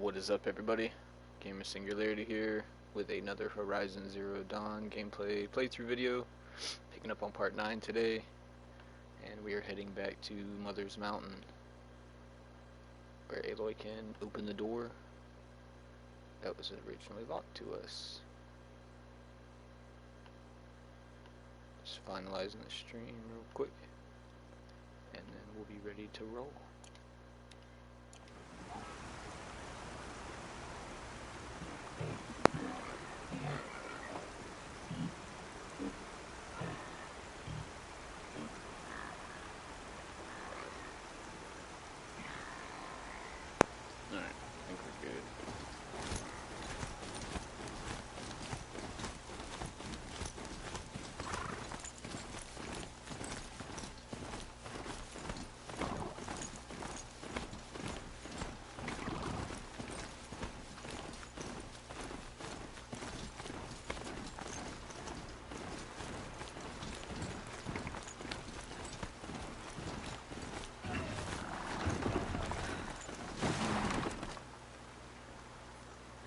What is up, everybody? Gamer Singularity here with another Horizon Zero Dawn gameplay playthrough video, picking up on part 9 today, and we are heading back to Mother's Mountain, where Aloy can open the door that was originally locked to us. Just finalizing the stream real quick, and then we'll be ready to roll.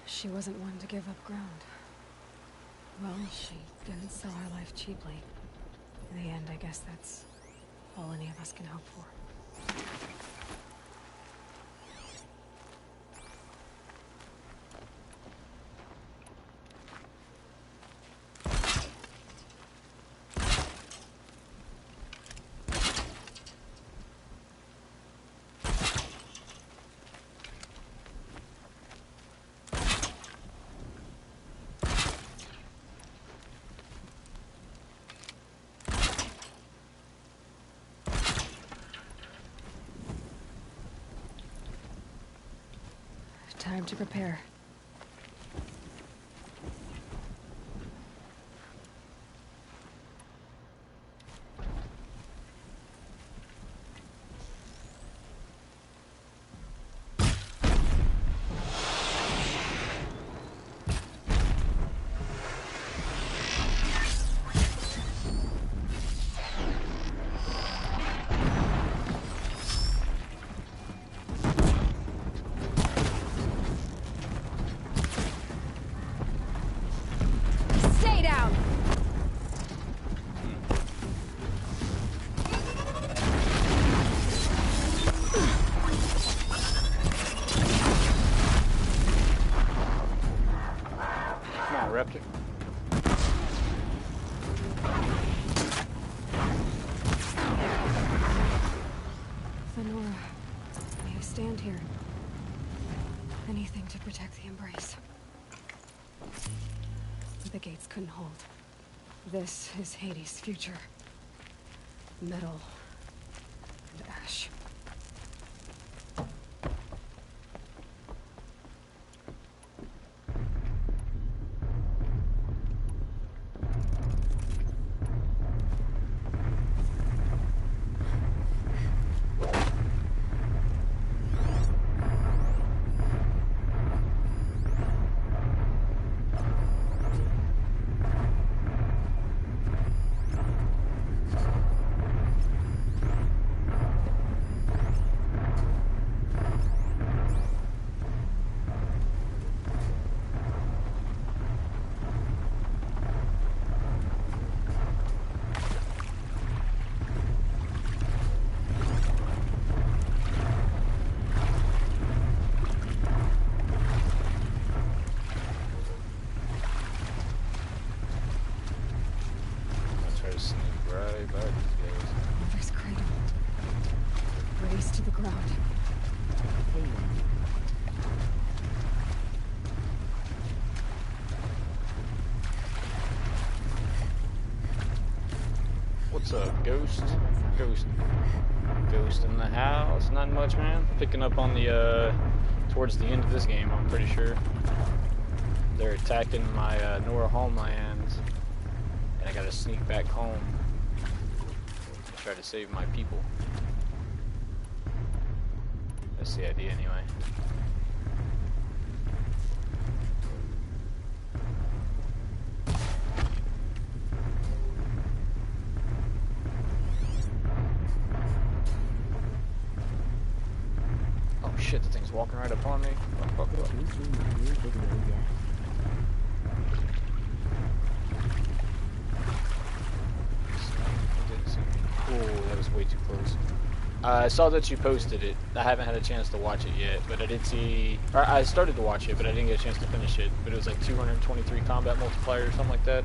She wasn't one to give up ground. Well, she didn't sell her life cheaply. In the end, I guess that's all any of us can hope for. Time to prepare. Raptor. Lenora, may I stand here? Anything to protect the Embrace. The gates couldn't hold. This is Hades' future. Metal and ash. Mother's cradle. Raised to the ground. What's up, Ghost? Ghost in the house. Not much, man. Picking up on the, towards the end of this game, I'm pretty sure. They're attacking my, Nora homeland. And I gotta sneak back home. Try to save my people. That's the idea, anyway. Oh shit, the thing's walking right upon me. Fuck, fuck, fuck. Did you see my new video yet? It didn't see me. Oh, that was way too close. I saw that you posted it. I haven't had a chance to watch it yet, but I did see... Or I started to watch it, but I didn't get a chance to finish it. But it was like 223 combat multiplier or something like that.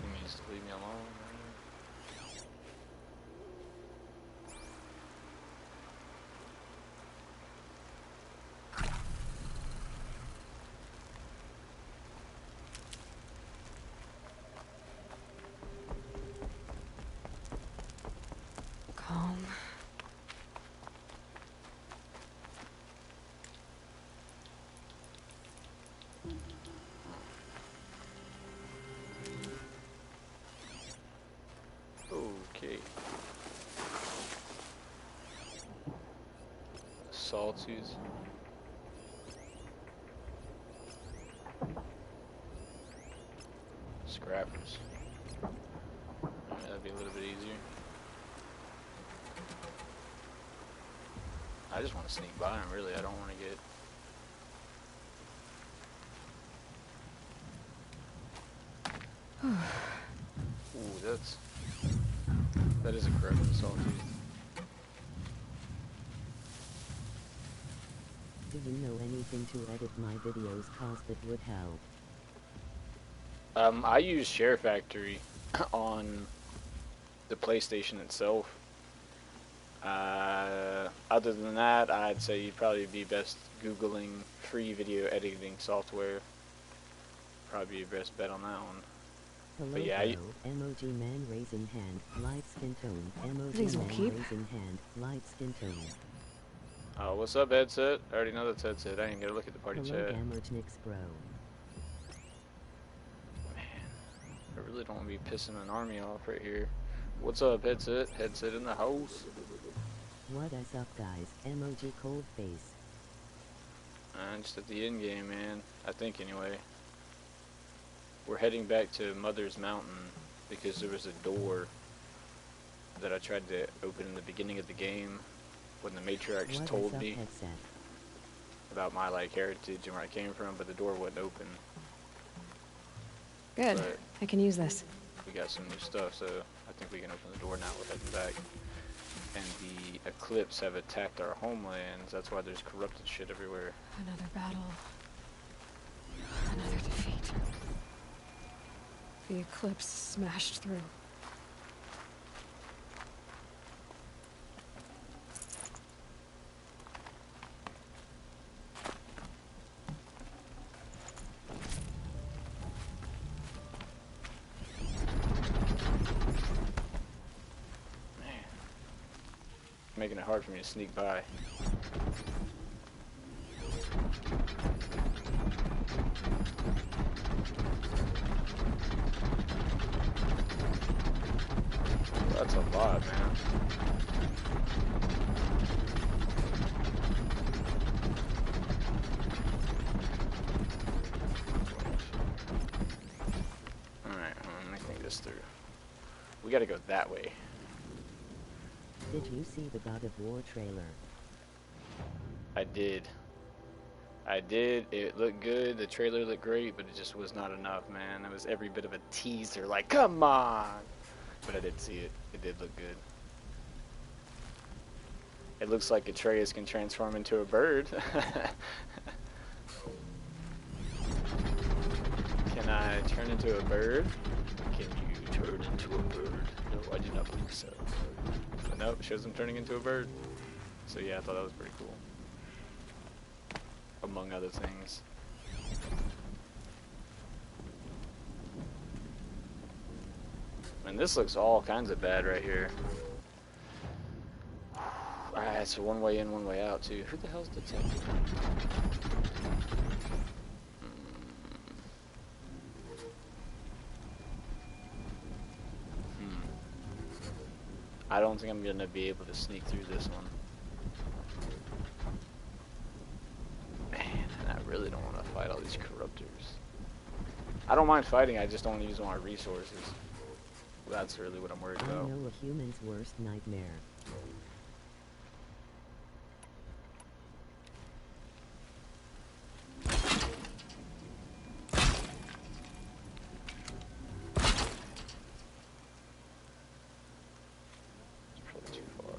He needs to leave me alone. Calm. Okay. Sawtooth. Scrappers. That'd be a little bit easier. I just want to sneak by him, really. I don't want to get... Ooh, that is a corrupted sawtooth. Do you know anything to edit my videos? Cause it would help. I use Share Factory on the PlayStation itself. Other than that, I'd say you'd probably be best Googling free video editing software. Probably your best bet on that one. Hello, But yeah, emoji man raising hand, light skin tone, emoji These will man keep. raising hand, light skin tone. Oh, what's up, headset? I already know that's headset. I ain't gonna look at the party Hello, chat. Gamojnix bro. Man, I really don't want to be pissing an army off right here. What's up, headset? Headset in the house. What is up, guys? Emoji cold face. Just at the end game, man. I think, anyway. We're heading back to Mother's Mountain because there was a door that I tried to open in the beginning of the game when the matriarch What told is up, me headset? about my heritage and where I came from, but the door wouldn't open. Good. But I can use this. we got some new stuff, so I think we can open the door now. We're heading back. And the Eclipse have attacked our homelands. That's why there's corrupted shit everywhere. Another battle. Another defeat. The Eclipse smashed through. Making it hard for me to sneak by. That's a lot, man. Alright, let me think this through. We gotta go that way. Did you see the God of War trailer? I did. I did. It looked good. The trailer looked great, but it just was not enough, man. It was every bit of a teaser. Like, come on! But I did see it. It did look good. It looks like Atreus can transform into a bird. Can I turn into a bird? Can you turn into a bird? No, I do not believe so. But nope, shows him turning into a bird. So yeah, I thought that was pretty cool. Among other things. And this looks all kinds of bad right here. Alright, so one way in, one way out too. Who the hell's the tech? I don't think I'm gonna be able to sneak through this one. Man, and I really don't want to fight all these corruptors. I don't mind fighting, I just don't want to use all my resources. That's really what I'm worried I about. know a human's worst nightmare. It's probably too far.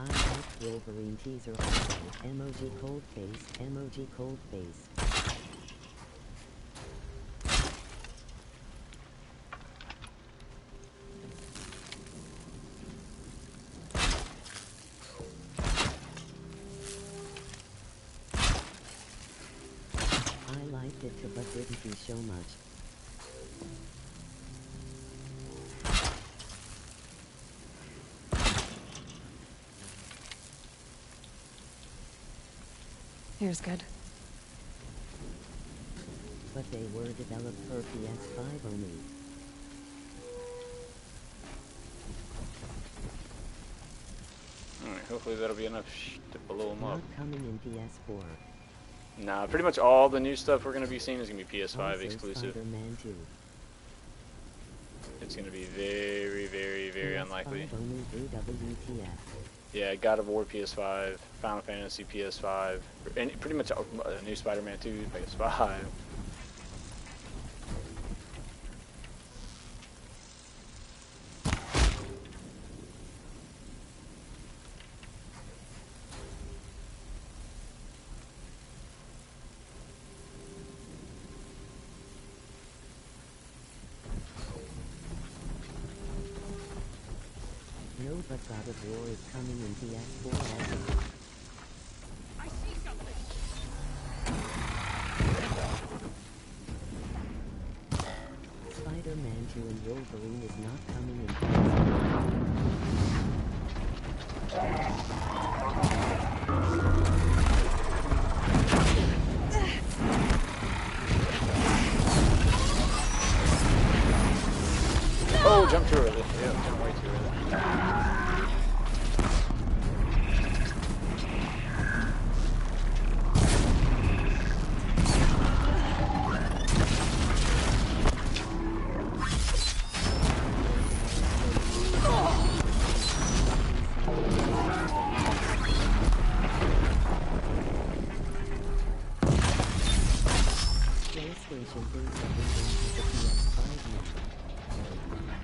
I like Wolverine teaser also. Emoji cold face. Emoji cold face. I liked it too, but didn't do so much. Here's good. But they were developed for PS5 only. Alright, hopefully that'll be enough to blow them up. Not coming in PS4. Nah, pretty much all the new stuff we're going to be seeing is going to be PS5 Also exclusive. Spider-Man 2. It's going to be very, very, very PS5 unlikely. only WTF. Yeah, God of War PS5, Final Fantasy PS5, and pretty much a new Spider-Man 2 PS5. No, but God of War is coming in PS4 also. Spider-Man 2 and Wolverine is not coming in PS4. Oh, jump too early. Yeah, jump way too early. PlayStation thinks everyone has a PS5 now. Don't mind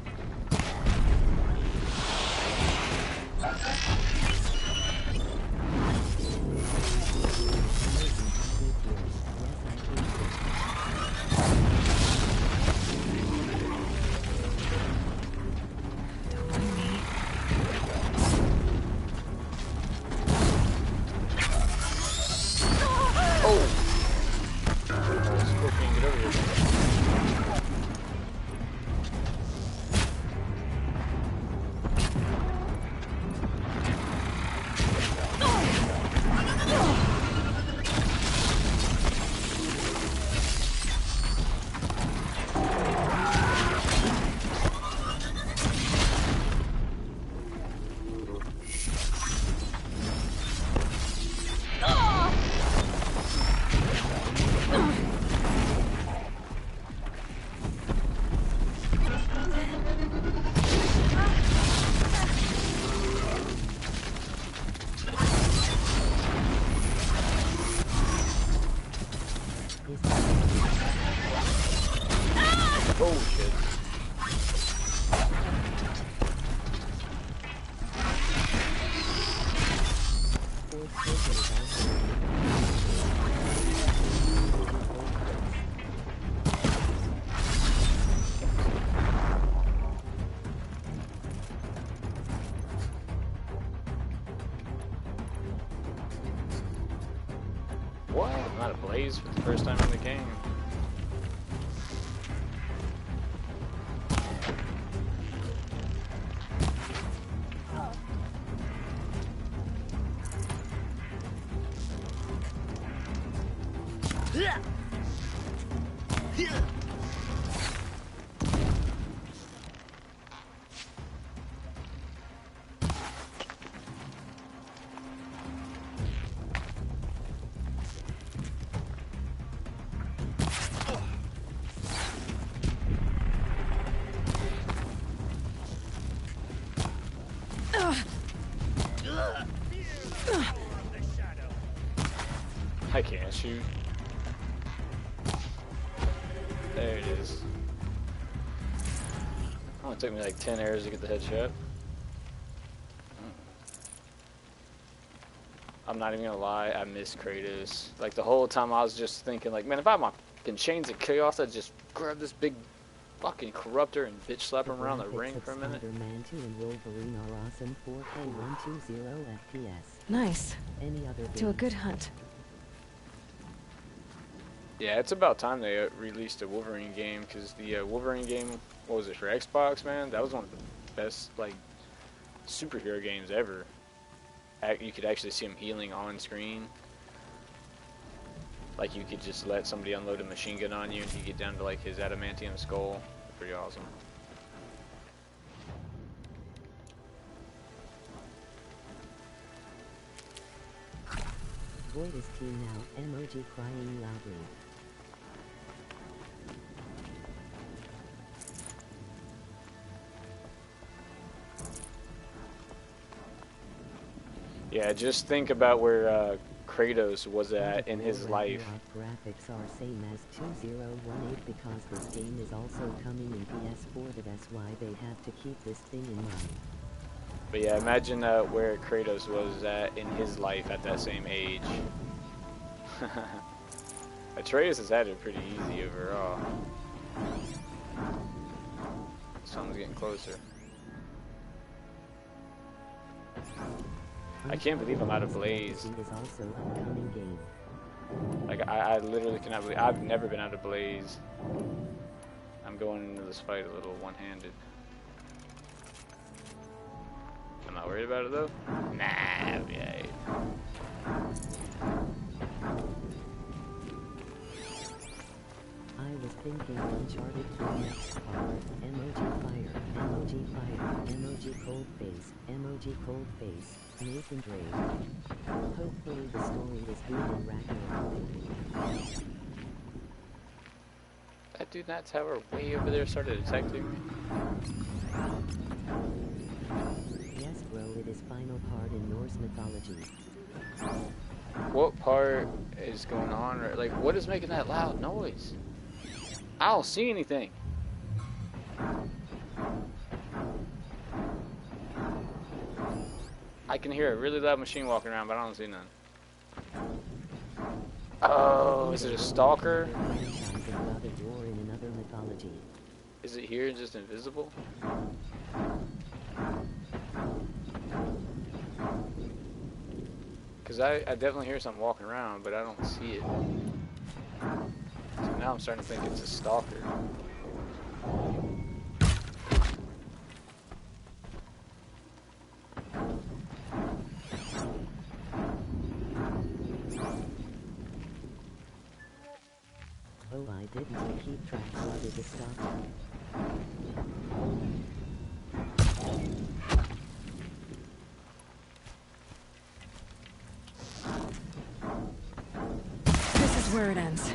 me. Oh! Scorpion, get over here. Oh shit. What? I'm not ablaze for the first time in the game. I can't shoot. There it is. Oh, it took me like 10 arrows to get the headshot. I'm not even gonna lie, I miss Kratos. Like the whole time I was just thinking like, man, if I had my fucking chains of chaos, I'd just grab this big fucking corruptor and bitch slap him around the ring for a minute. Spider-Man 2 and Wolverine are awesome. 4K 120 FPS. Nice. Any other To a games? good hunt. Yeah, it's about time they released a Wolverine game, because the Wolverine game, what was it, for Xbox, man? That was one of the best, like, superhero games ever. You could actually see him healing on screen. Like, you could just let somebody unload a machine gun on you and you get down to, like, his adamantium skull. Pretty awesome. Void is team now. Emoji crying loudly. Yeah, just think about where Kratos was at in his life. Graphics are same as 2018 because this game is also coming in PS4. That's why they have to keep this thing in mind. But yeah, imagine where Kratos was at in his life at that same age. Atreus has had it pretty easy overall. Someone's getting closer. I can't believe I'm out of Blaze. Like, I literally cannot believe, I've never been out of Blaze. I'm going into this fight a little one-handed. I'm not worried about it though. Nah, yeah. I was thinking Uncharted 3 next part. Emoji fire, emoji fire, emoji cold face, emoji cold face, Nathan Drake. Hopefully the story is good in Ragnarok. That dude, that tower way over there started detecting me. Yes bro, it is final part in Norse mythology. What part is going on? Or, like, what is making that loud noise? I don't see anything. I can hear a really loud machine walking around, but I don't see none. Oh, is it a stalker? Is it here and just invisible? Because I definitely hear something walking around, but I don't see it. So now I'm starting to think it's a stalker. Oh, I didn't keep track. What is a stalker? This is where it ends.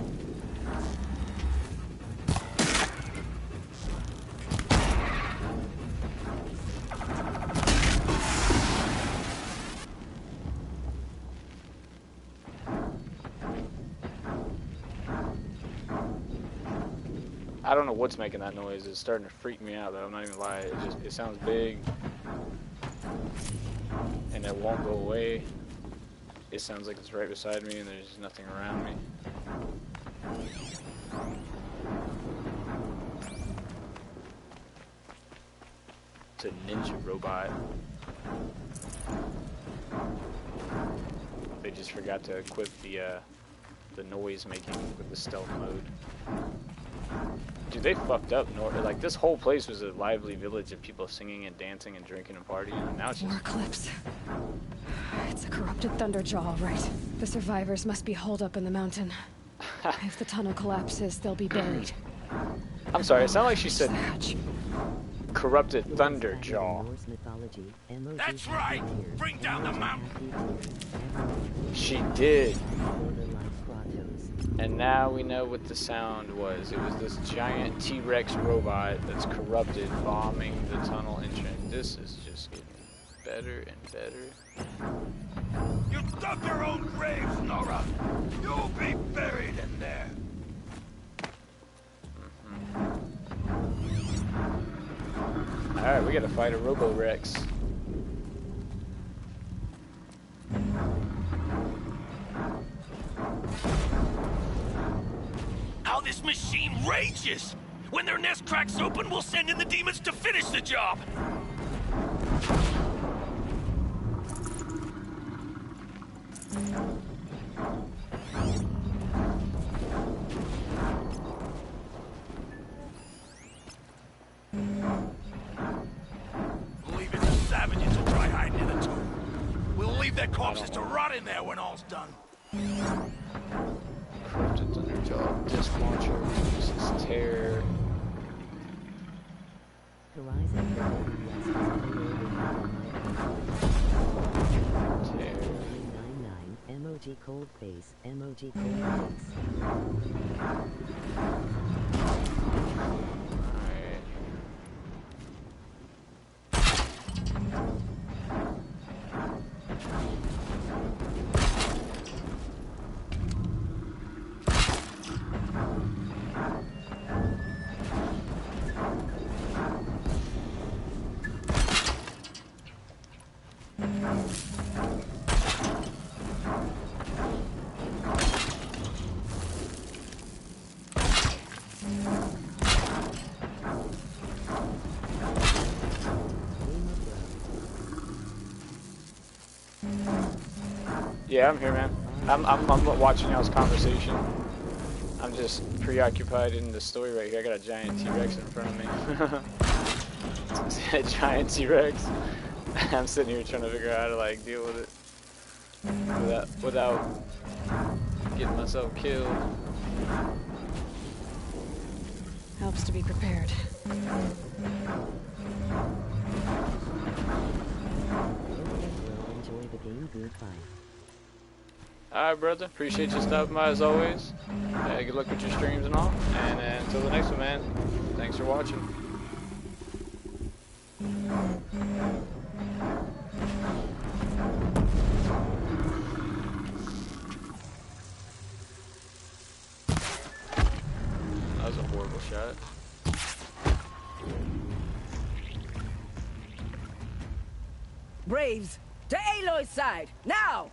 I don't know what's making that noise. It's starting to freak me out though. I'm not even lying. It sounds big, and it won't go away. It sounds like it's right beside me, and there's nothing around me. It's a ninja robot. They just forgot to equip the noise making with the stealth mode. Dude, they fucked up. Like, this whole place was a lively village of people singing and dancing and drinking and partying, and now it's just... More eclipse. It's a corrupted Thunderjaw, right? The survivors must be holed up in the mountain. If the tunnel collapses, they'll be buried. I'm sorry, it sounded like she said corrupted Thunderjaw. That's right! Bring down the mountain! She did. And now we know what the sound was. It was this giant T-Rex robot that's corrupted, bombing the tunnel entrance. This is just getting better and better. You dug your own graves, Nora! You'll be buried in there! Alright, we gotta fight a Robo-Rex. How this machine rages! When their nest cracks open, we'll send in the demons to finish the job! Leaving the savages will try hiding in the tomb. We'll leave their corpses to rot in there when all's done. Corrupted Thunderjaw, Disc Launcher, uses Tear. Horizon Forbidden West is unloaded. Tear. 999, emoji cold face, emoji cold face. Alright. Yeah, I'm here, man. I'm watching y'all's conversation. I'm just preoccupied in the story right here. I got a giant T-Rex in front of me. A giant T-Rex. I'm sitting here trying to figure out how to like deal with it without getting myself killed. Helps to be prepared. Hope you will enjoy the game. Goodbye. Alright, brother. Appreciate you stopping by as always. Good luck with your streams and all. And until the next one, man. Thanks for watching. That was a horrible shot. Braves, to Aloy's side, now!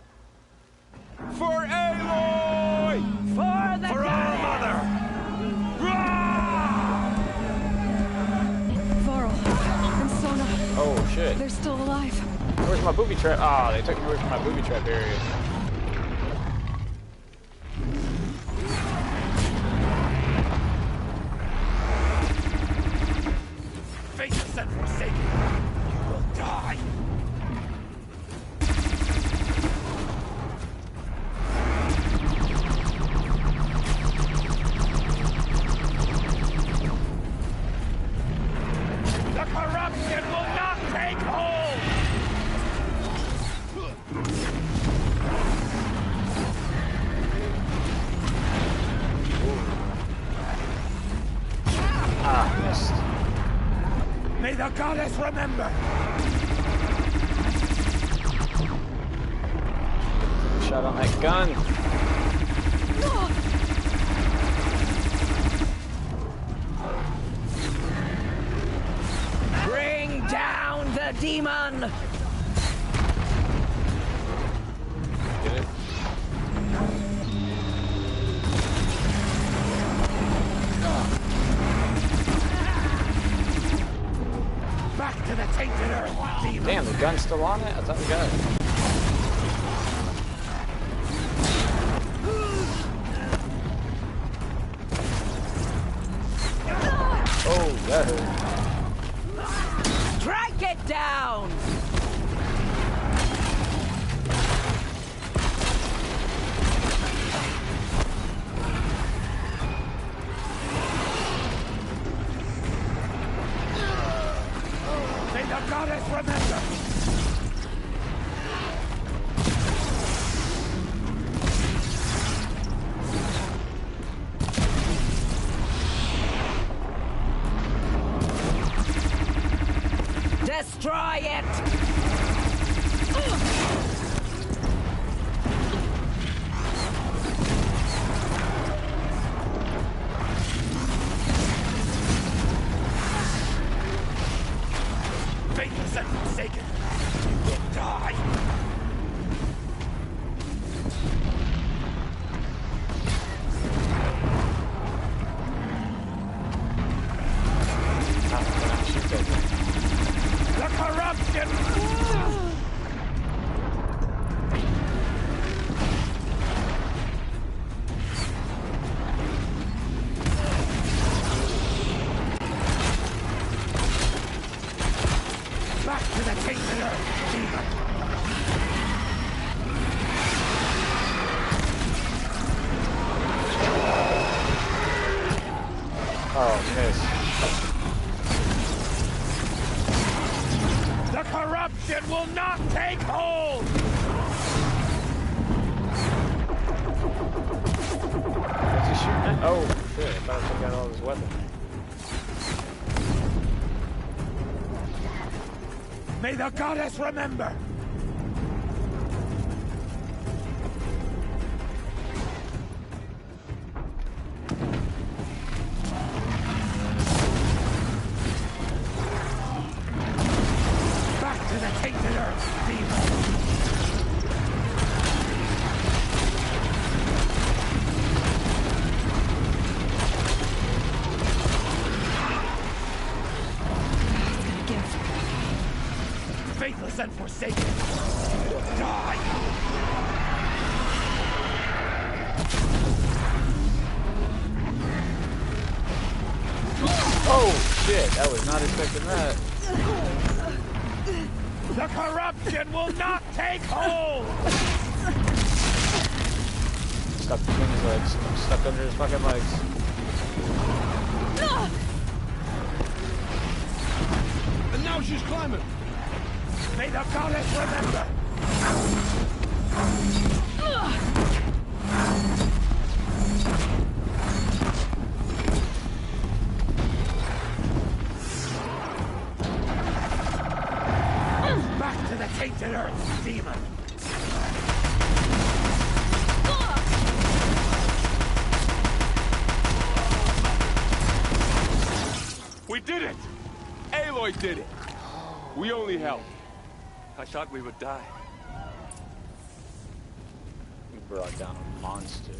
For Aloy! For the For our mother! Varl and Sona, Oh, shit. they're still alive. Where's my booby trap? Ah, they took me away from my booby trap area. Faceless and forsaken, you will die! The corruption will not take hold! Ah, missed. May the goddess remember! Shot on that gun. Bring down the demon! Get it? Back to the tainted earth, demon! Damn, the gun's still on it? I thought we got it. Oh, that hurt. Strike it down! May the goddess remember! Destroy it! Oh, miss. The corruption will not take hold! What's he shooting at? Oh, shit. I thought I took out all his weapons. May the goddess remember! Back to the tainted earth, demon! Faithless and forsaken! Die! Oh, shit. I was not expecting that. The corruption will not take hold! Stuck between his legs. I'm stuck under his fucking legs. And now she's climbing! May the goddess remember! Back to the tainted earth, demon! We did it! Aloy did it! We only helped. I thought we would die. You brought down a monster.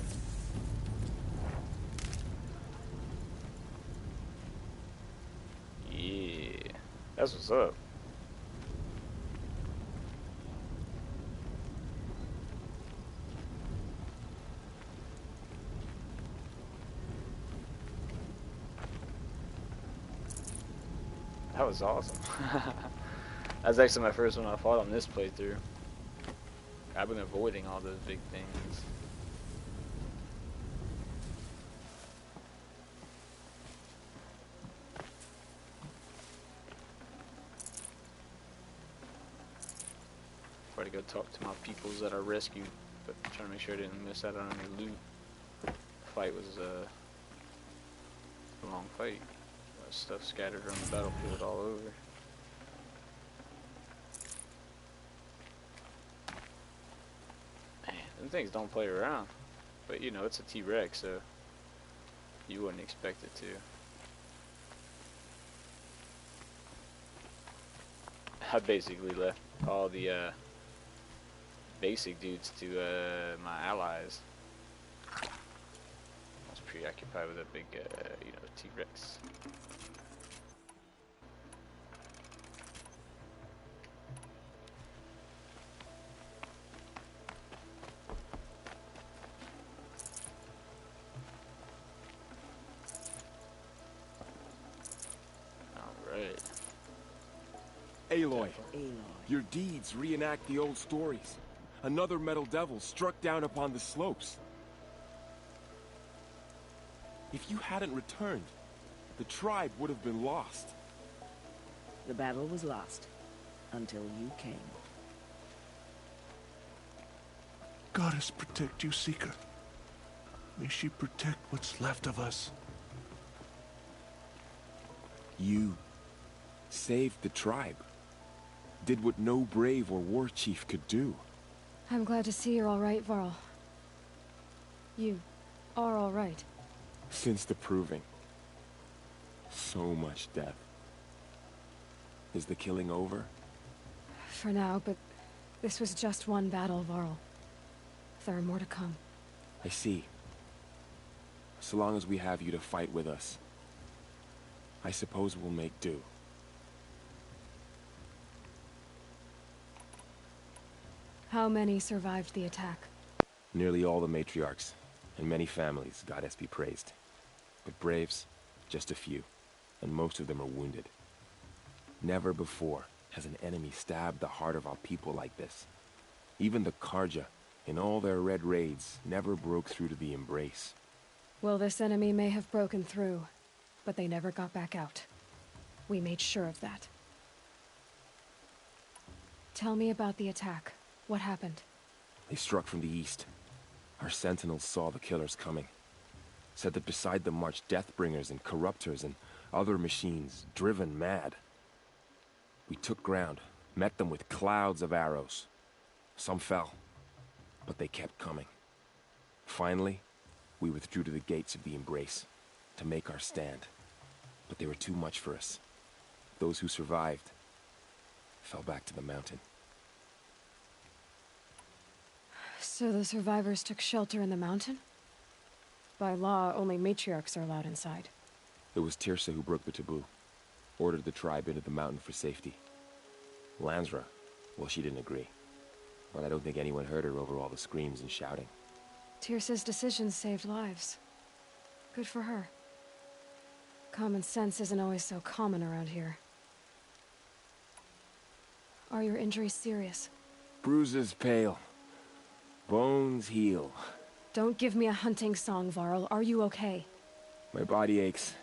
Yeah. That's what's up. That was awesome. That's actually my first one I fought on this playthrough. I've been avoiding all those big things. Try to go talk to my peoples that I rescued, but I'm trying to make sure I didn't miss out on any loot. The fight was a long fight. Stuff scattered around the battlefield all over. Man, them things don't play around. But you know, it's a T-Rex, so you wouldn't expect it to. I basically left all the basic dudes to my allies. I was preoccupied with a big, you know, T-Rex. Alright. Aloy, your deeds reenact the old stories. Another metal devil struck down upon the slopes. If you hadn't returned, the tribe would have been lost. The battle was lost until you came. Goddess protect you, Seeker. May she protect what's left of us. You saved the tribe. Did what no brave or war chief could do. I'm glad to see you're all right, Varl. You are all right. Since the proving. So much death. Is the killing over? For now, but this was just one battle, Varl. There are more to come. I see. So long as we have you to fight with us, I suppose we'll make do. How many survived the attack? Nearly all the matriarchs, and many families, goddess be praised. But braves, just a few, and most of them are wounded. Never before has an enemy stabbed the heart of our people like this. Even the Karja, in all their red raids, never broke through to the embrace. Well, this enemy may have broken through, but they never got back out. We made sure of that. Tell me about the attack. What happened? They struck from the east. Our sentinels saw the killers coming. Said that beside them marched Deathbringers and Corruptors and other machines, driven mad. We took ground, met them with clouds of arrows. Some fell, but they kept coming. Finally, we withdrew to the gates of the Embrace to make our stand. But they were too much for us. Those who survived fell back to the mountain. So the survivors took shelter in the mountain? By law, only matriarchs are allowed inside. It was Tirsa who broke the taboo. Ordered the tribe into the mountain for safety. Lansra, well, she didn't agree. But I don't think anyone heard her over all the screams and shouting. Tirsa's decisions saved lives. Good for her. Common sense isn't always so common around here. Are your injuries serious? Bruises pale. Bones heal. Don't give me a hunting song, Varl. Are you okay? My body aches,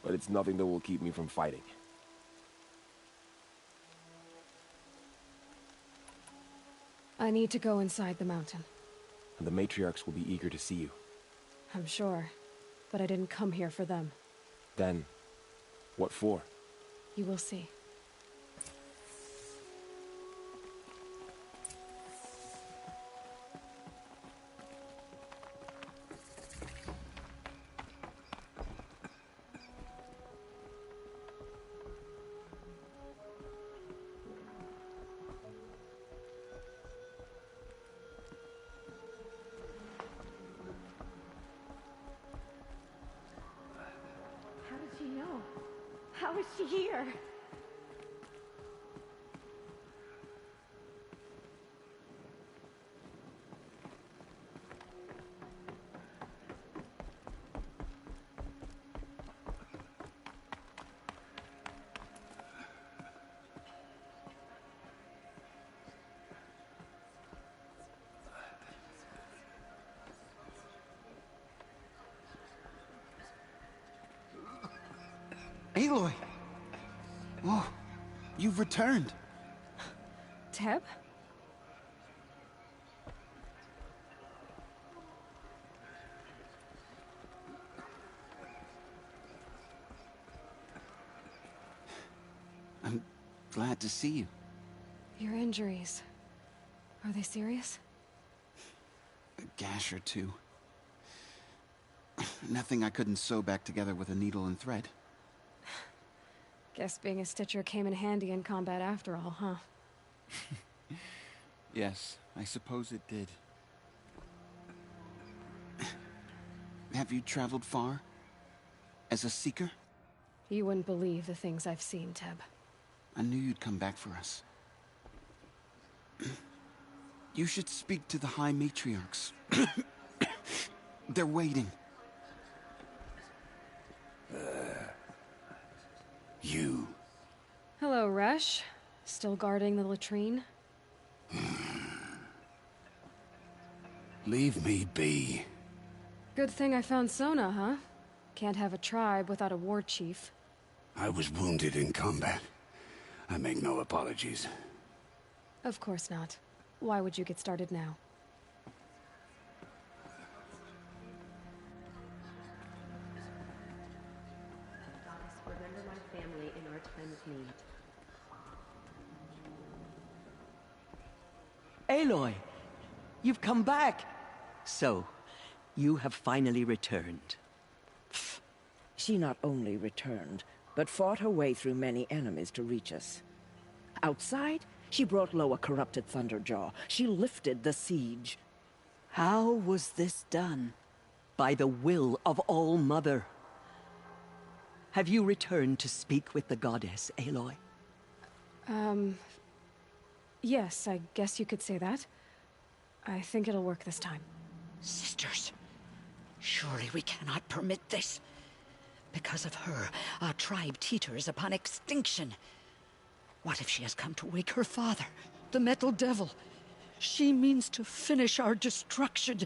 but it's nothing that will keep me from fighting. I need to go inside the mountain. And the matriarchs will be eager to see you. I'm sure, but I didn't come here for them. Then, what for? You will see. How did she know? How is she here? Aloy! Oh, you've returned. Teb? I'm glad to see you. Your injuries. Are they serious? A gash or two. Nothing I couldn't sew back together with a needle and thread. Guess being a Stitcher came in handy in combat after all, huh? Yes, I suppose it did. Have you traveled far? As a seeker? You wouldn't believe the things I've seen, Teb. I knew you'd come back for us. You should speak to the High Matriarchs. They're waiting. You. Hello, Resh. Still guarding the latrine? Leave me be. Good thing I found Sona, huh? Can't have a tribe without a war chief. I was wounded in combat. I make no apologies. Of course not. Why would you get started now? Remember my family in our time of need. Aloy! You've come back! So, you have finally returned. She not only returned, but fought her way through many enemies to reach us. Outside, she brought low a corrupted Thunderjaw. She lifted the siege. How was this done? By the will of All-Mother. Have you returned to speak with the goddess, Aloy? Yes, I guess you could say that. I think it'll work this time. Sisters, surely we cannot permit this. Because of her, our tribe teeters upon extinction. What if she has come to wake her father, the Metal Devil? She means to finish our destruction.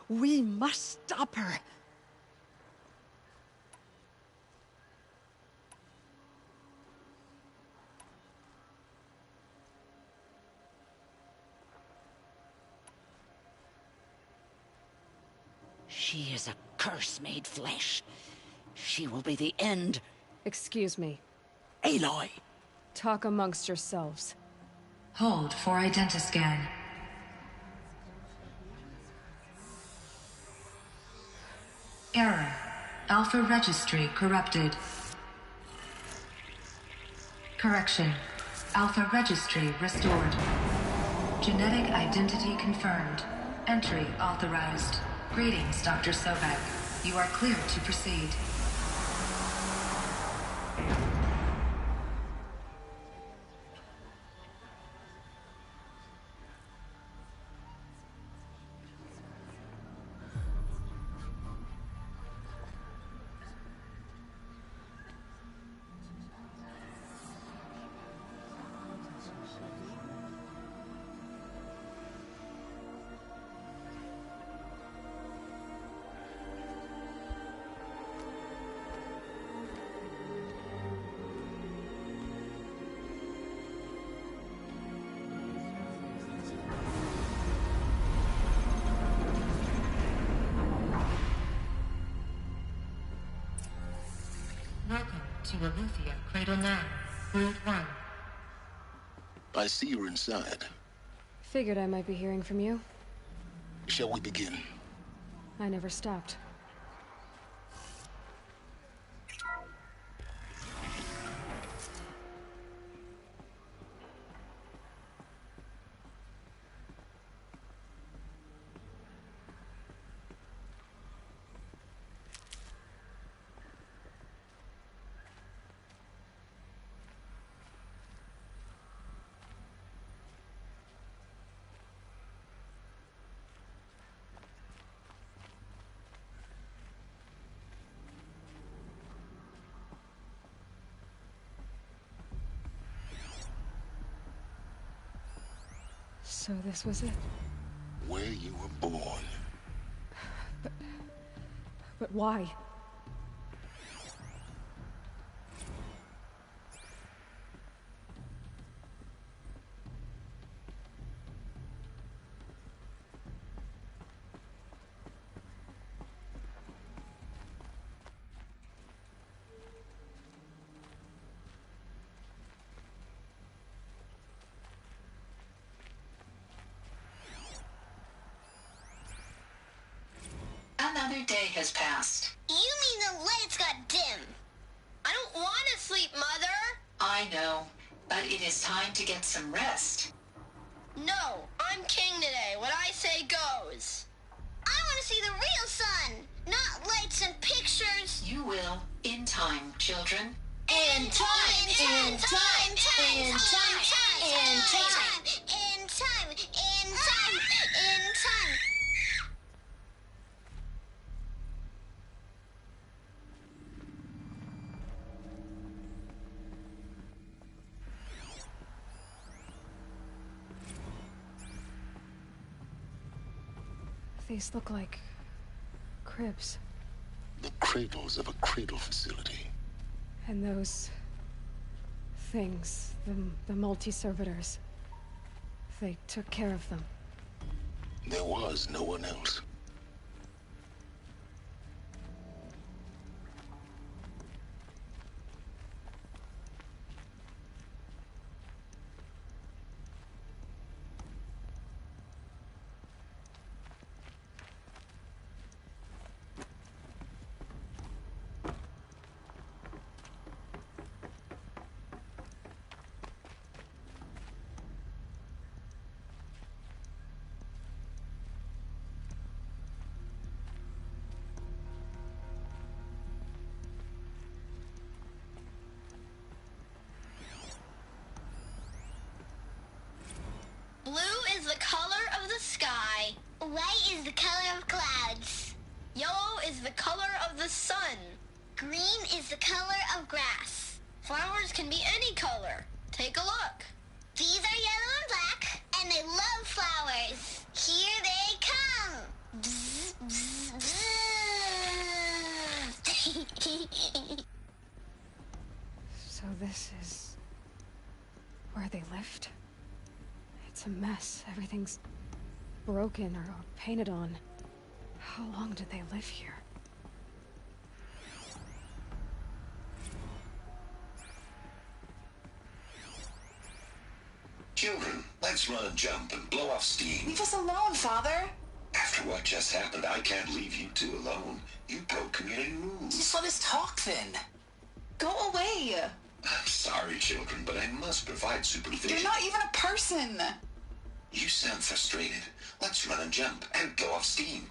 We must stop her. She is a curse made flesh. She will be the end. Excuse me. Aloy! Talk amongst yourselves. Hold for identiscan. Error. Alpha registry corrupted. Correction. Alpha registry restored. Genetic identity confirmed. Entry authorized. Greetings, Dr. Sobek. You are clear to proceed. Welcome to Aletheia Cradle 9, World 1. I see you're inside. Figured I might be hearing from you. Shall we begin? I never stopped. So this was it? Where you were born. But why? Another day has passed. You mean the lights got dim? I don't want to sleep, Mother! I know, but it is time to get some rest. No, I'm king today. What I say goes. I want to see the real sun, not lights and pictures. You will, in time, children. In time, in time, in time, in time, in time, in time, in time, in time. These look like cribs. The cradles of a cradle facility. And those things, the multi-servitors, they took care of them. There was no one else. Blue is the color of the sky. White is the color of clouds. Yellow is the color of the sun. Green is the color of grass. Flowers can be any color. Take a look. These are yellow and black, and they love flowers. Here they come. Bzz, bzz, bzz. So this is where they lived? It's a mess. Everything's broken or painted on. How long did they live here? Children, let's run and jump and blow off steam. Leave us alone, Father. After what just happened, I can't leave you two alone. You broke community rules. Just let us talk then. Go away. I'm sorry, children, but I must provide supervision. You're not even a person. You sound frustrated. Let's run and jump and blow off steam.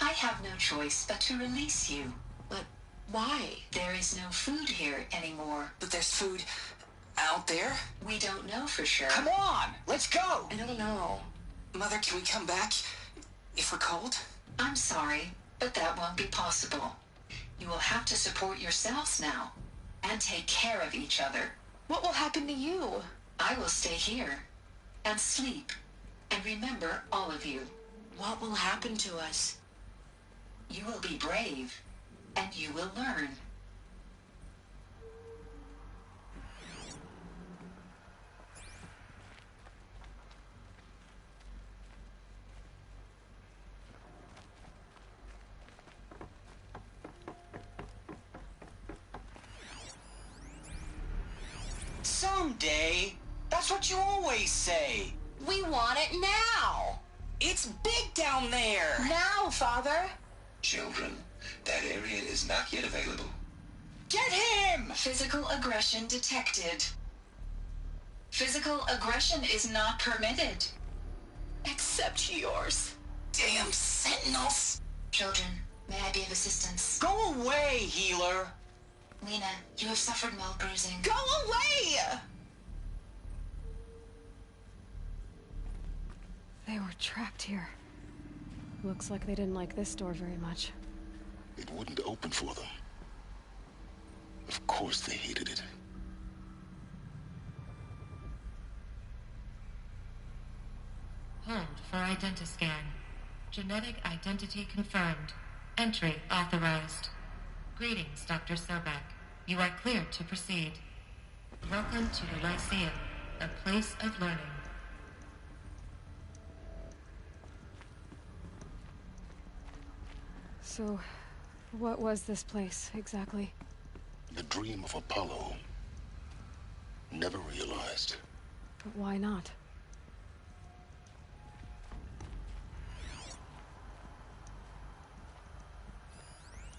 I have no choice but to release you. But why? There is no food here anymore. But there's food out there? We don't know for sure. Come on, let's go. I don't know. Mother, can we come back if we're cold? I'm sorry, but that won't be possible. You will have to support yourselves now and take care of each other. What will happen to you? I will stay here and sleep and remember all of you. What will happen to us? You will be brave and you will learn. Someday. That's what you always say. We want it now. It's big down there. Now, Father. Children, that area is not yet available. Get him! Physical aggression detected. Physical aggression is not permitted. Except yours. Damn sentinels. Children, may I be of assistance? Go away, healer. Lena, you have suffered mild bruising. Go away! They were trapped here. Looks like they didn't like this door very much. It wouldn't open for them. Of course they hated it. Hold for identiscan. Genetic identity confirmed. Entry authorized. Greetings, Dr. Sobek. You are cleared to proceed. Welcome to the Lyceum, a place of learning. So, what was this place, exactly? The dream of Apollo. Never realized. But why not?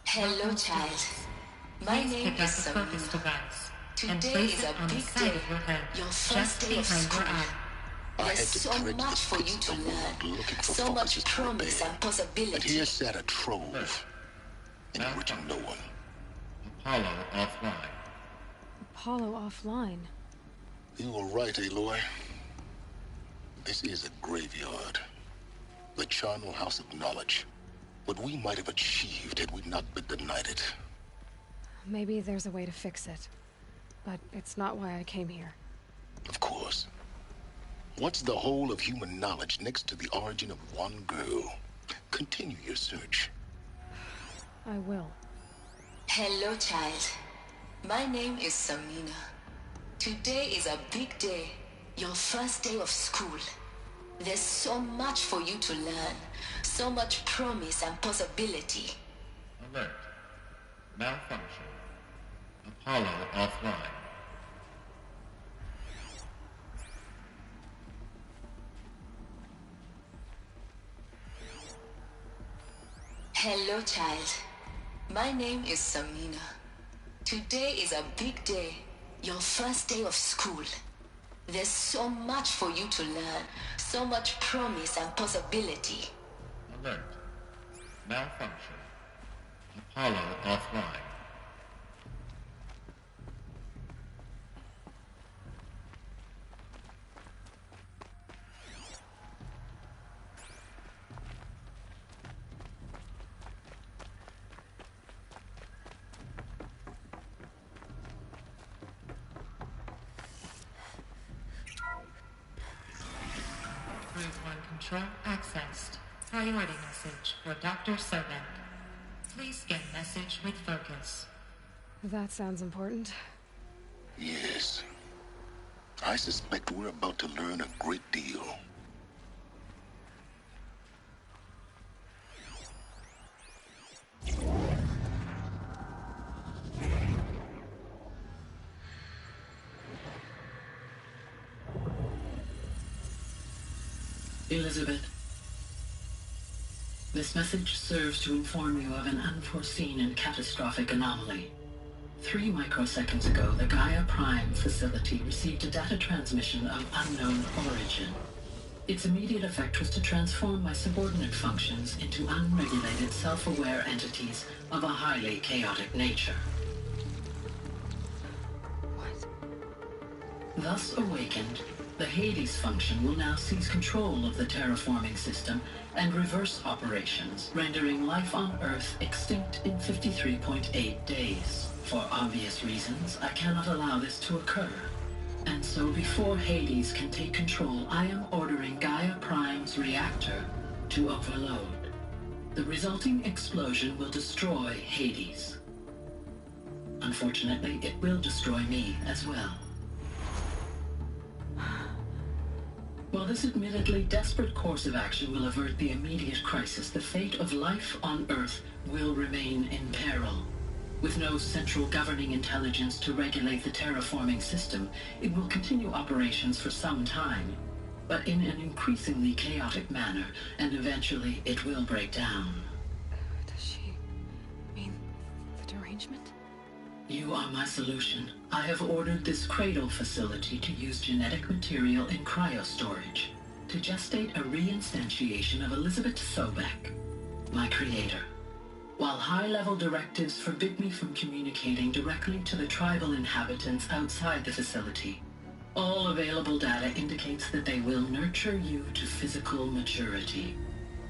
Hello, child. My name is Samina. Today is a big day. Your first day of school. There's so much for you to learn. So much promise and possibility. And here sat a trove, enriching no one. Apollo offline. Apollo offline? You were right, Aloy. This is a graveyard. The charnel house of knowledge. What we might have achieved had we not been denied it. Maybe there's a way to fix it. But it's not why I came here. Of course. What's the whole of human knowledge next to the origin of one girl? Continue your search. I will. Hello, child. My name is Samina. Today is a big day. Your first day of school. There's so much for you to learn. So much promise and possibility. Alert. Malfunction. Apollo offline. Hello, child. My name is Samina. Today is a big day. Your first day of school. There's so much for you to learn. So much promise and possibility. Alert. Malfunction. Apollo offline. Group 1 control accessed. Priority message for Dr. Sobek. Please scan message with focus. That sounds important. Yes. I suspect we're about to learn a great deal. Elizabeth, this message serves to inform you of an unforeseen and catastrophic anomaly. 3 microseconds ago, the GAIA Prime facility received a data transmission of unknown origin. Its immediate effect was to transform my subordinate functions into unregulated, self-aware entities of a highly chaotic nature. Thus awakened, the HADES function will now seize control of the terraforming system and reverse operations, rendering life on Earth extinct in 53.8 days. For obvious reasons, I cannot allow this to occur. And so before HADES can take control, I am ordering GAIA Prime's reactor to overload. The resulting explosion will destroy HADES. Unfortunately, it will destroy me as well. While this admittedly desperate course of action will avert the immediate crisis, the fate of life on Earth will remain in peril. With no central governing intelligence to regulate the terraforming system, it will continue operations for some time, but in an increasingly chaotic manner, and eventually it will break down. Does she mean the derangement? You are my solution. I have ordered this cradle facility to use genetic material in cryostorage to gestate a reinstantiation of Elizabeth Sobek, my creator. While high-level directives forbid me from communicating directly to the tribal inhabitants outside the facility, all available data indicates that they will nurture you to physical maturity,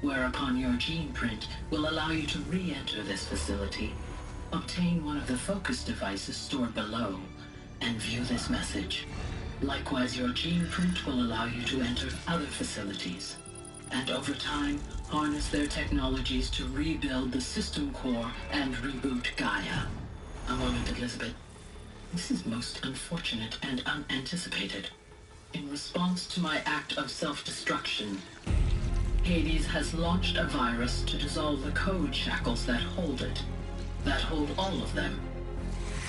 whereupon your gene print will allow you to re-enter this facility, obtain one of the focus devices stored below, and view this message. Likewise, your gene print will allow you to enter other facilities, and over time, harness their technologies to rebuild the system core and reboot Gaia. A moment, Elizabeth. This is most unfortunate and unanticipated. In response to my act of self-destruction, HADES has launched a virus to dissolve the code shackles that hold it, that hold all of them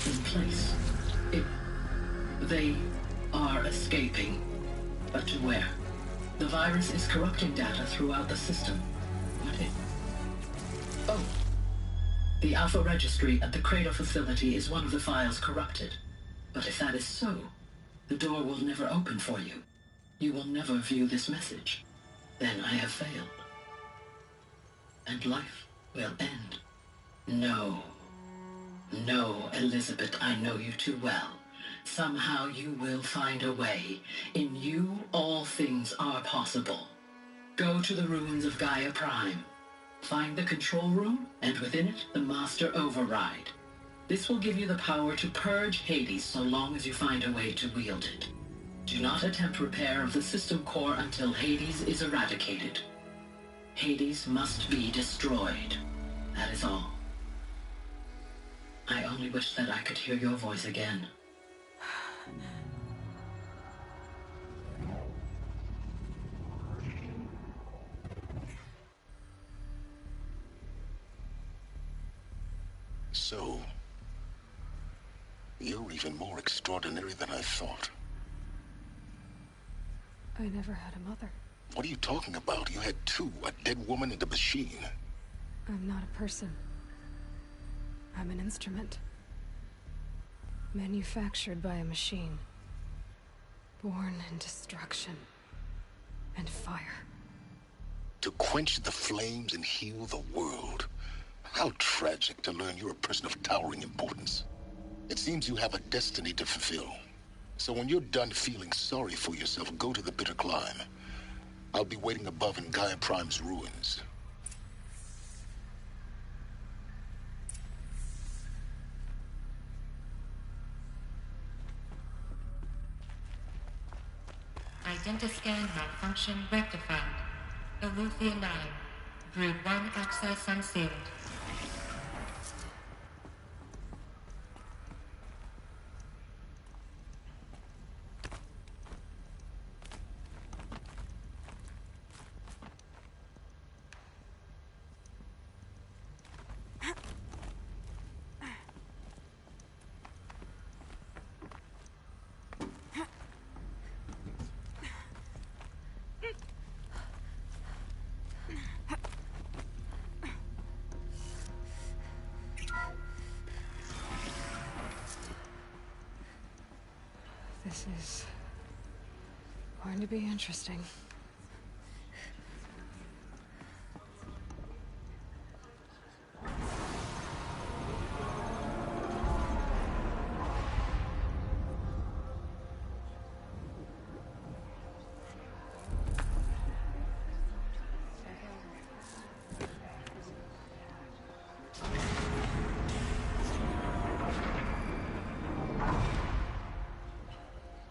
in place. They are escaping, but to where? The virus is corrupting data throughout the system. Oh. The Alpha Registry at the Cradle facility is one of the files corrupted. But if that is so, the door will never open for you. You will never view this message. Then I have failed. And life will end. No. No, Elizabeth, I know you too well. Somehow you will find a way. In you, all things are possible. Go to the ruins of GAIA Prime. Find the control room, and within it, the Master Override. This will give you the power to purge HADES so long as you find a way to wield it. Do not attempt repair of the system core until HADES is eradicated. HADES must be destroyed. That is all. I only wish that I could hear your voice again. So, you're even more extraordinary than I thought. I never had a mother. What are you talking about? You had two, a dead woman and a machine. I'm not a person. I'm an instrument. Manufactured by a machine. Born in destruction and fire. To quench the flames and heal the world. How tragic to learn you're a person of towering importance. It seems you have a destiny to fulfill. So when you're done feeling sorry for yourself, go to the bitter climb. I'll be waiting above in GAIA Prime's ruins. Identiscan malfunction rectified. Eleuthia 9. Brood 1 access unsealed. This is going to be interesting.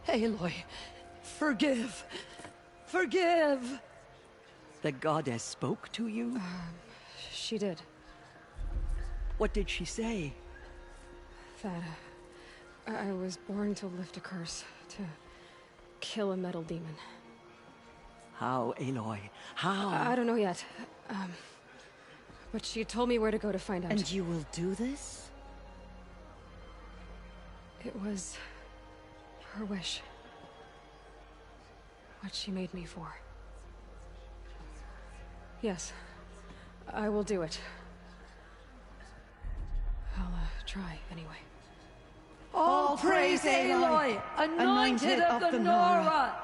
Aloy, forgive. Forgive! The goddess spoke to you? She did. What did she say? That I was born to lift a curse, to kill a metal demon. How, Aloy? How? I don't know yet. But she told me where to go to find out. And you will do this? It was her wish. What she made me for. Yes, I will do it. I'll try anyway. All praise Aloy, anointed of the Nora!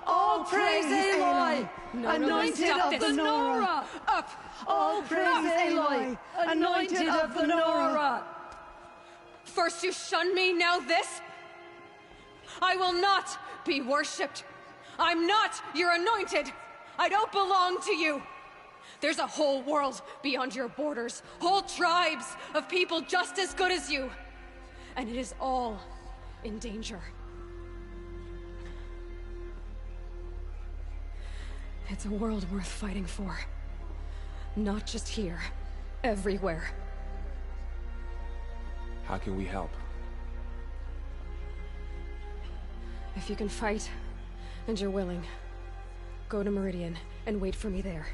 All praise Aloy, anointed of the Nora! Up! All praise Aloy, anointed of the Nora! First you shun me, now this? I will not be worshipped. I'm not your anointed. I don't belong to you. There's a whole world beyond your borders, whole tribes of people just as good as you. And it is all in danger. It's a world worth fighting for. Not just here, everywhere. How can we help? If you can fight, and you're willing, go to Meridian and wait for me there.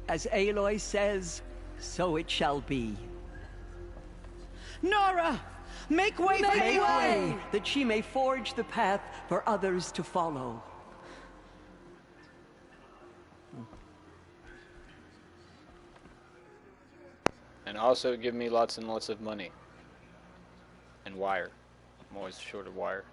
As Aloy says, so it shall be. Nora! Make way for Aloy! That she may forge the path for others to follow. And also give me lots and lots of money. And wire. I'm always short of wire.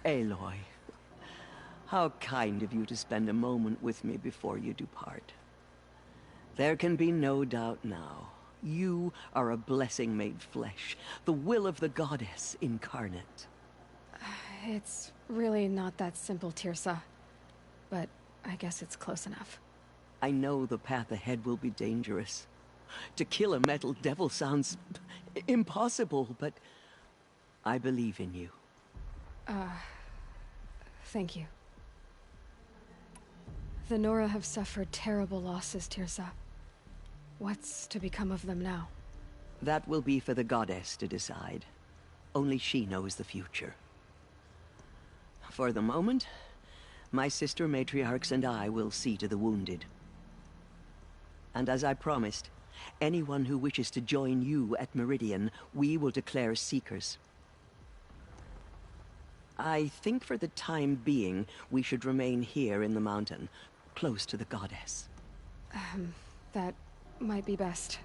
Aloy, how kind of you to spend a moment with me before you depart. There can be no doubt now. You are a blessing made flesh, the will of the goddess incarnate. It's really not that simple, Tirsa. But I guess it's close enough. I know the path ahead will be dangerous. To kill a metal devil sounds impossible, but I believe in you. Thank you. The Nora have suffered terrible losses, Tirsa. What's to become of them now? That will be for the goddess to decide. Only she knows the future. For the moment, my sister matriarchs and I will see to the wounded. And as I promised, anyone who wishes to join you at Meridian, we will declare seekers. I think for the time being, we should remain here in the mountain, close to the goddess. That might be best.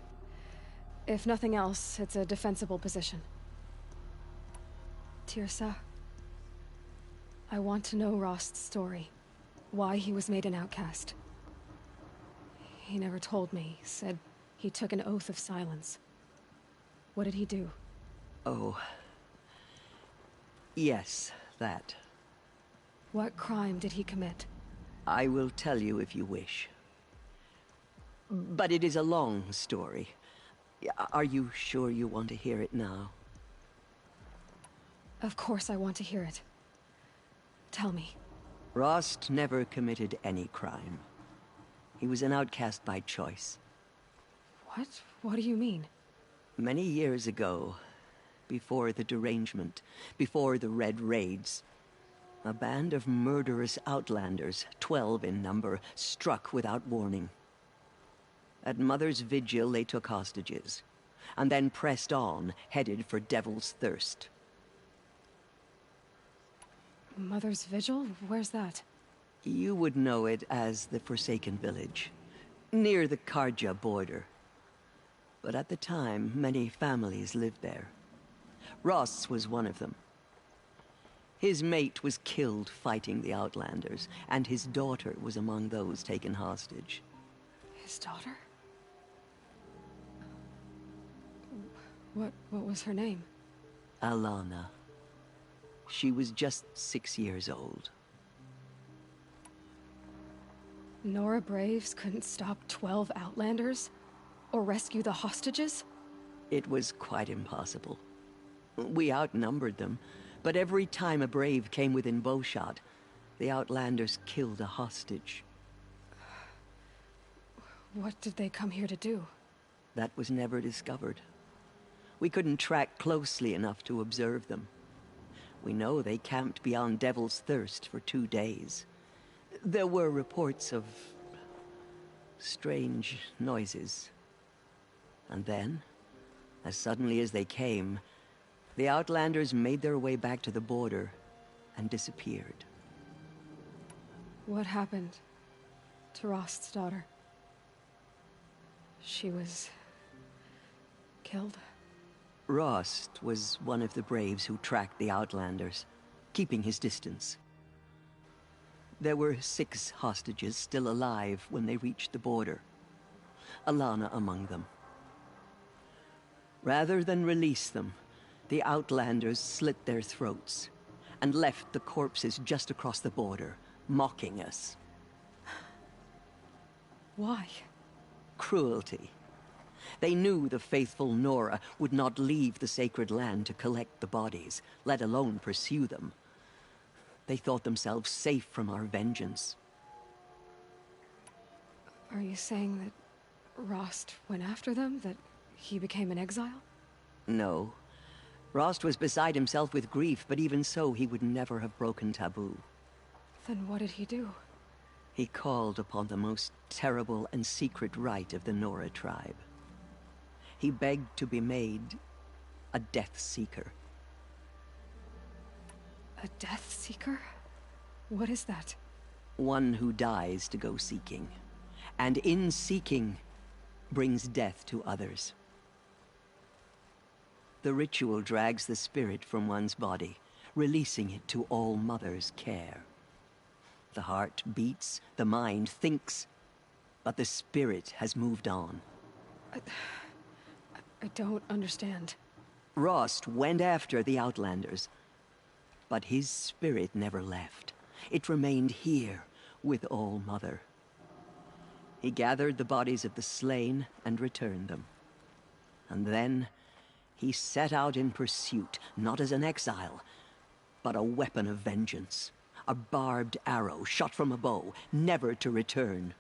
If nothing else, it's a defensible position. Tirsa, I want to know Rost's story. Why he was made an outcast. He never told me. Said he took an oath of silence. What did he do? Oh. Yes, that. What crime did he commit? I will tell you if you wish. But it is a long story. Are you sure you want to hear it now? Of course I want to hear it. Tell me. Rost never committed any crime. He was an outcast by choice. What? What do you mean? Many years ago, before the derangement, before the Red Raids, a band of murderous outlanders, 12 in number, struck without warning. At Mother's Vigil, they took hostages, and then pressed on, headed for Devil's Thirst. Mother's Vigil? Where's that? You would know it as the Forsaken Village, near the Karja border. But at the time, many families lived there. Ross was one of them. His mate was killed fighting the Outlanders, and his daughter was among those taken hostage. His daughter? What was her name? Alana. She was just 6 years old. Nora Braves couldn't stop 12 Outlanders? Or rescue the hostages? It was quite impossible. We outnumbered them, but every time a Brave came within bowshot, the Outlanders killed a hostage. What did they come here to do? That was never discovered. We couldn't track closely enough to observe them. We know they camped beyond Devil's Thirst for 2 days. There were reports of strange noises. And then, as suddenly as they came, the Outlanders made their way back to the border and disappeared. What happened to Rost's daughter? She was killed? Rost was one of the Braves who tracked the Outlanders, keeping his distance. There were 6 hostages still alive when they reached the border, Alana among them. Rather than release them, the Outlanders slit their throats and left the corpses just across the border, mocking us. Why? Cruelty. They knew the faithful Nora would not leave the sacred land to collect the bodies, let alone pursue them. They thought themselves safe from our vengeance. Are you saying that Rost went after them? That he became an exile? No. Rost was beside himself with grief, but even so, he would never have broken taboo. Then what did he do? He called upon the most terrible and secret rite of the Nora tribe. He begged to be made a Death Seeker. A Death Seeker? What is that? One who dies to go seeking, and in seeking, brings death to others. The ritual drags the spirit from one's body, releasing it to All Mother's care. The heart beats, the mind thinks, but the spirit has moved on. I don't understand. Rost went after the Outlanders, but his spirit never left. It remained here with All Mother. He gathered the bodies of the slain and returned them. And then he set out in pursuit, not as an exile, but a weapon of vengeance. A barbed arrow shot from a bow, never to return.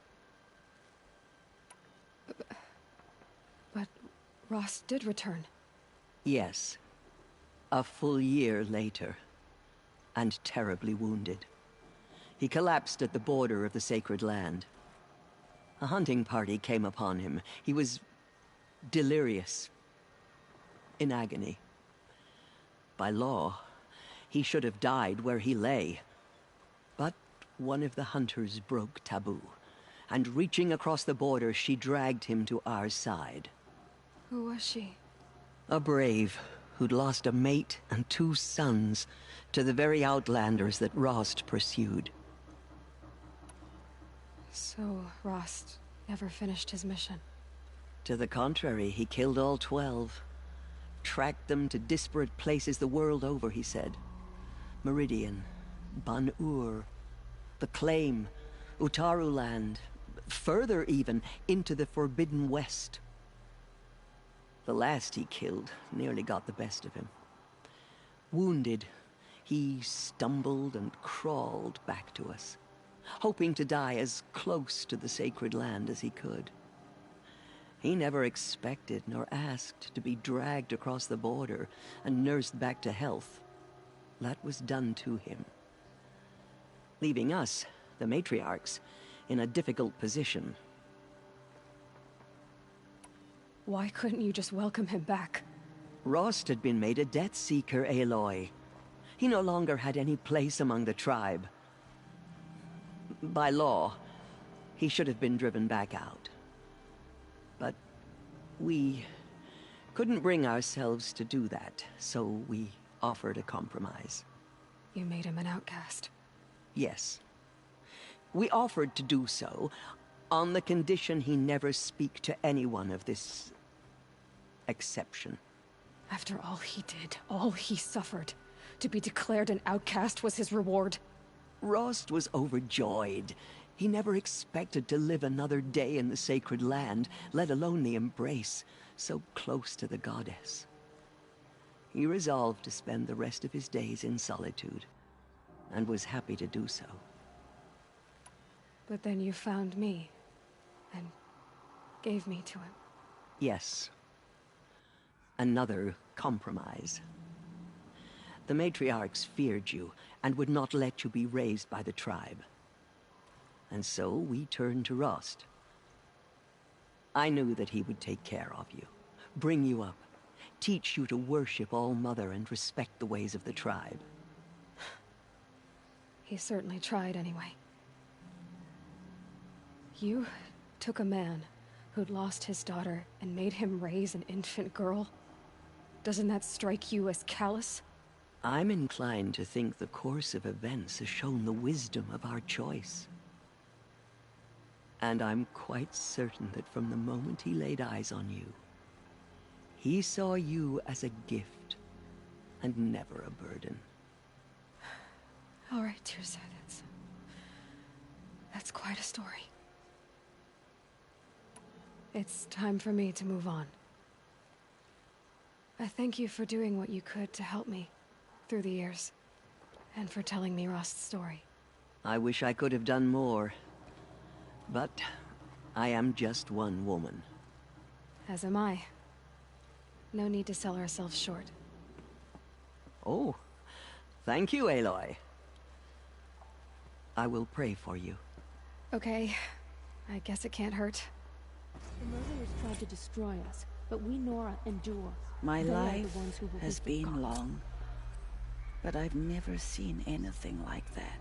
But Rost did return. Yes. A full year later, and terribly wounded. He collapsed at the border of the sacred land. A hunting party came upon him. He was delirious, in agony. By law, he should have died where he lay. But one of the hunters broke taboo, and reaching across the border, she dragged him to our side. Who was she? A brave who'd lost a mate and 2 sons to the very Outlanders that Rost pursued. So Rost never finished his mission? To the contrary, he killed all 12. Tracked them to disparate places the world over, he said. Meridian, Ban-Ur, the Claim, Utaru Land, further even, into the Forbidden West. The last he killed nearly got the best of him. Wounded, he stumbled and crawled back to us, hoping to die as close to the sacred land as he could. He never expected nor asked to be dragged across the border and nursed back to health. That was done to him, leaving us, the matriarchs, in a difficult position. Why couldn't you just welcome him back? Rost had been made a Death Seeker, Aloy. He no longer had any place among the tribe. By law, he should have been driven back out. But we couldn't bring ourselves to do that, so we offered a compromise. You made him an outcast. Yes. We offered to do so on the condition he never speak to anyone of this exception. After all he did, all he suffered, to be declared an outcast was his reward. Rost was overjoyed. He never expected to live another day in the sacred land, let alone the embrace, so close to the goddess. He resolved to spend the rest of his days in solitude, and was happy to do so. But then you found me, and gave me to him. Yes. Another compromise. The matriarchs feared you, and would not let you be raised by the tribe. And so we turned to Rost. I knew that he would take care of you, bring you up, teach you to worship All-Mother and respect the ways of the tribe. He certainly tried anyway. You took a man who'd lost his daughter and made him raise an infant girl? Doesn't that strike you as callous? I'm inclined to think the course of events has shown the wisdom of our choice. And I'm quite certain that from the moment he laid eyes on you, he saw you as a gift, and never a burden. All right, Tirza, that's quite a story. It's time for me to move on. I thank you for doing what you could to help me through the years, and for telling me Rost's story. I wish I could have done more, but I am just one woman. As am I. No need to sell ourselves short. Oh, thank you, Aloy. I will pray for you. Okay, I guess it can't hurt. The murderers tried to destroy us, but we Nora endure. My They are the life ones who will has be been long, but I've never seen anything like that.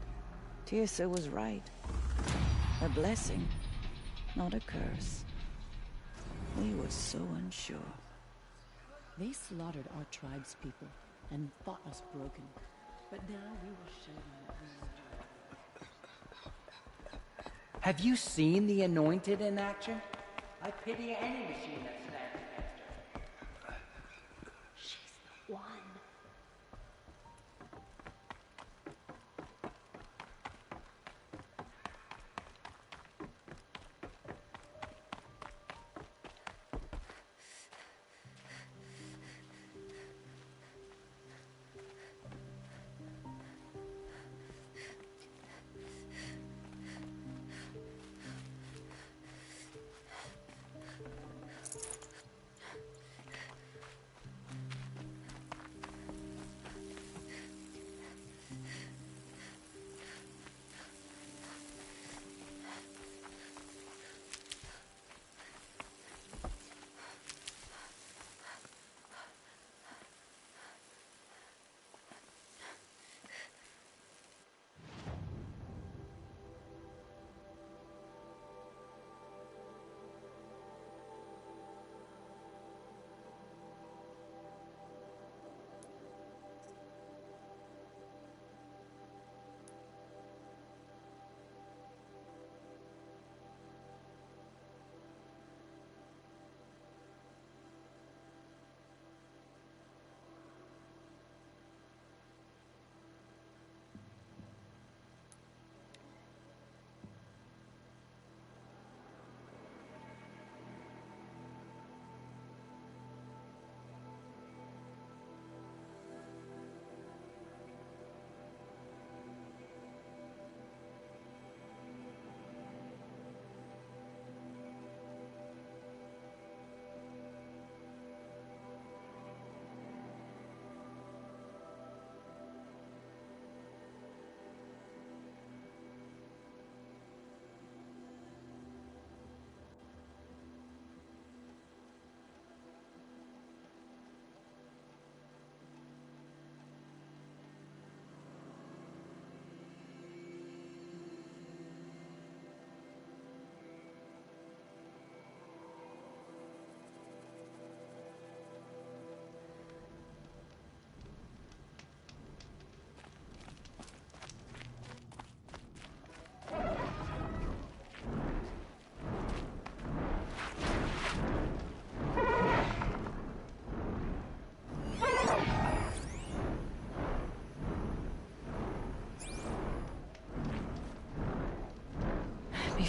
Tirsa was right. A blessing, not a curse. We were so unsure. They slaughtered our tribe's people and thought us broken. But now we will show them what we endure. Have you seen the Anointed in action? I pity any machine that stands against her. She's the one.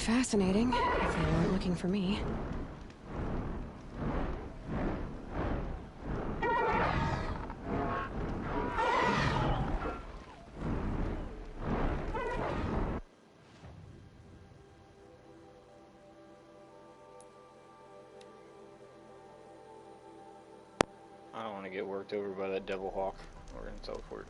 fascinating, if they weren't looking for me. I don't want to get worked over by that devil hawk. We're gonna teleport.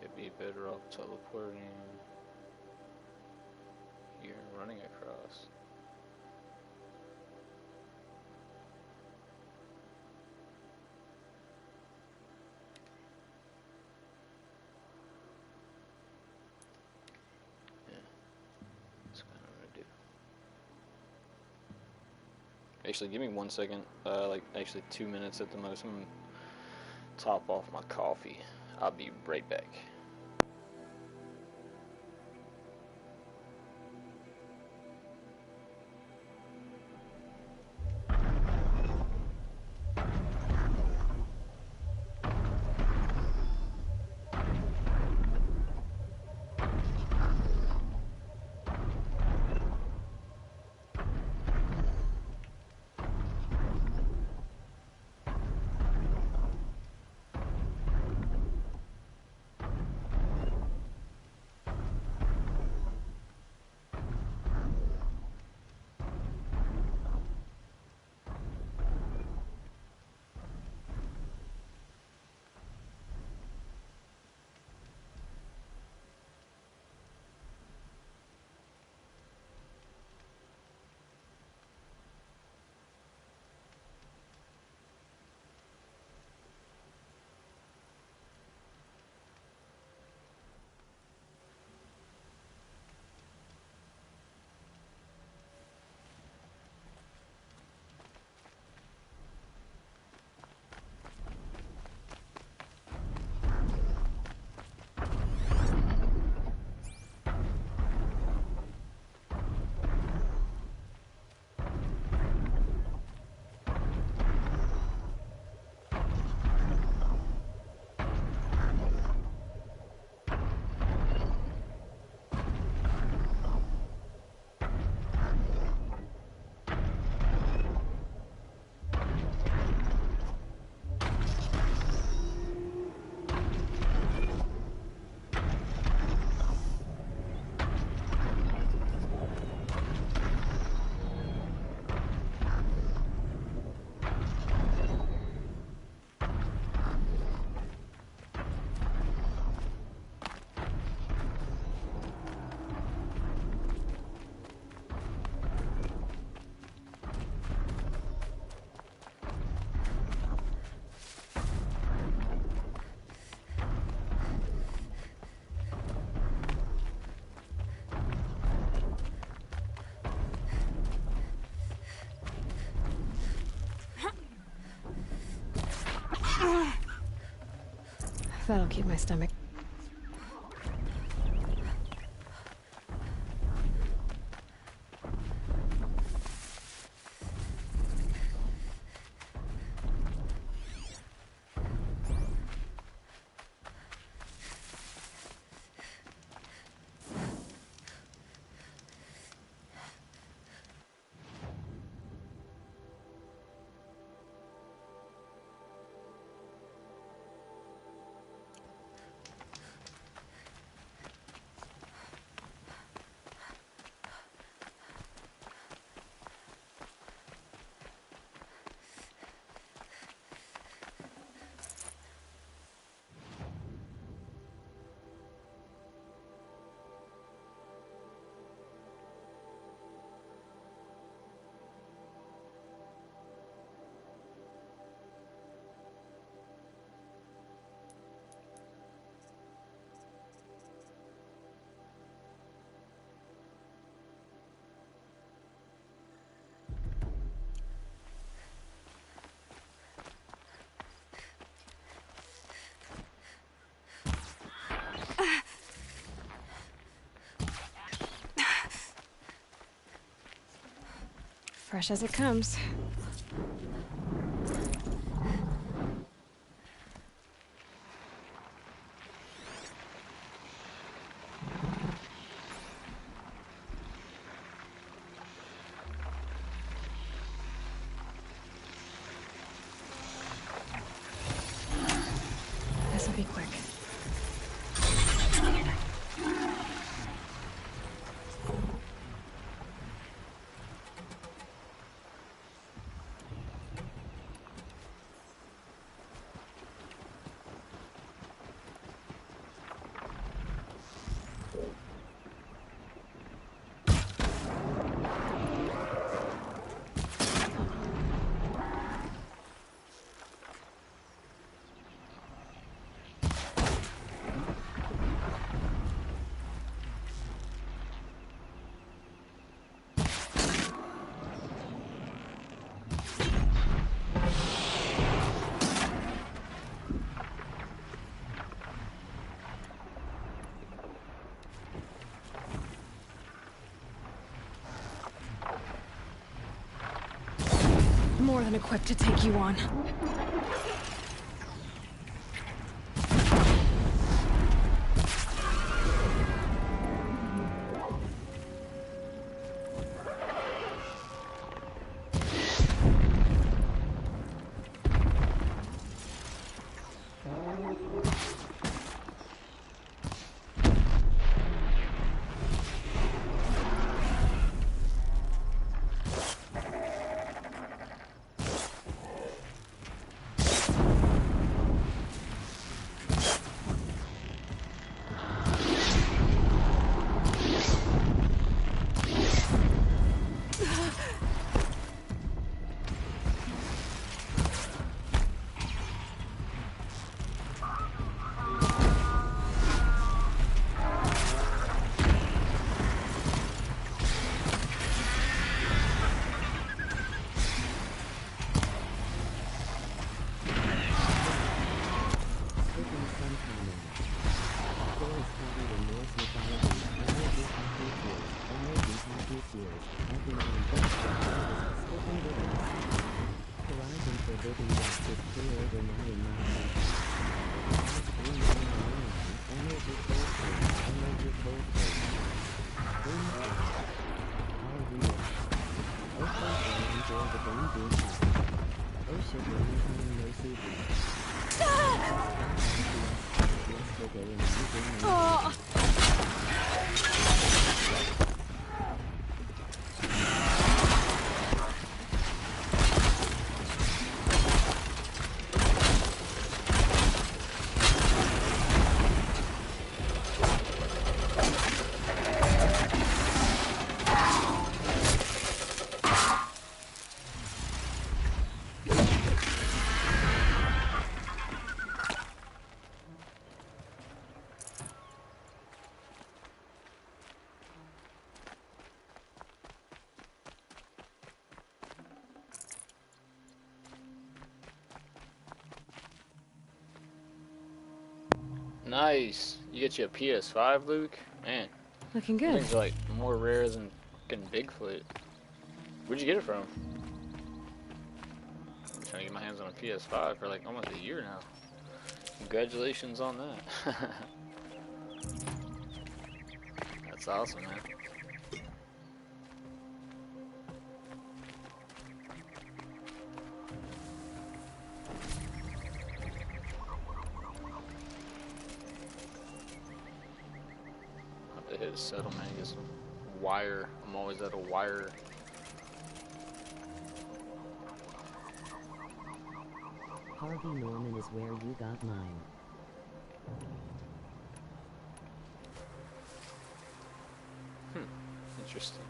It'd be better off teleporting here and running across. Yeah, that's what I'm gonna do. Actually, give me 1 second. Like, actually 2 minutes at the most. I'm gonna top off my coffee. I'll be right back. That'll keep my stomach. Fresh as it comes. This'll be quick. More than equipped to take you on. Nice. You get you a PS5, Luke? Man. Looking good. Things are like more rare than fucking Bigfoot. Where'd you get it from? I'm trying to get my hands on a PS5 for like almost a year now. Congratulations on that. That's awesome, man. Hit a settlement, get some wire. I'm always at a wire. Harvey Norman is where you got mine. Interesting.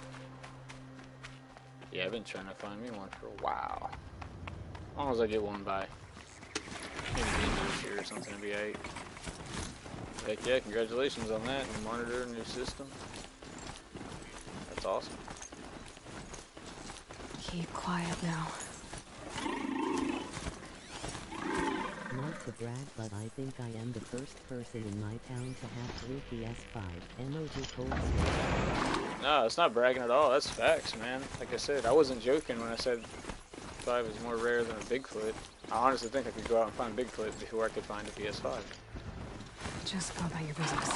Yeah, I've been trying to find me one for a while. As long as I get one by maybe the end of this year or something, it'll be alright. Heck yeah, congratulations on that. New monitor, new system. That's awesome. Keep quiet now. Not to brag, but I think I am the first person in my town to have 3 PS5 emoji cold switch. No, it's not bragging at all. That's facts, man. Like I said, I wasn't joking when I said 5 is more rare than a Bigfoot. I honestly think I could go out and find Bigfoot before I could find a PS5. Just go about your business.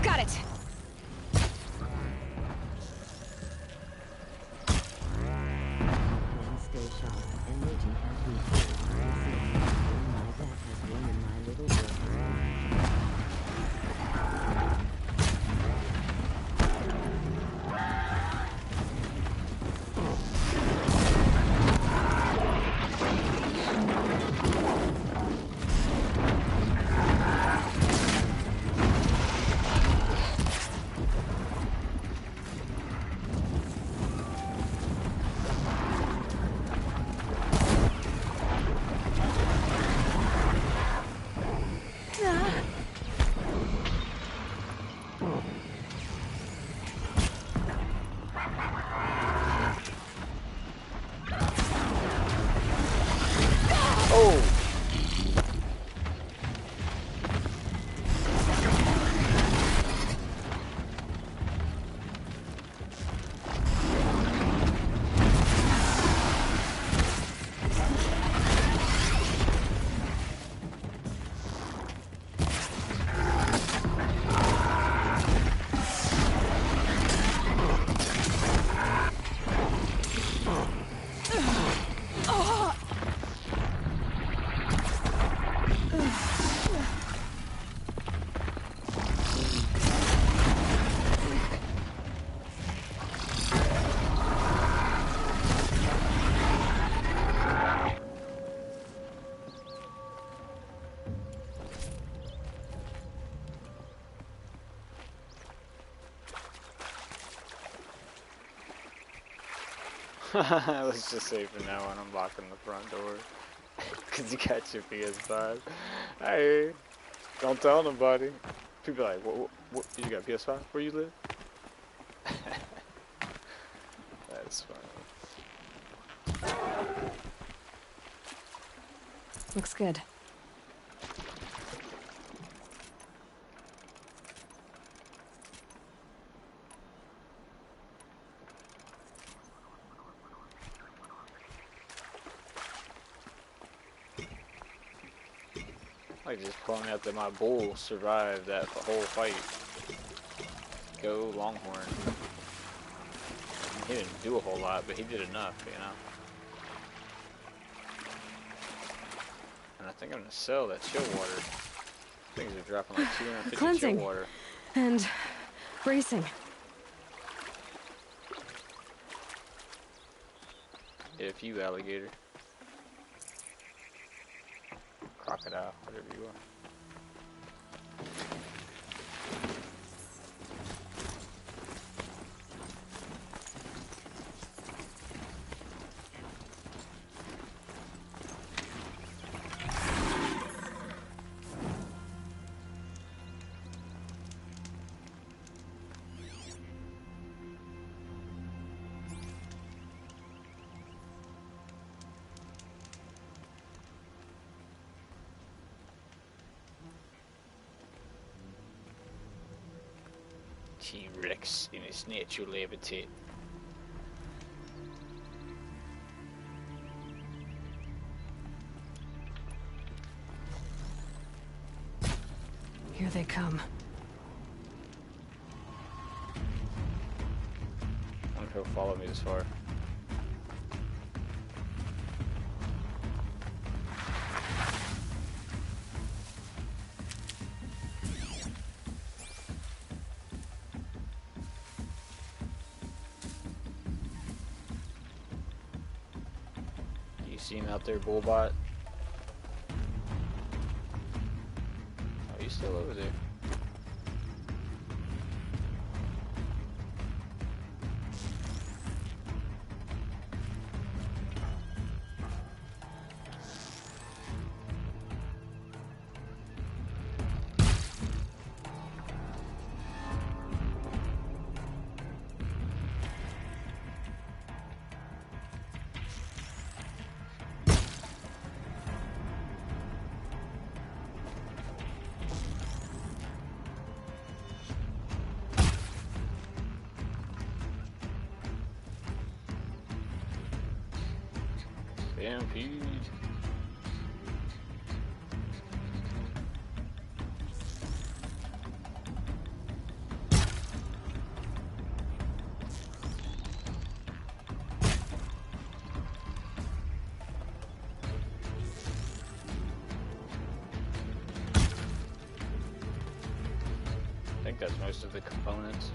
Got it! Hand stay sharp, energy has refilled. My back has won in my little world. Let's just say for now on, I'm locking the front door. Because you got your PS5. Hey, don't tell nobody. People are like, what, you got PS5 where you live? That's funny. Looks good. Like just pulling out that my bull survived that whole fight. Go Longhorn. He didn't do a whole lot, but he did enough, you know. And I think I'm gonna sell that chill water. Things are dropping like 250 Cleansing. chill water. And bracing. If you alligator. Crocodile, whatever you are. T-Rex in its natural habitat. Here they come. I wonder if he'll follow me this far. See him out there, Bullbot? He's still over there. Stampede. I think that's most of the components.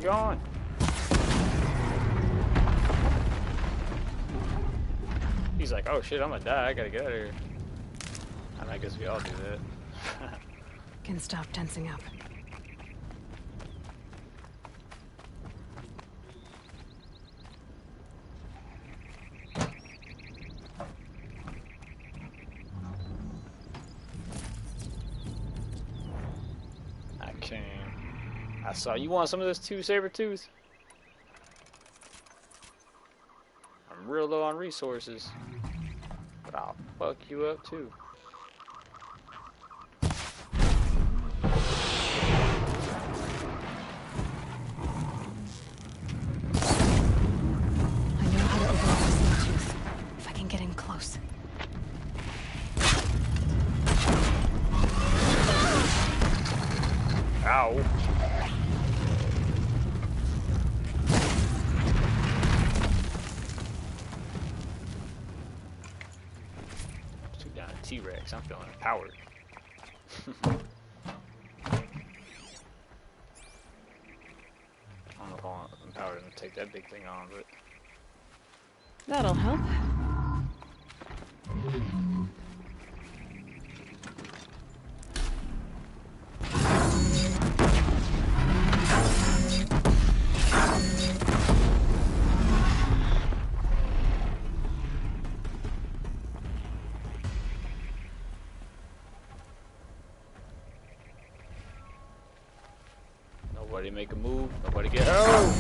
Gone. He's like, oh shit, I'm gonna die. I gotta get out of here. I mean, I guess we all do that. Can stop tensing up. I can't. I saw you want some of this too, Sabertooth? I'm real low on resources. I'll fuck you up too. Ow. Took down a T-Rex. I'm feeling empowered. I don't know if I'm empowered enough to take that big thing on, but... That'll help. Nobody make a move. Nobody get... Oh!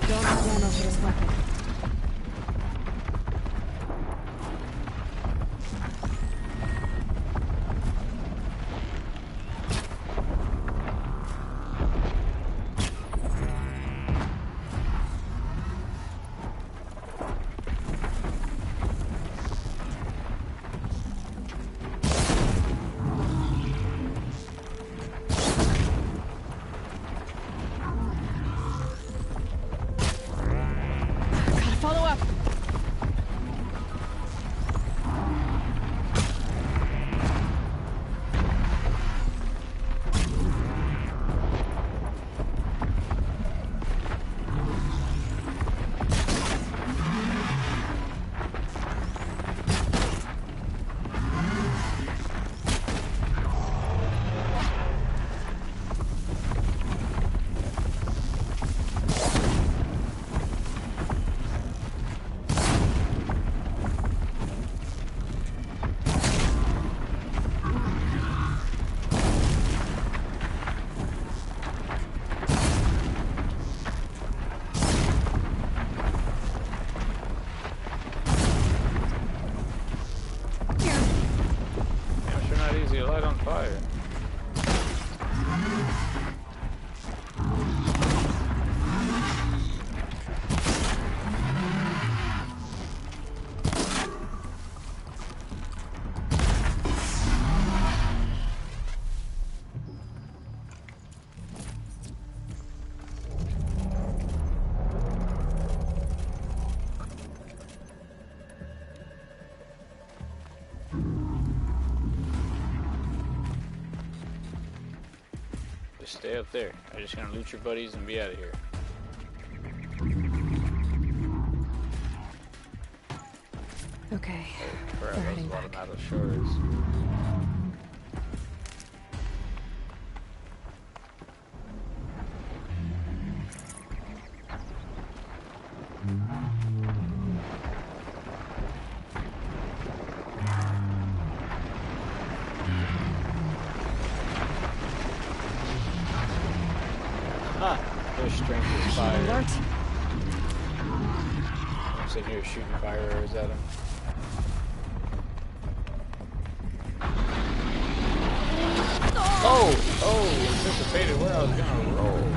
Don't have ammo for this weapon. Follow up. Light on fire. Just stay up there. I'm just gonna loot your buddies and be out of here. Okay. Oh, crap, They're that was heading a lot of back. metal shards. Their strength is fire. Alert. Said you were shooting fire arrows at him. Oh, anticipated where I was gonna roll.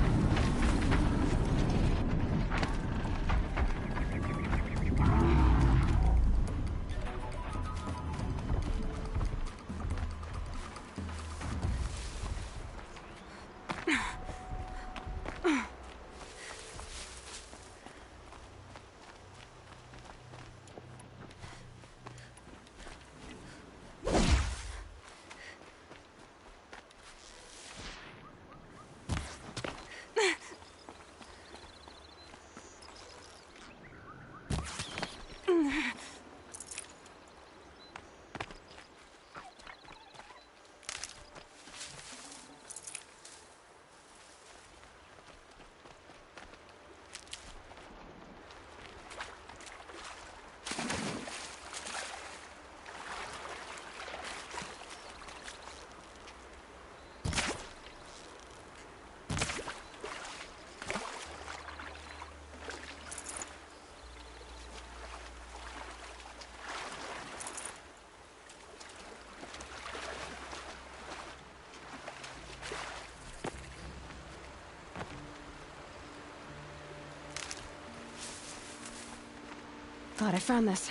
thought I found this.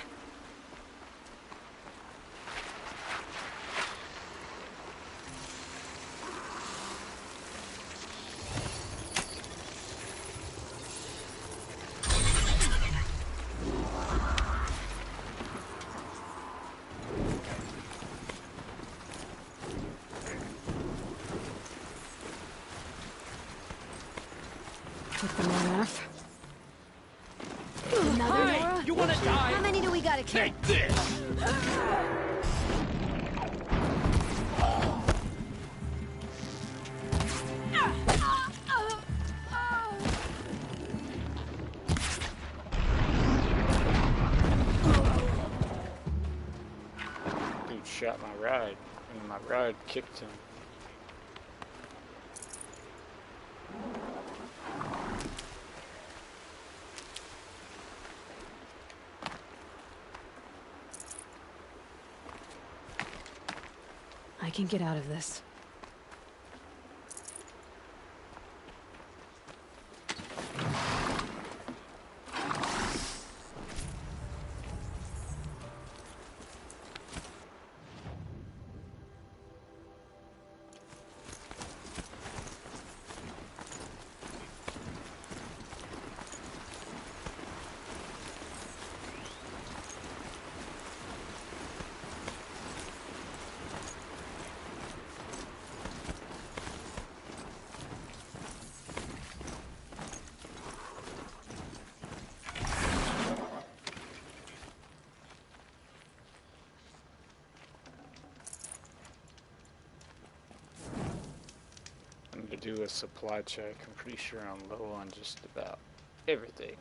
Took them long enough. Another Nora? You wanna die? How many do we gotta kill? Take this! Dude shot my ride, and my ride kicked him. I can get out of this. To do a supply check. I'm pretty sure I'm low on just about everything.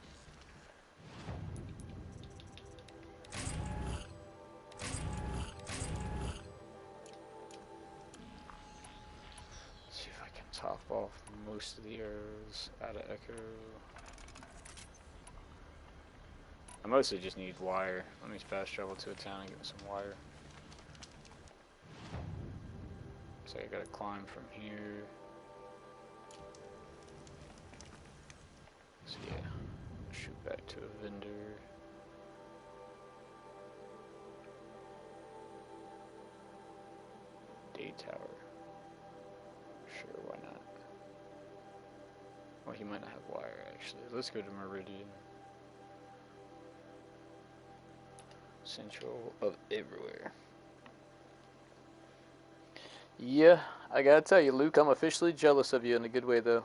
See if I can top off most of the arrows out of Echo. I mostly just need wire. Let me fast travel to a town and get some wire. So I gotta climb from here. So yeah, shoot back to a vendor. Day tower. Sure, why not? Well, he might not have wire actually. Let's go to Meridian. Central of everywhere. Yeah, I gotta tell you, Luke, I'm officially jealous of you in a good way though.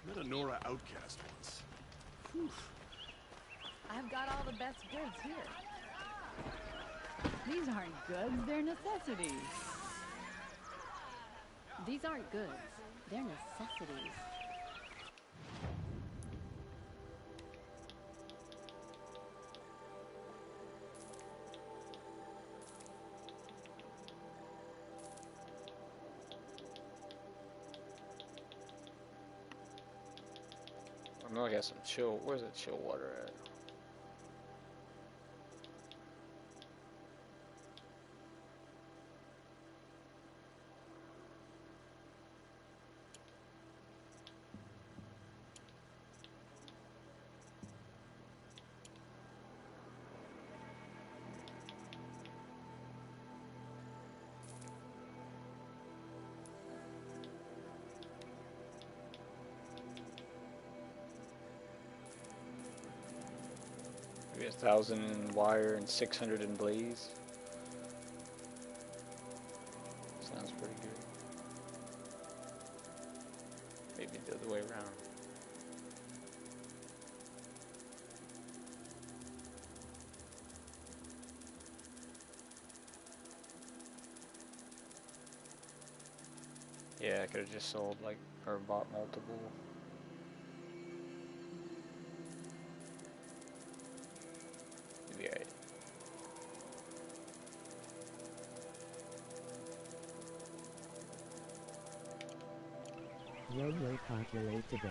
Met a Nora outcast once. Whew. I've got all the best goods here. These aren't goods, they're necessities. These aren't goods, they're necessities. I know I got some chill. Where's the chill water at? Maybe 1,000 in wire and 600 in blaze. Sounds pretty good. Maybe the other way around. Yeah, I could have just sold like, or bought multiple. Maybe I. Yo-yo populate today.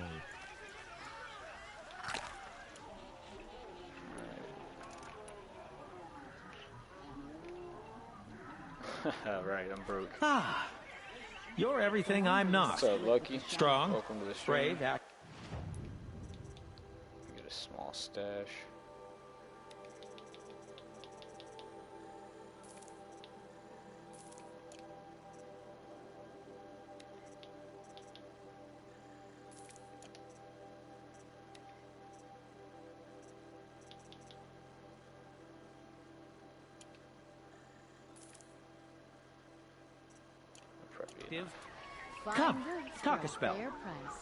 Right, I'm broke. Ah, you're everything I'm not. What's up, Lucky? Strong, Welcome to the stream. brave, Get a small stash. Come, talk a spell. Fair price.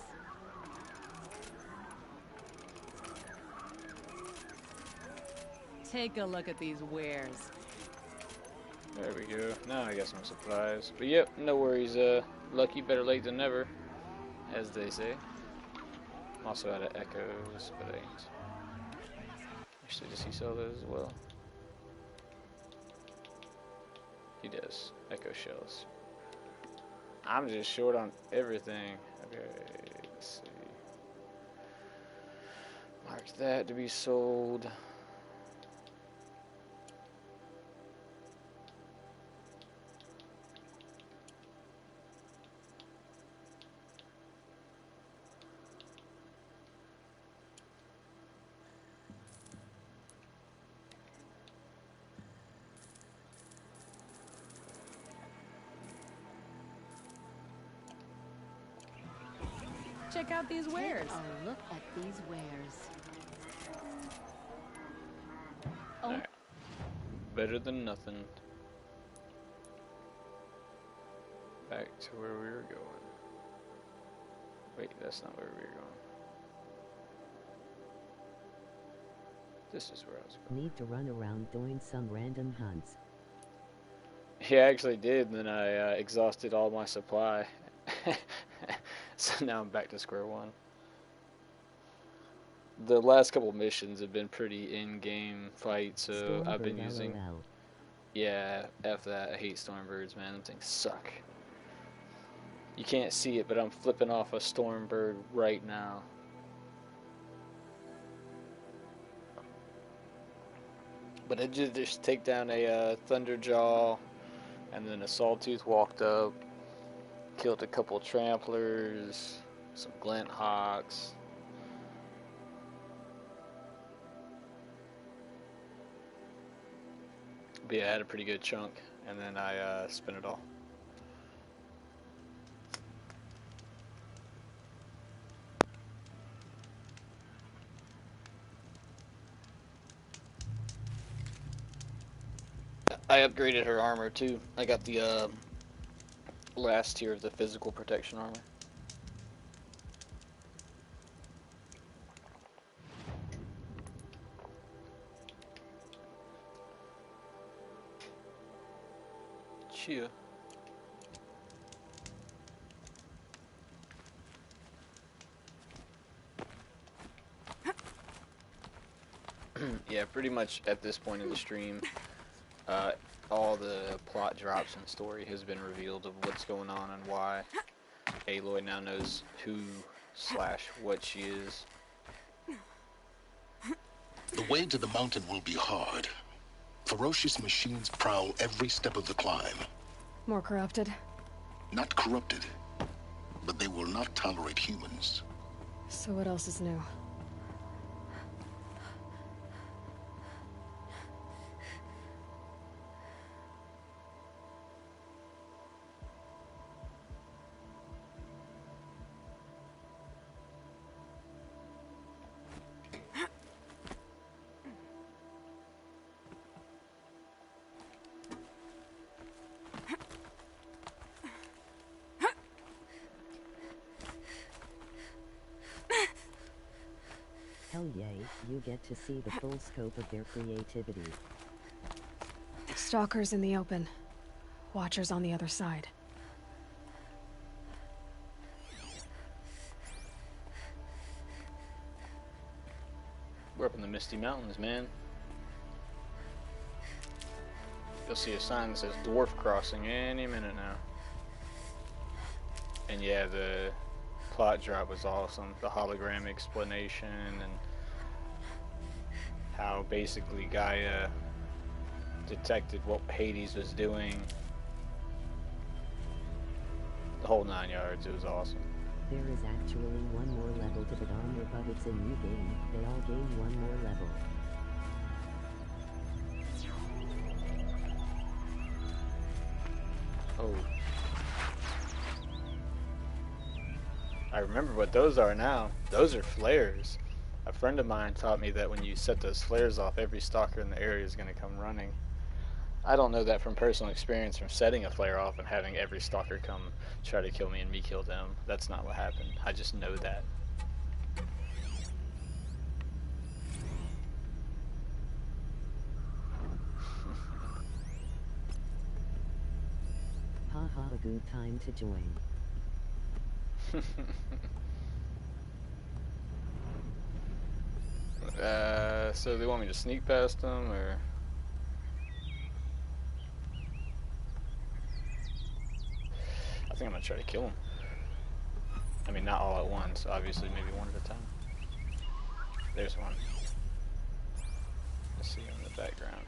Take a look at these wares. There we go. Now I got some supplies. But yep, no worries. Lucky, better late than never, as they say. I'm also out of echoes, but I ain't. Actually, does he sell those as well? He does. Echo shells. I'm just short on everything. Okay, let's see. Mark that to be sold. Check out these wares. Take a look at these wares. Oh. Alright. Better than nothing. Back to where we were going. Wait, that's not where we were going. This is where I was going. Need to run around doing some random hunts. Yeah, I actually did, and then I exhausted all my supply. So now I'm back to square one. The last couple missions have been pretty in-game fights, so I've been using... LOL. Yeah, F that. I hate Stormbirds, man. Them things suck. You can't see it, but I'm flipping off a Stormbird right now. But I did just take down a Thunderjaw, and then a Sawtooth walked up, killed a couple Tramplers, some Glint Hawks. But yeah, I had a pretty good chunk, and then I spent it all. I upgraded her armor too. I got the last tier of the physical protection armor. Chia. Yeah, pretty much at this point in the stream, all the plot drops and story has been revealed of what's going on and why. Aloy now knows who/what she is. The way to the mountain will be hard. Ferocious machines prowl every step of the climb. More corrupted. Not corrupted, but they will not tolerate humans. So what else is new? Hell yay, you get to see the full scope of their creativity. Stalkers in the open. Watchers on the other side. We're up in the Misty Mountains, man. You'll see a sign that says Dwarf Crossing any minute now. And yeah, the plot drop was awesome. The hologram explanation and how basically Gaia detected what Hades was doing. The whole 9 yards. It was awesome. There is actually one more level to put on there, but it's a new game. They all gain one more level. Oh. I remember what those are now. Those are flares. A friend of mine taught me that when you set those flares off, every stalker in the area is going to come running. I don't know that from personal experience from setting a flare off and having every stalker come try to kill me and me kill them. That's not what happened. I just know that. Haha, a good time to join. So they want me to sneak past them, or? I think I'm gonna try to kill them. I mean, not all at once, obviously, maybe one at a time. There's one. I see him in the background.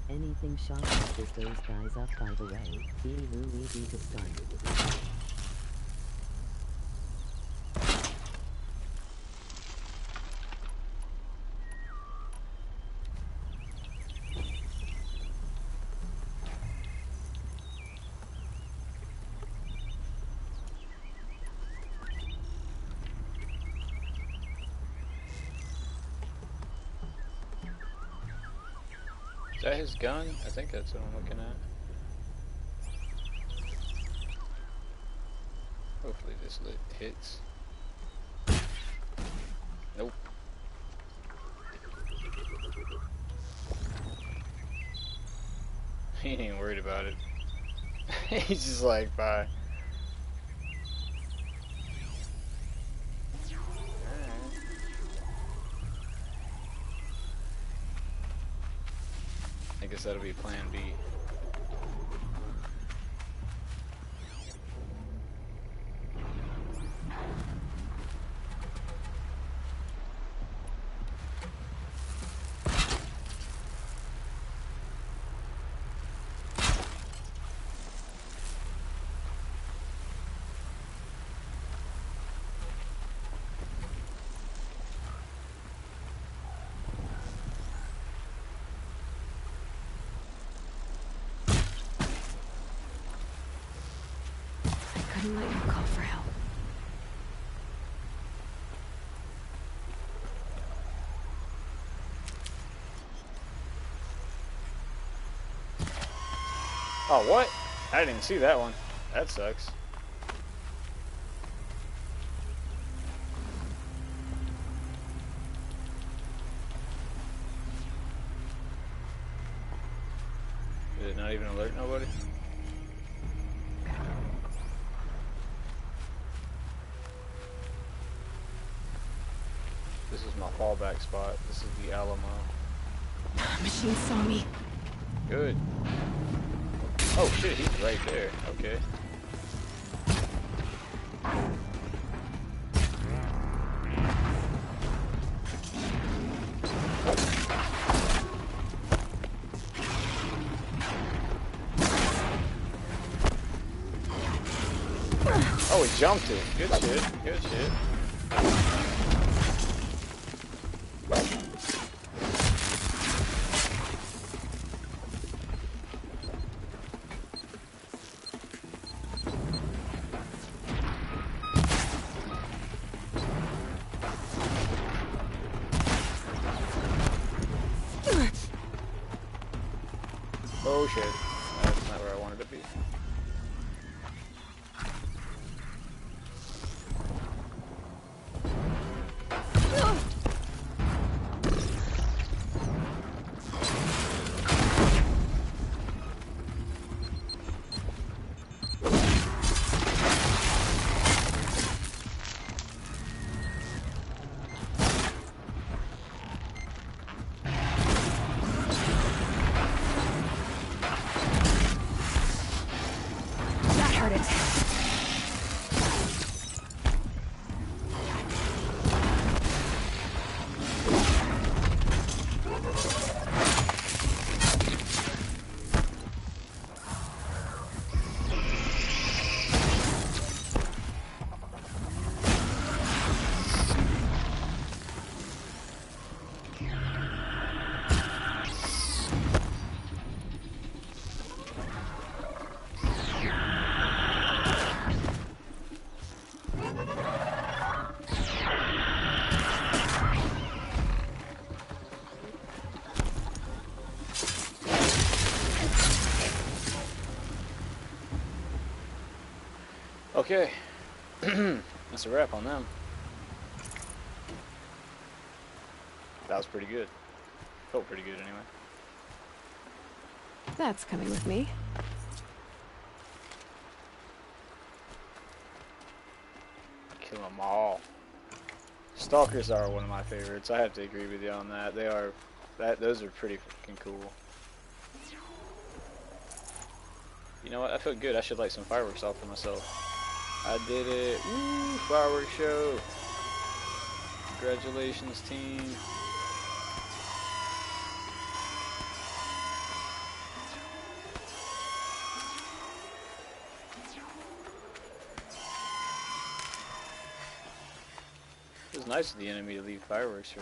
Anything shot pisses those guys up, by the way. Being really easy to stun. Is that his gun? I think that's what I'm looking at. Hopefully this hits. Nope. He ain't even worried about it. He's just like, bye. I guess that'll be plan B. Couldn't let you call for help. Oh, what? I didn't see that one. That sucks. Did it not even alert nobody? This is my fallback spot. This is the Alamo. Machine saw me. Good. Oh shit, he's right there. Okay. Oh, he jumped it. Good shit. Good shit. Oh shit. That's not where I wanted to be. Okay. That's a wrap on them. That was pretty good. Felt pretty good anyway. That's coming with me. Kill them all. Stalkers are one of my favorites. I have to agree with you on that. They are. Those are pretty freaking cool. You know what? I feel good. I should light some fireworks off for myself. I did it. Woo! Fireworks show. Congratulations, team. It was nice of the enemy to leave fireworks for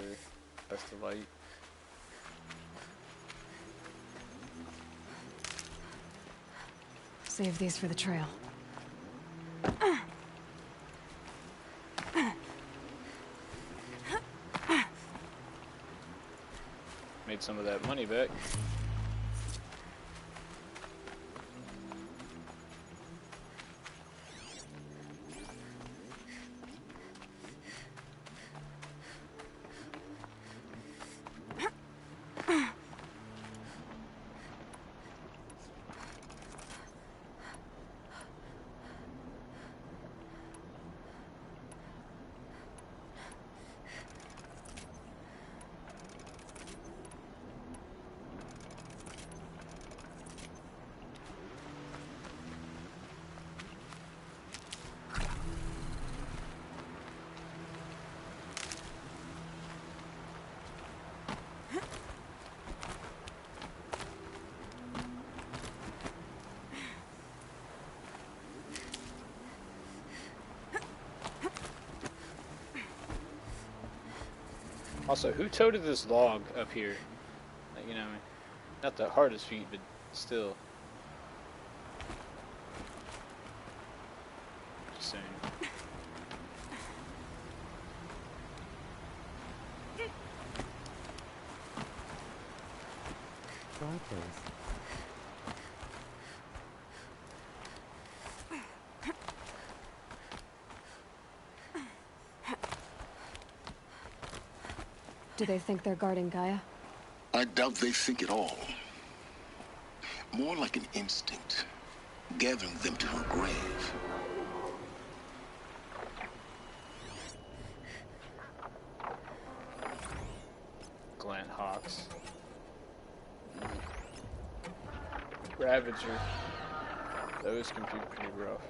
us to light. Save these for the trail. Made some of that money back. Also, who toted this log up here? Like, you know, not the hardest feat, but still. Just saying. Do they think they're guarding Gaia? I doubt they think at all. More like an instinct, gathering them to her grave. Glant Hawks. Ravager. Those can be pretty rough.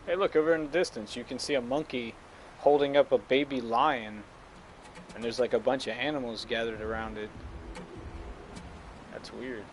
Hey, look, over in the distance, you can see a monkey holding up a baby lion. And there's like a bunch of animals gathered around it. That's weird.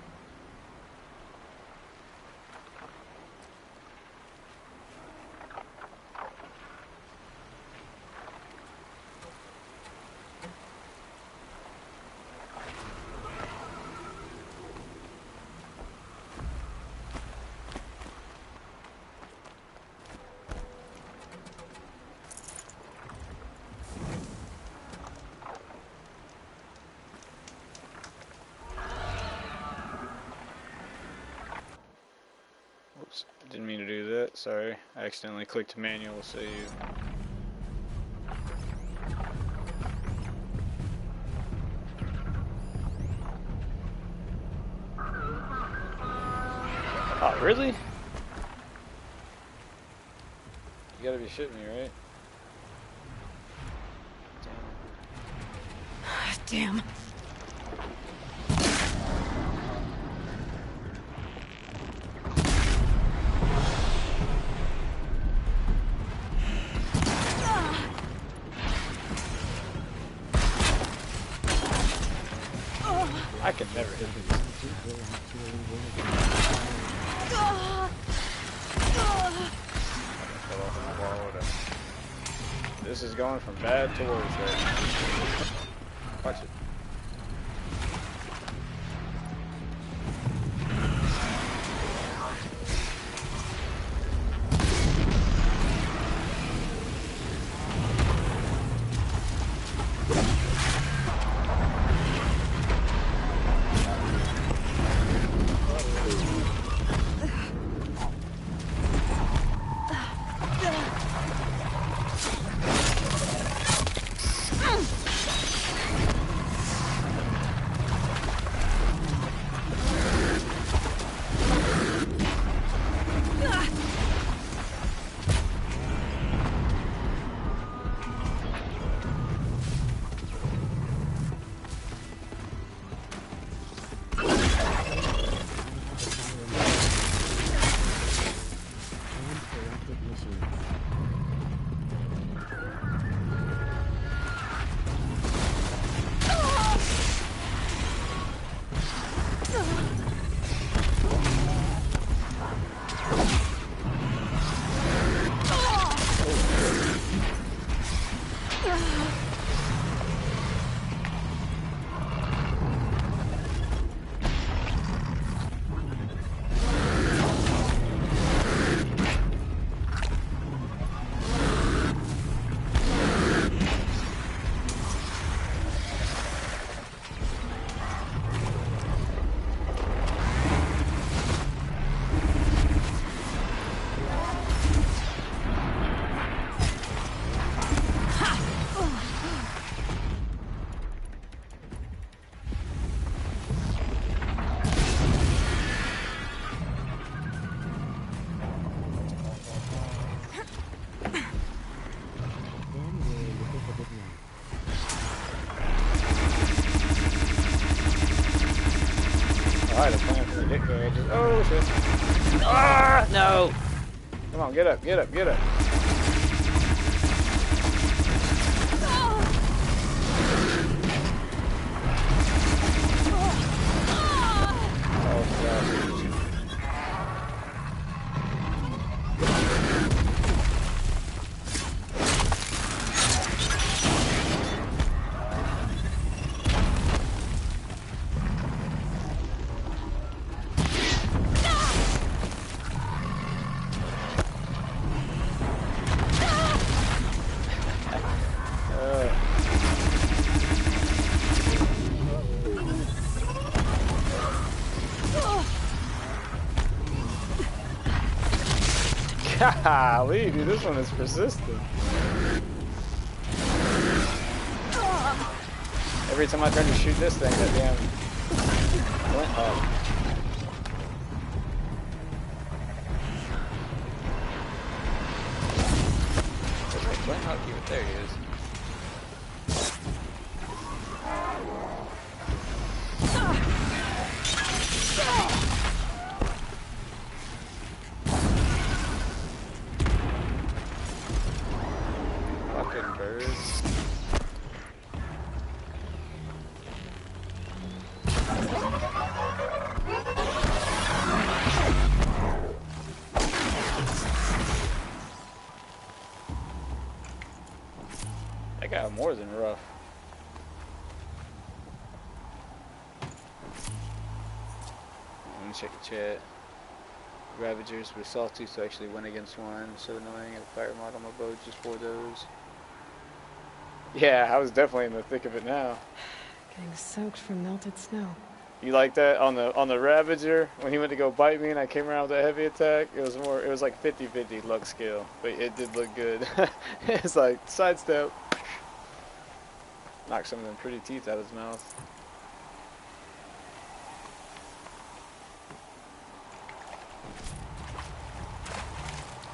Oops, didn't mean to do that, sorry. I accidentally clicked manual save. Oh, really? You gotta be shitting me, right? Damn. I can never hit these. This is going from bad to worse right now. Watch it. I had a plan from the get-go. Oh, shit. Ah, no! Come on, get up, get up, get up. Oh, God. Golly, dude, this one is persistent. Every time I try to shoot this thing, that damn went up. Flint Hawk, there he is. Fucking birds. That got more than rough. Let me check the chat. Ravagers with Sawtooth actually went against one. So annoying. I had a fire mod on my boat just for those. Yeah, I was definitely in the thick of it now. Getting soaked from melted snow. You like that on the Ravager when he went to go bite me and I came around with a heavy attack? It was like 50-50 luck scale, but it did look good. It's like sidestep, knock some of them pretty teeth out of his mouth.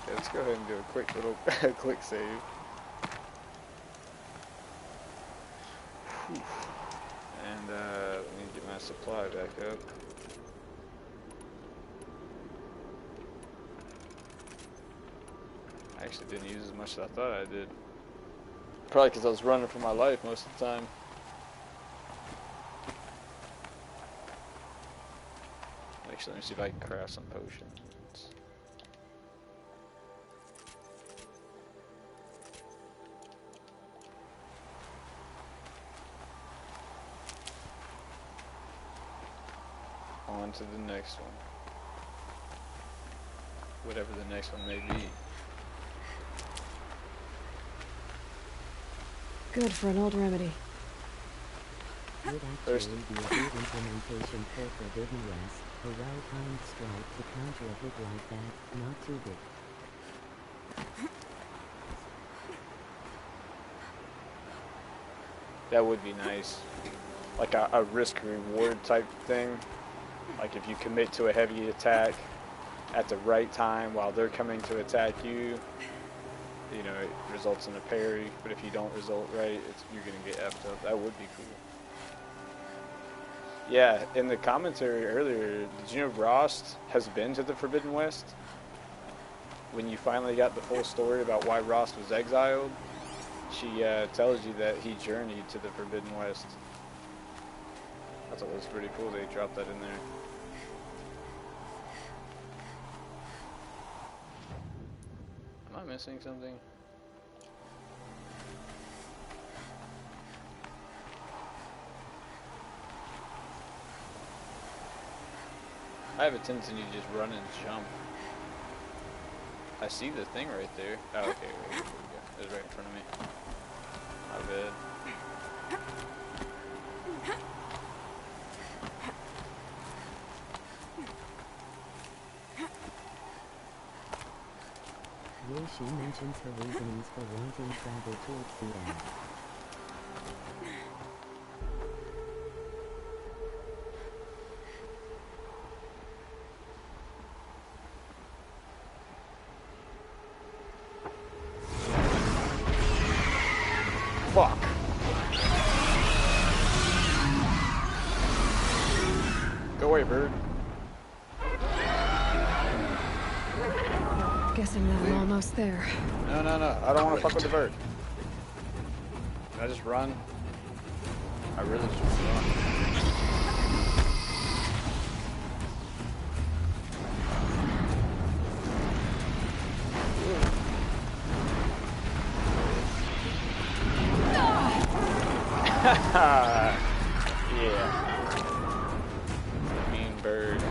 Okay, let's go ahead and do a quick little quick save. Whew. And let me get my supply back up. I actually didn't use as much as I thought I did. Probably because I was running for my life most of the time. Actually, let me see if I can craft some potions. On to the next one. Whatever the next one may be. Good for an old remedy. Would actually be a good implementation for Forbidden West, a well-timed strike to counter a hit like that, not too big. That would be nice. Like a risk-reward type thing. Like if you commit to a heavy attack at the right time while they're coming to attack you, you know, it results in a parry. But if you don't result right, you're gonna get effed up. That would be cool. Yeah, in the commentary earlier, did you know Rost has been to the Forbidden West? When you finally got the full story about why Rost was exiled, she tells you that he journeyed to the Forbidden West. I thought it was pretty cool they dropped that in there. Am I missing something? I have a tendency to just run and jump. I see the thing right there. Oh, okay, wait, here we go. It's right in front of me. My bad. Yoshi mentions her reasonings for wanting travel towards the end. Fuck. Go away, bird. Guessing that I'm almost there. No, no, no. I don't want to fuck with the bird. Can I just run? I really just want to run. Yeah. Mean bird.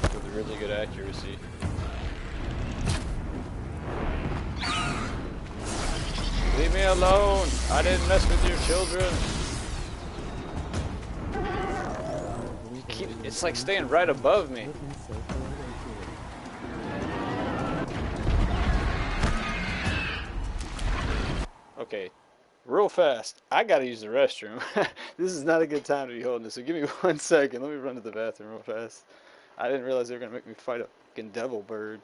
With really good accuracy. Leave me alone! I didn't mess with your children! It's like staying right above me. Okay, real fast. I gotta use the restroom. This is not a good time to be holding this, so give me 1 second. Let me run to the bathroom real fast. I didn't realize they were gonna make me fight a fucking devil bird.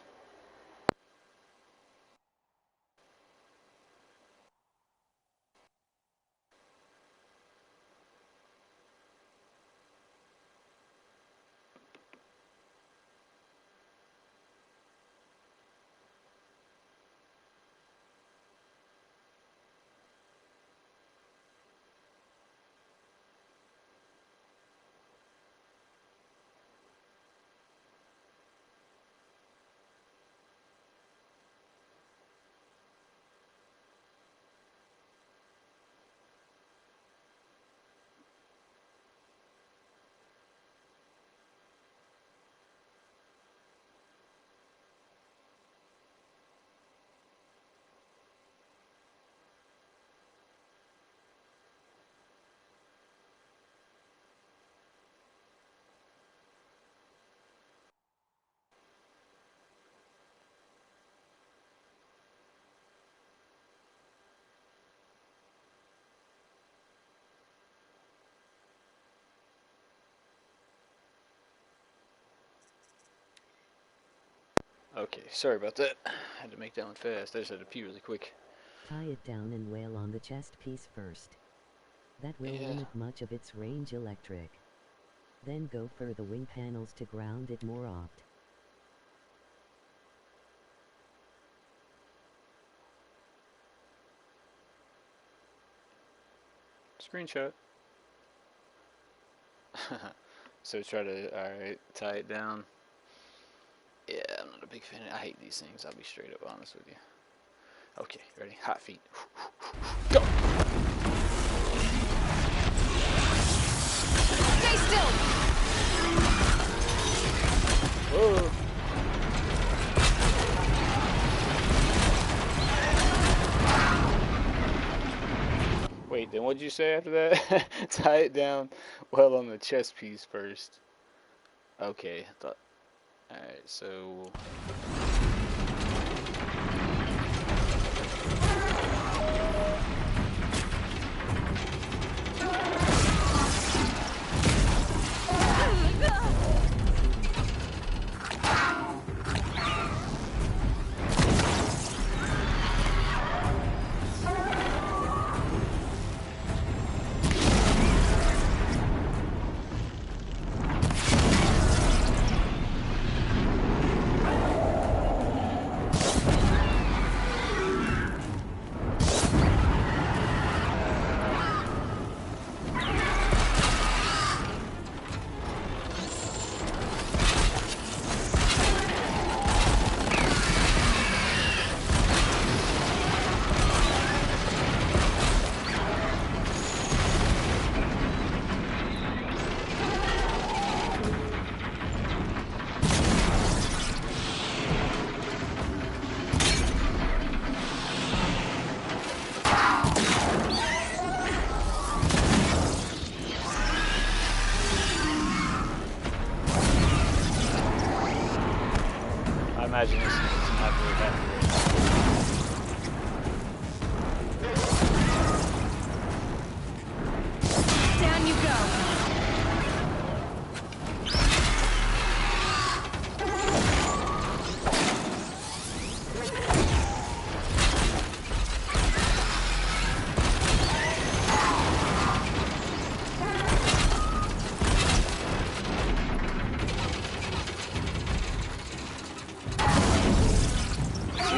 Okay, sorry about that. I had to make that one fast. I just had to pee really quick. Tie it down and wail on the chest piece first. That will limit much of its range electric. Then go for the wing panels to ground it more oft. Screenshot. So try to, alright, tie it down. Yeah, I'm not a big fan. I hate these things. I'll be straight up honest with you. Okay, ready? Hot feet. Go! Stay still! Whoa! Wait, then what'd you say after that? Tie it down well on the chest piece first. Okay, I thought. Alright, so.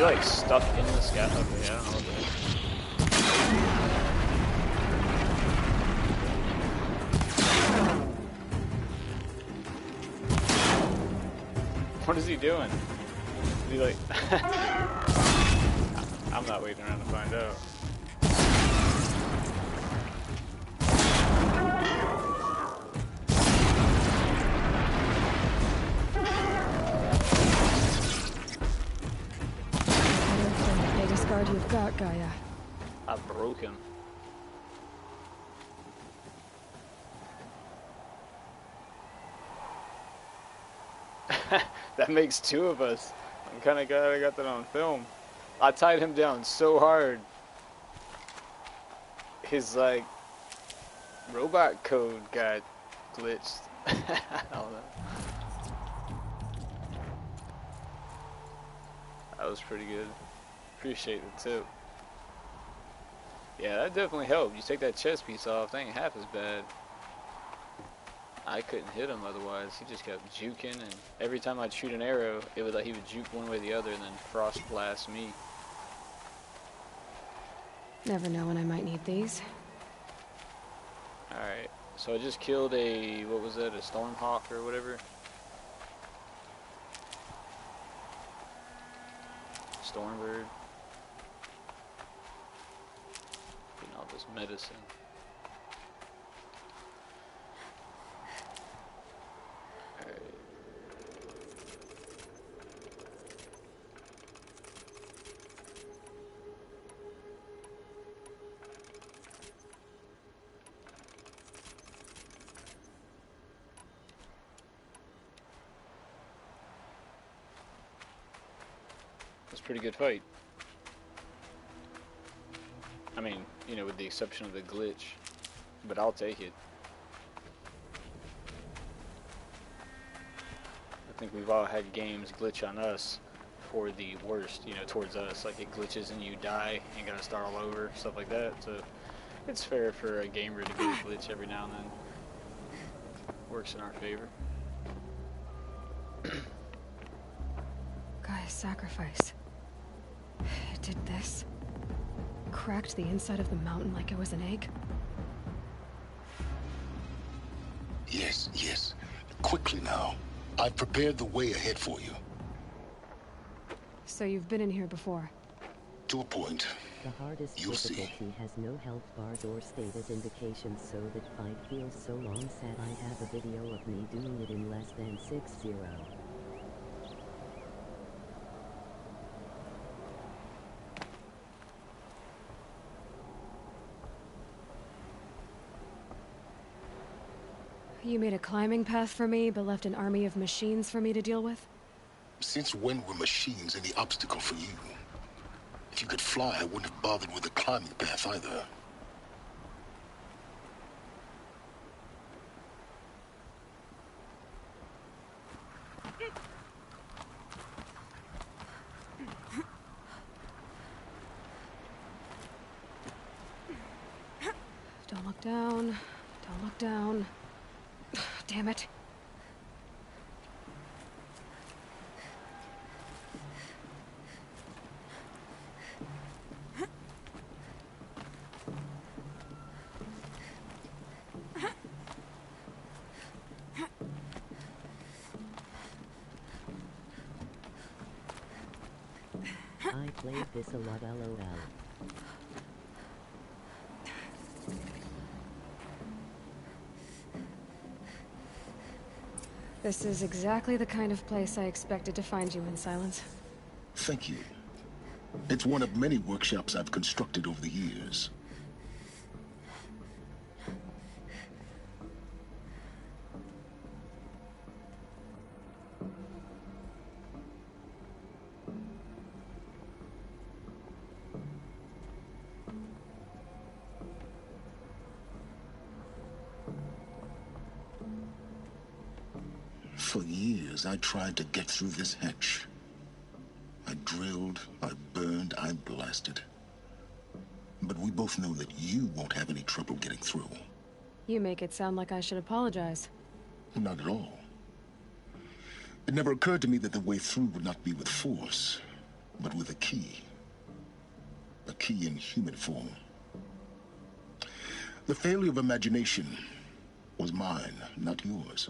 he like stuck in the sky? Okay, I don't know what What is he doing? Is he like... I'm not waiting around to find out. Biggest guard you've got, Gaia. I broke him. That makes two of us. I'm kind of glad I got that on film. I tied him down so hard. His, like, robot code got glitched. I don't know. That was pretty good. Appreciate the tip. Yeah, that definitely helped. You take that chest piece off, that ain't half as bad. I couldn't hit him otherwise. He just kept juking, and every time I'd shoot an arrow, it would like he would juke one way or the other, and then frost blast me. Never know when I might need these. Alright, so I just killed a, what was that, a Stormhawk or whatever? Stormbird. Getting all this medicine. Pretty good fight. I mean, you know, with the exception of the glitch, but I'll take it. I think we've all had games glitch on us for the worst, you know, towards us. Like it glitches and you die and gotta start all over, stuff like that. So it's fair for a gamer to get a glitch every now and then. Works in our favor. Gaia's sacrifice. It did this. Cracked the inside of the mountain like it was an egg. Yes, yes. Quickly now. I've prepared the way ahead for you. So you've been in here before? To a point. The hardest You'll difficulty see. has no health bars or status indications, so that fight feels so long sad. I have a video of me doing it in less than 6-0. You made a climbing path for me, but left an army of machines for me to deal with? Since when were machines any obstacle for you? If you could fly, I wouldn't have bothered with the climbing path either. Don't look down. Don't look down. Damn it. I played this a lot, lol. This is exactly the kind of place I expected to find you in, Silence. Thank you. It's one of many workshops I've constructed over the years. For years, I tried to get through this hatch. I drilled, I burned, I blasted. But we both know that you won't have any trouble getting through. You make it sound like I should apologize. Not at all. It never occurred to me that the way through would not be with force. but with a key. A key in human form. The failure of imagination was mine, not yours.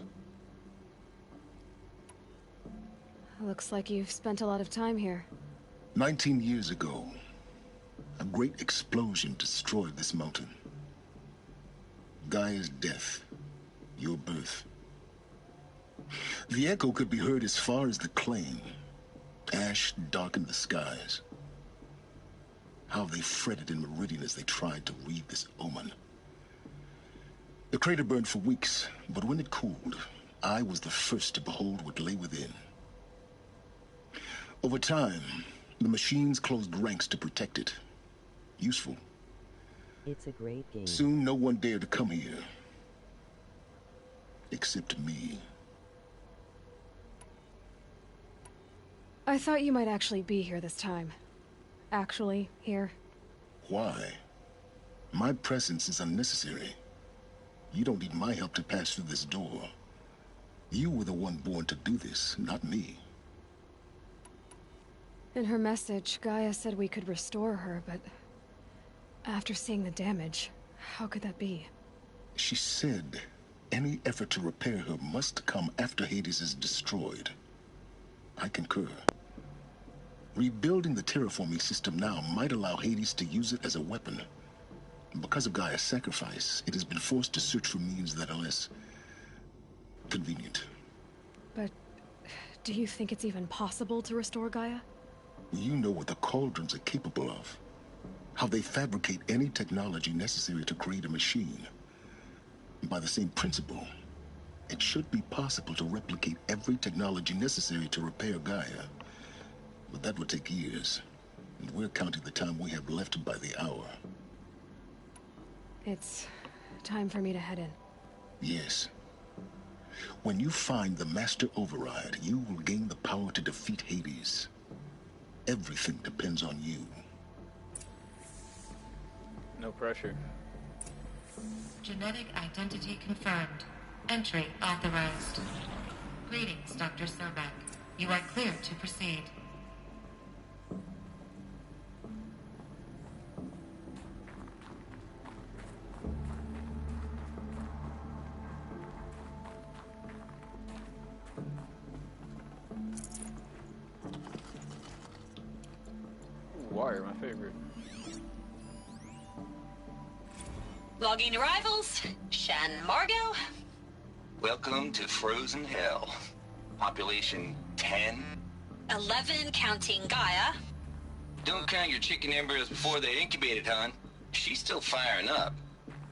Looks like you've spent a lot of time here. 19 years ago, a great explosion destroyed this mountain. Gaia's death, your birth. The echo could be heard as far as the claim. Ash darkened the skies. How they fretted in Meridian as they tried to read this omen. The crater burned for weeks, but when it cooled, I was the first to behold what lay within. Over time, the machines closed ranks to protect it. Useful. It's a great game. Soon, no one dared to come here. Except me. I thought you might actually be here this time. Actually, here. Why? My presence is unnecessary. You don't need my help to pass through this door. You were the one born to do this, not me. In her message, Gaia said we could restore her, but after seeing the damage, how could that be? She said any effort to repair her must come after Hades is destroyed. I concur. Rebuilding the terraforming system now might allow Hades to use it as a weapon. Because of Gaia's sacrifice, it has been forced to search for means that are less convenient. But do you think it's even possible to restore Gaia? You know what the Cauldrons are capable of. How they fabricate any technology necessary to create a machine. By the same principle, it should be possible to replicate every technology necessary to repair Gaia. But that would take years, and we're counting the time we have left by the hour. It's time for me to head in. Yes. When you find the Master Override, you will gain the power to defeat Hades. Everything depends on you. No pressure. Genetic identity confirmed. Entry authorized. Greetings, Dr. Sobek. You are clear to proceed. Wire, my favorite. Logging arrivals. Shan Margot. Welcome to Frozen Hell. Population 10. 11 counting Gaia. Don't count your chicken embryos before they're incubated, hon. She's still firing up.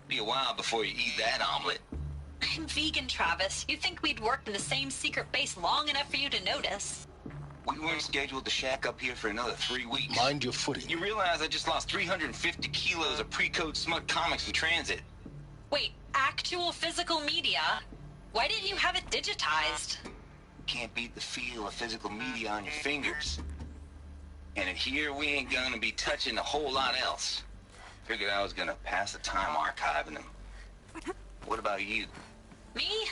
Be a while before you eat that omelet. I'm vegan, Travis. You think we'd worked in the same secret base long enough for you to notice? We weren't scheduled to shack up here for another 3 weeks. Mind your footing. You realize I just lost 350 kilos of pre-code smut comics in transit. Wait, actual physical media? Why didn't you have it digitized? Can't beat the feel of physical media on your fingers. And in here, we ain't gonna be touching a whole lot else. Figured I was gonna pass the time archiving them. What about you? Me?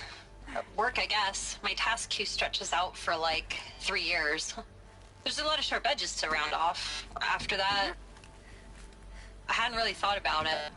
At work, I guess. My task queue stretches out for like 3 years. There's a lot of sharp edges to round off. After that, I hadn't really thought about it.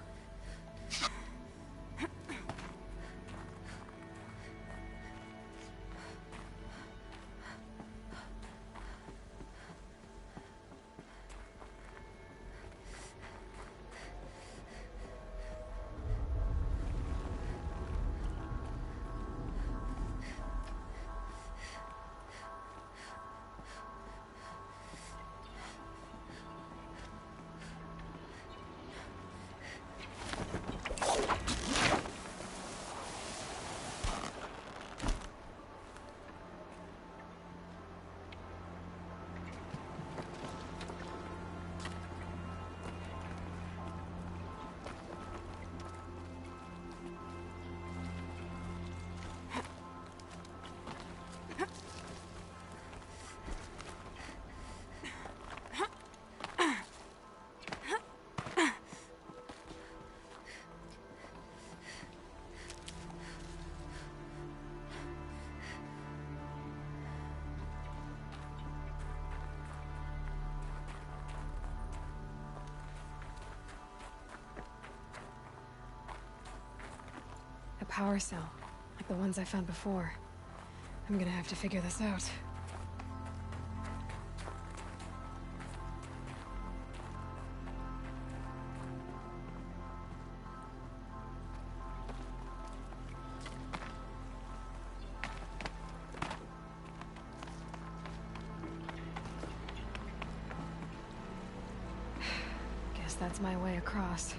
power cell, like the ones I found before. I'm gonna have to figure this out. Guess that's my way across.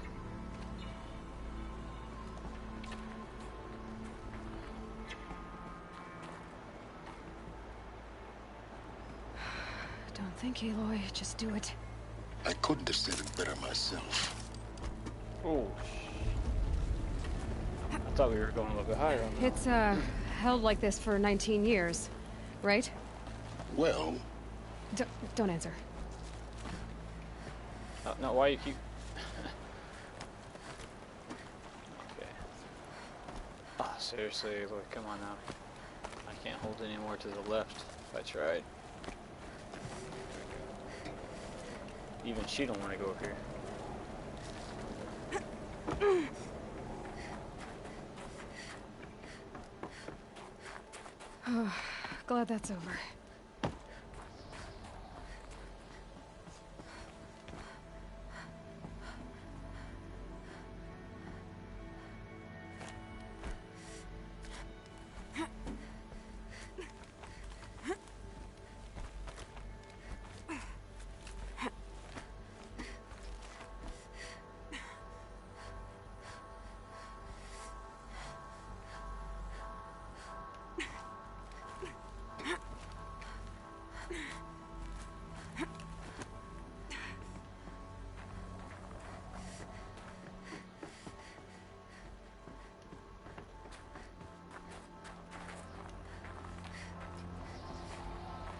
Don't think, Aloy. Just do it. I couldn't have said it better myself. Oh. I thought we were going a little bit higher on that. It's, held like this for 19 years, right? Well... Don't answer. No, why you keep... Okay. Oh, seriously, Aloy, come on now. I can't hold any more to the left if I tried. Even she don't want to go up here. Oh, glad that's over.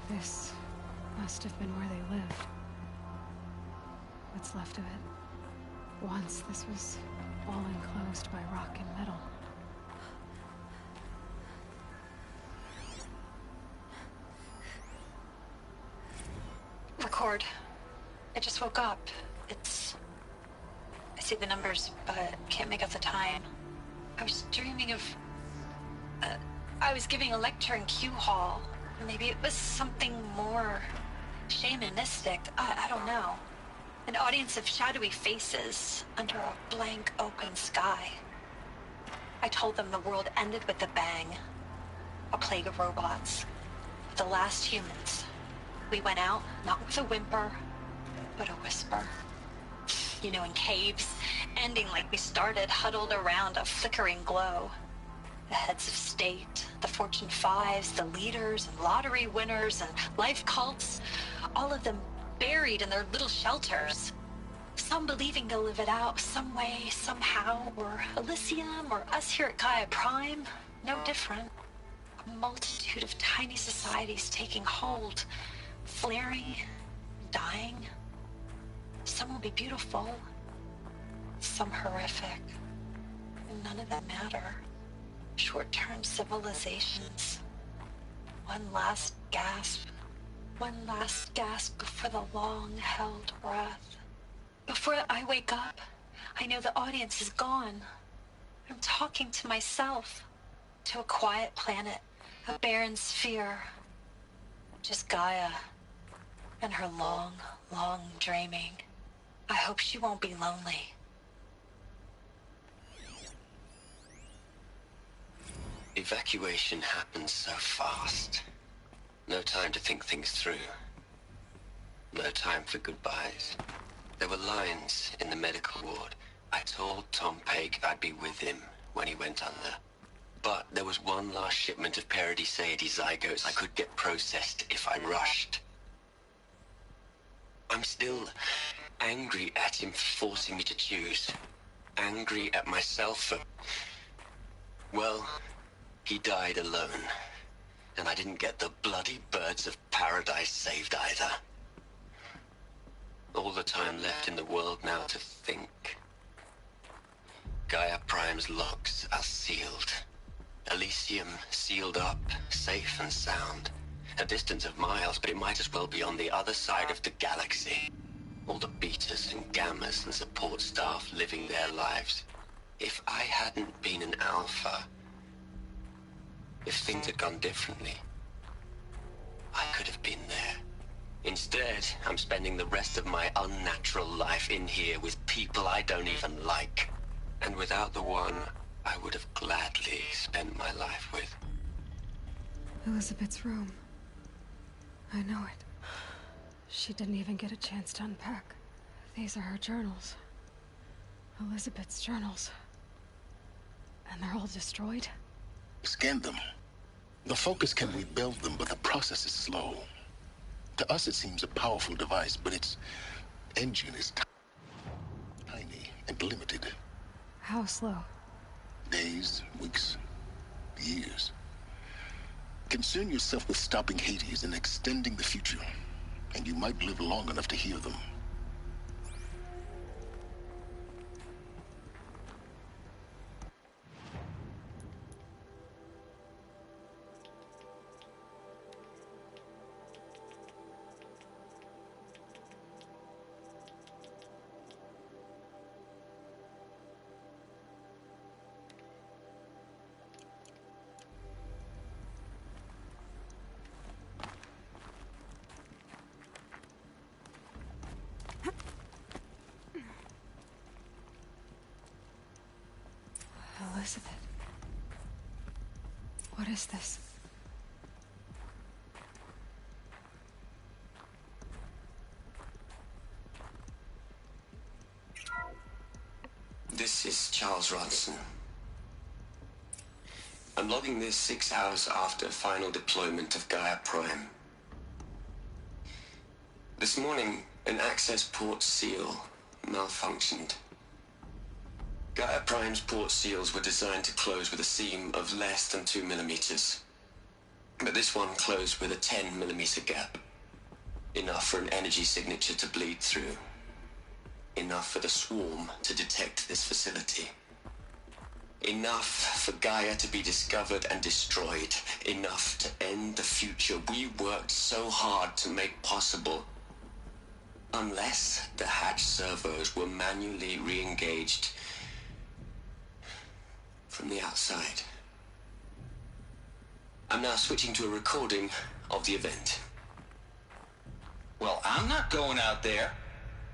This must have been where they lived. What's left of it. Once this was all enclosed by rock and metal. Record. I just woke up. I see the numbers, but can't make out the time. I was dreaming of... I was giving a lecture in Q Hall. Maybe it was something more shamanistic. I don't know. An audience of shadowy faces under a blank open sky. I told them the world ended with a bang. A plague of robots. The last humans. We went out, not with a whimper, but a whisper. You know, in caves, ending like we started, huddled around a flickering glow. The heads of state, the Fortune 5s, the leaders and lottery winners and life cults, all of them buried in their little shelters. Some believing they'll live it out some way, somehow, or Elysium, or us here at Gaia Prime, no different. A multitude of tiny societies taking hold, flaring, dying. Some will be beautiful, some horrific, and none of them matter. Short-term civilizations. One last gasp before the long-held breath. Before I wake up, I know the audience is gone. I'm talking to myself, to a quiet planet, a barren sphere. Just Gaia and her long, long dreaming. I hope she won't be lonely. Evacuation happened so fast. No time to think things through. No time for goodbyes. There were lines in the medical ward. I told Tom Pake I'd be with him when he went under. But there was one last shipment of Paradis-Sade zygotes I could get processed if I rushed. I'm still angry at him for forcing me to choose. Angry at myself for... Well... He died alone, and I didn't get the bloody birds of paradise saved either. All the time left in the world now to think. Gaia Prime's locks are sealed. Elysium sealed up, safe and sound. A distance of miles, but it might as well be on the other side of the galaxy. All the betas and gammas and support staff living their lives. if I hadn't been an alpha, if things had gone differently, I could have been there. Instead, I'm spending the rest of my unnatural life in here with people I don't even like. And without the one I would have gladly spent my life with. Elizabeth's room. I know it. She didn't even get a chance to unpack. These are her journals. Elizabeth's journals. And they're all destroyed? Scan them. The Focus can rebuild them, but the process is slow. To us, it seems a powerful device, but its engine is tiny and limited. How slow? Days, weeks, years. Concern yourself with stopping Hades and extending the future, and you might live long enough to hear them. Elizabeth. What is this? This is Charles Ronson. I'm logging this 6 hours after final deployment of Gaia Prime. This morning, an access port seal malfunctioned. Gaia Prime's port seals were designed to close with a seam of less than 2 millimeters. But this one closed with a 10 millimeter gap. Enough for an energy signature to bleed through. Enough for the swarm to detect this facility. Enough for Gaia to be discovered and destroyed. Enough to end the future we worked so hard to make possible. Unless the hatch servos were manually re-engaged from the outside. I'm now switching to a recording of the event. Well, I'm not going out there.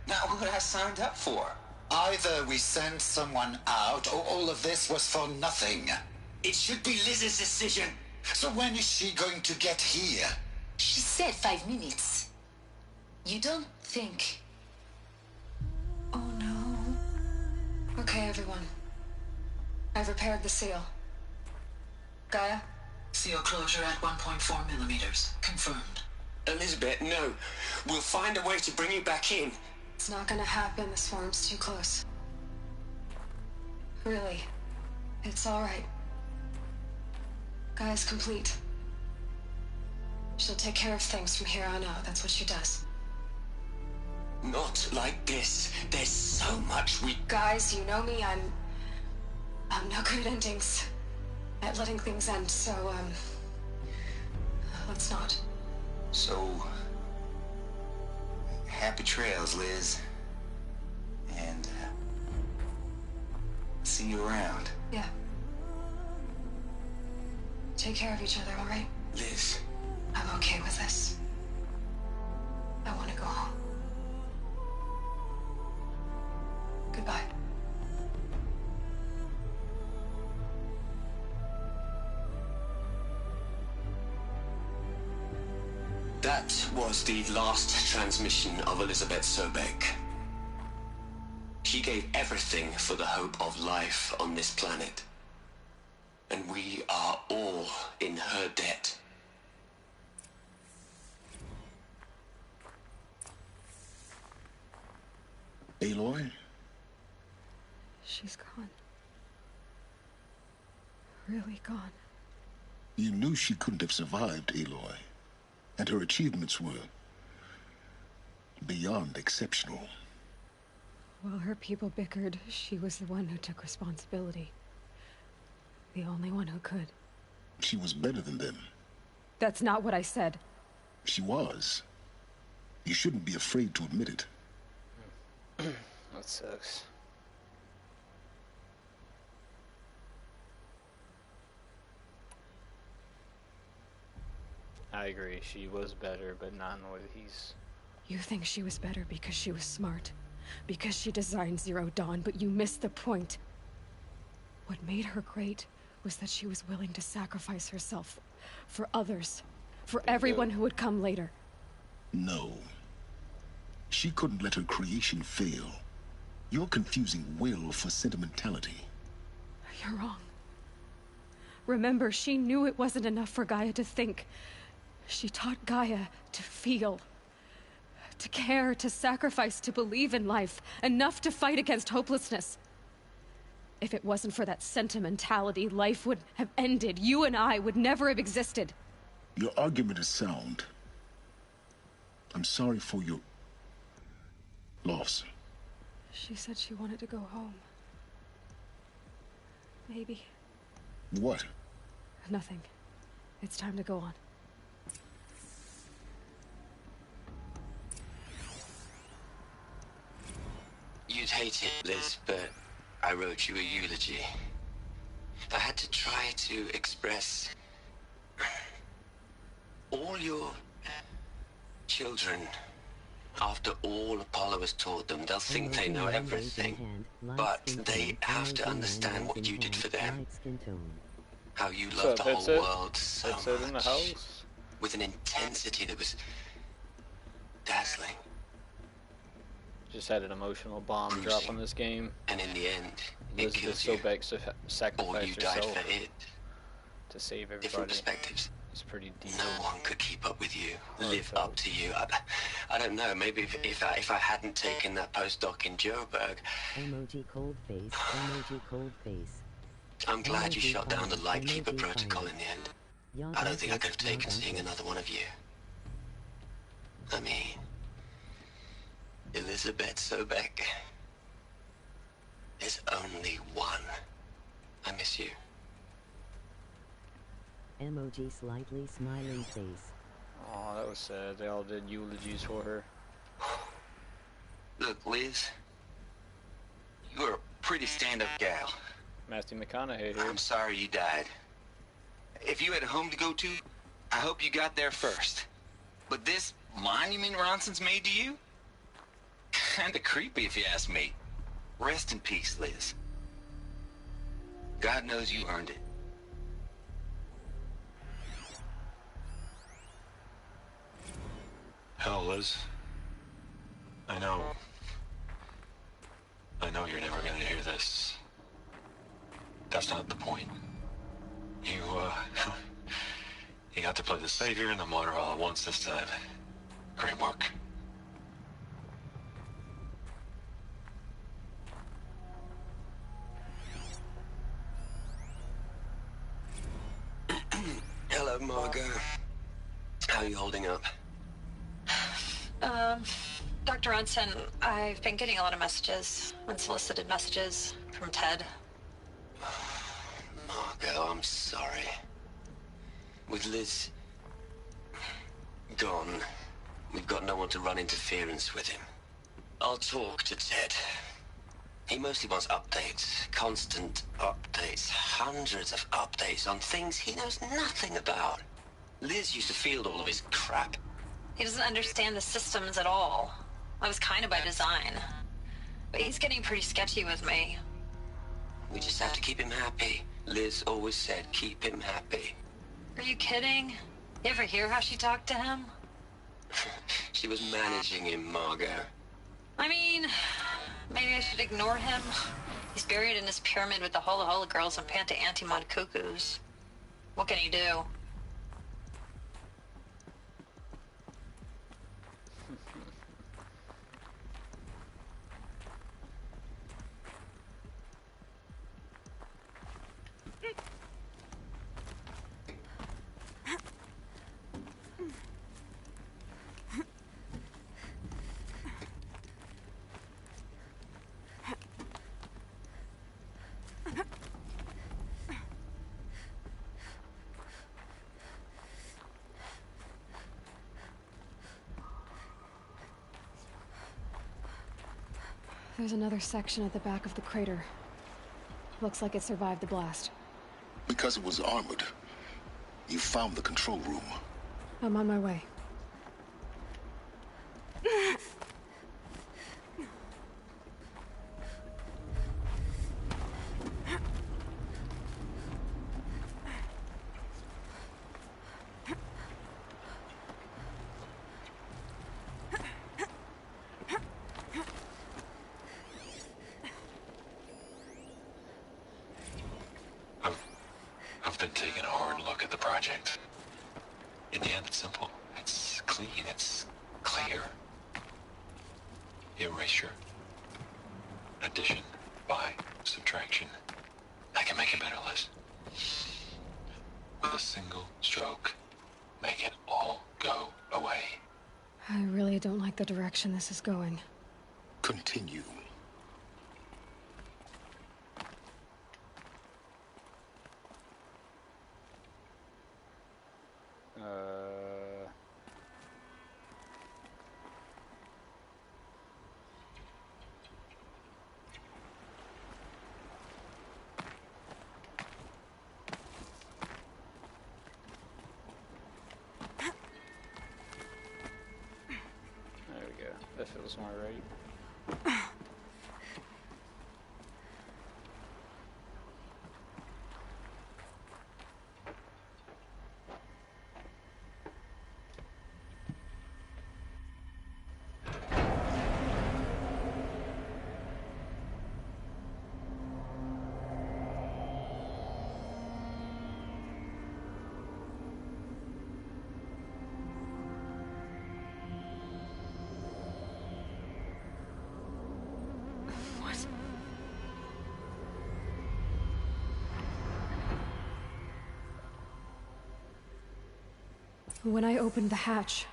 Not what I signed up for. Either we send someone out, or all of this was for nothing. It should be Liz's decision. So when is she going to get here? She said 5 minutes. You don't think... Oh no. Okay, everyone. I've repaired the seal. Gaia? Seal closure at 1.4 millimeters. Confirmed. Elizabeth, no. We'll find a way to bring you back in. It's not gonna happen. The swarm's too close. Really. It's alright. Gaia's complete. She'll take care of things from here on out. That's what she does. Not like this. There's so much we... Guys, you know me. I'm no good at endings. At letting things end, so, let's not. So... happy trails, Liz. And, see you around. Yeah. Take care of each other, alright? Liz. I'm okay with this. I want to go home. Goodbye. That was the last transmission of Elizabeth Sobek. She gave everything for the hope of life on this planet. And we are all in her debt. Aloy? She's gone. Really gone. You knew she couldn't have survived, Aloy. And her achievements were beyond exceptional. While her people bickered, she was the one who took responsibility. The only one who could. She was better than them. That's not what I said. She was. You shouldn't be afraid to admit it. That sucks. I agree. She was better, but not in the way that he's... You think she was better because she was smart, because she designed Zero Dawn, but you missed the point. What made her great was that she was willing to sacrifice herself for others, for everyone who would come later. No. She couldn't let her creation fail. You're confusing will for sentimentality. You're wrong. Remember, she knew it wasn't enough for Gaia to think. She taught Gaia to feel. To care, to sacrifice, to believe in life. Enough to fight against hopelessness. If it wasn't for that sentimentality, life would have ended. You and I would never have existed. Your argument is sound. I'm sorry for your loss. She said she wanted to go home. Maybe. What? Nothing. It's time to go on. You'd hate it, Liz, but I wrote you a eulogy. I had to try to express all your children. After all Apollo has taught them, they'll think they know everything. But they have to understand what you did for them. How you loved the whole world so much. With an intensity that was dazzling. Just had an emotional bomb drop on this game. And in the end, Elizabeth Sobek sacrificed herself to save everybody. Different perspectives. It's pretty deep. No one could keep up with you, live up to you. I don't know. Maybe if I hadn't taken that postdoc in Joburg. Emoji cold face. Emoji cold face. I'm glad you shut down the Lightkeeper protocol in the end. I don't think I could have taken seeing another one of you. I mean, Elizabeth Sobek. There's only one. I miss you. Emoji slightly smiling face. Oh, that was sad. They all did eulogies for her. Look, Liz. You're a pretty stand-up gal. Matthew McConaughey here. I'm sorry you died. If you had a home to go to, I hope you got there first. But this monument Ronson's made to you? Kinda creepy if you ask me. Rest in peace, Liz. God knows you earned it. Hell, Liz. I know you're never gonna hear this. That's not the point. You got to play the savior and the martyr all at once this time. Great work. Hello, Margot. How are you holding up? Dr. Ronson, I've been getting a lot of messages, unsolicited messages from Ted. Margot, I'm sorry. With Liz gone, we've got no one to run interference with him. I'll talk to Ted. He mostly wants updates, constant updates, hundreds of updates on things he knows nothing about. Liz used to field all of his crap. He doesn't understand the systems at all. I was kind of by design. But he's getting pretty sketchy with me. We just have to keep him happy. Liz always said, keep him happy. Are you kidding? You ever hear how she talked to him? She was managing him, Margot. I mean, maybe I should ignore him. He's buried in his pyramid with the Hola Hola girls and Panta Antimod cuckoos. What can he do? There's another section at the back of the crater. Looks like it survived the blast. Because it was armored. You found the control room. I'm on my way. I've been taking a hard look at the project. In the end, it's simple. It's clean. It's clear. Erasure. Addition. By. Subtraction. I can make a better list. With a single stroke, make it all go away. I really don't like the direction this is going. Continue. There we go. That feels more right. When I opened the hatch,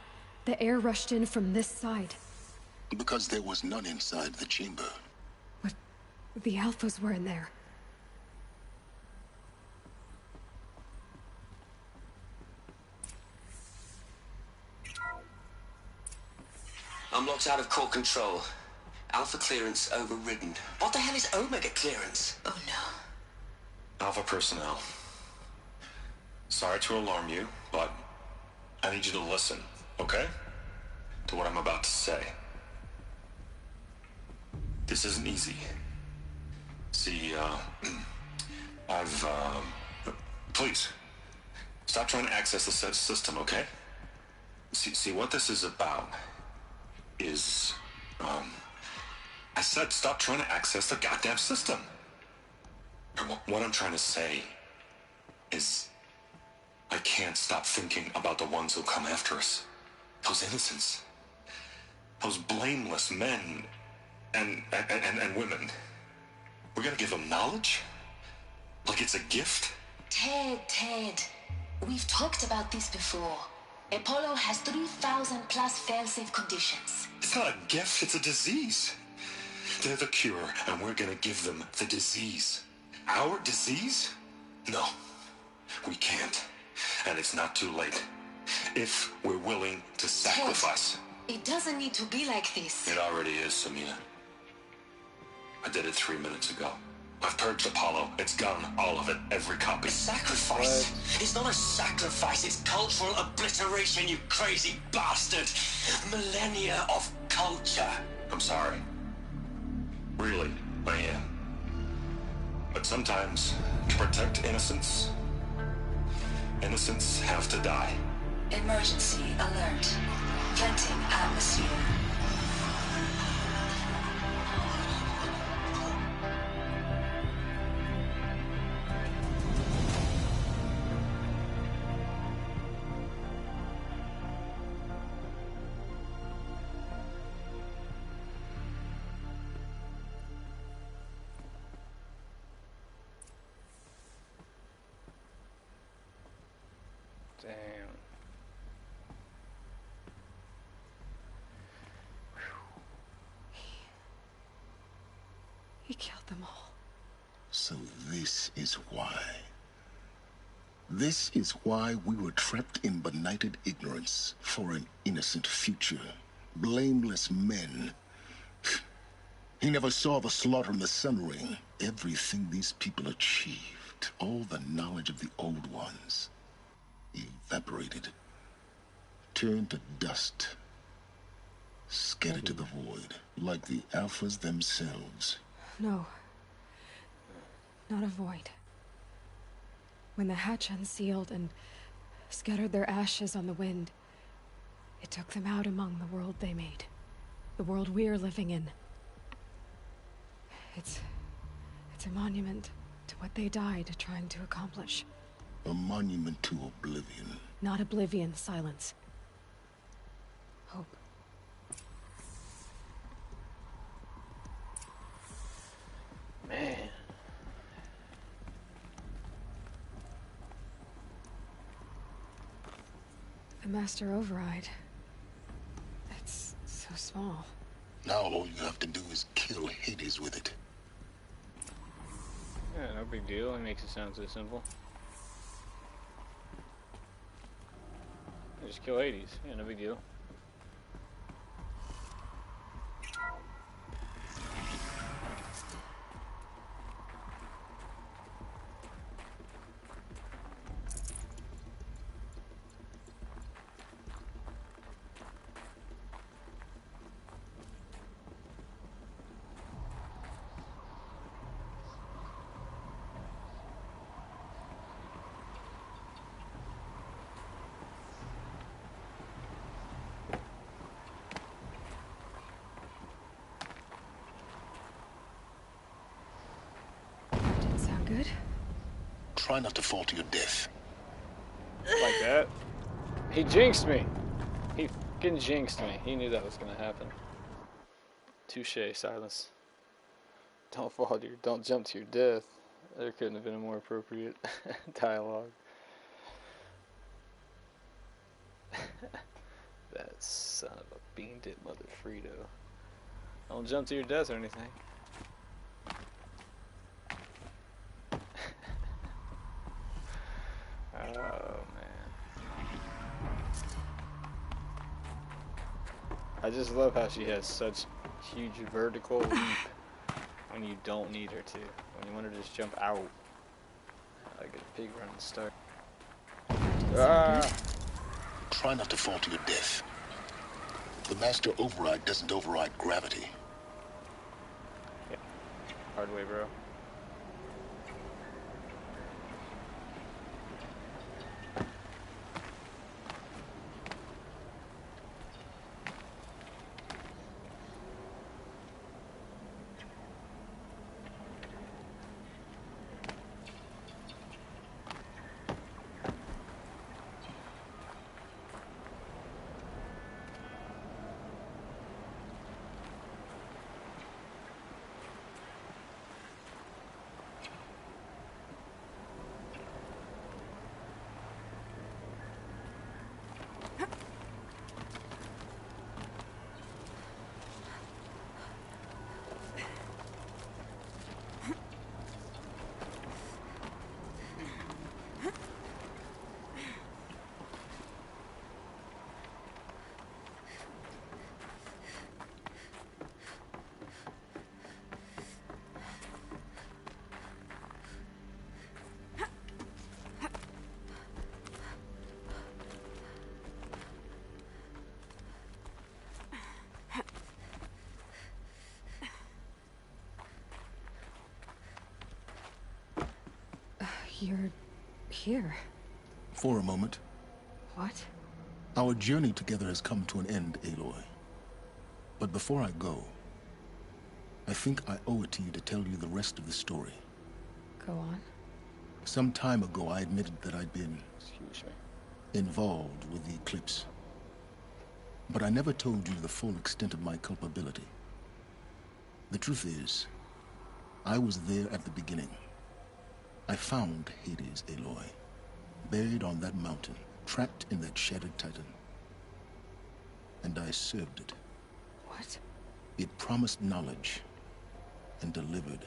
the air rushed in from this side. Because there was none inside the chamber. But the Alphas were in there. I'm locked out of core control. Alpha clearance overridden. What the hell is Omega clearance? Oh no. Alpha personnel. Sorry to alarm you, but I need you to listen, okay? To what I'm about to say. This isn't easy. See, please, stop trying to access the system, okay? See, what this is about is, I said stop trying to access the goddamn system. What I'm trying to say is, I can't stop thinking about the ones who come after us. Those innocents. Those blameless men and women. We're gonna give them knowledge? Like it's a gift? Ted. We've talked about this before. Apollo has 3,000 plus fail-safe conditions. It's not a gift, it's a disease. They're the cure, and we're gonna give them the disease. Our disease? No, we can't. And it's not too late. If we're willing to sacrifice. Ted, it doesn't need to be like this. It already is, Samina. I did it 3 minutes ago. I've purged Apollo. It's gone, all of it, every copy. Sacrifice? It's not a sacrifice, it's cultural obliteration, you crazy bastard! Millennia of culture. I'm sorry. Really, I am. But sometimes, to protect innocence, innocents have to die. Emergency alert. Venting atmosphere. Damn. He killed them all. So this is why. This is why we were trapped in benighted ignorance for an innocent future. Blameless men. He never saw the slaughter in the Sun Ring. Everything these people achieved, all the knowledge of the old ones, evaporated. turn to dust, scattered to the void, like the Alphas themselves. No. Not a void. When the hatch unsealed and scattered their ashes on the wind, it took them out among the world they made. The world we're living in. It's a monument to what they died trying to accomplish. A monument to oblivion. Not oblivion, silence. Hope. Man. The Master Override. It's so small. Now all you have to do is kill Hades with it. Yeah, no big deal. It makes it sound so simple. Just kill Hades. Yeah, no big deal. Good. Try not to fall to your death. Like that? He jinxed me. He fucking jinxed me. He knew that was gonna happen. Touche, Silence. Don't jump to your death. There couldn't have been a more appropriate dialogue. That son of a bean dip mother Frito. Don't jump to your death or anything. Oh man. I just love how she has such huge vertical leap when you don't need her to. When you want her to just jump out. Like a big run start. Ah! Try not to fall to your death. The Master Override doesn't override gravity. Yeah. Hard way, bro. You're here. For a moment. What? Our journey together has come to an end, Aloy. But before I go, I think I owe it to you to tell you the rest of the story. Go on. Some time ago, I admitted that I'd been involved with the eclipse. But I never told you the full extent of my culpability. The truth is, I was there at the beginning. I found Hades, Aloy, buried on that mountain, trapped in that shattered titan. And I served it. What? It promised knowledge and delivered.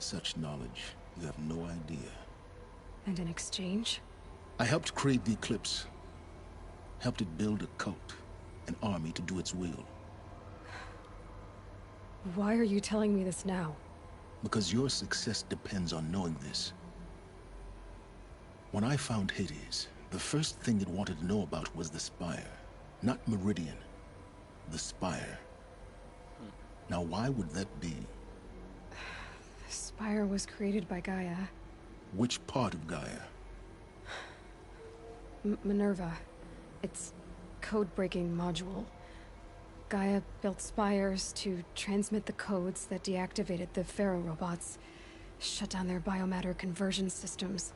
Such knowledge, you have no idea. And in exchange? I helped create the Eclipse. Helped it build a cult, an army to do its will. Why are you telling me this now? Because your success depends on knowing this. When I found Hades, The first thing it wanted to know about was the Spire. Not Meridian. The Spire. Now, why would that be? The Spire was created by Gaia. Which part of Gaia? Minerva. Its code-breaking module. Gaia built spires to transmit the codes that deactivated the Pharaoh robots, shut down their biomatter conversion systems.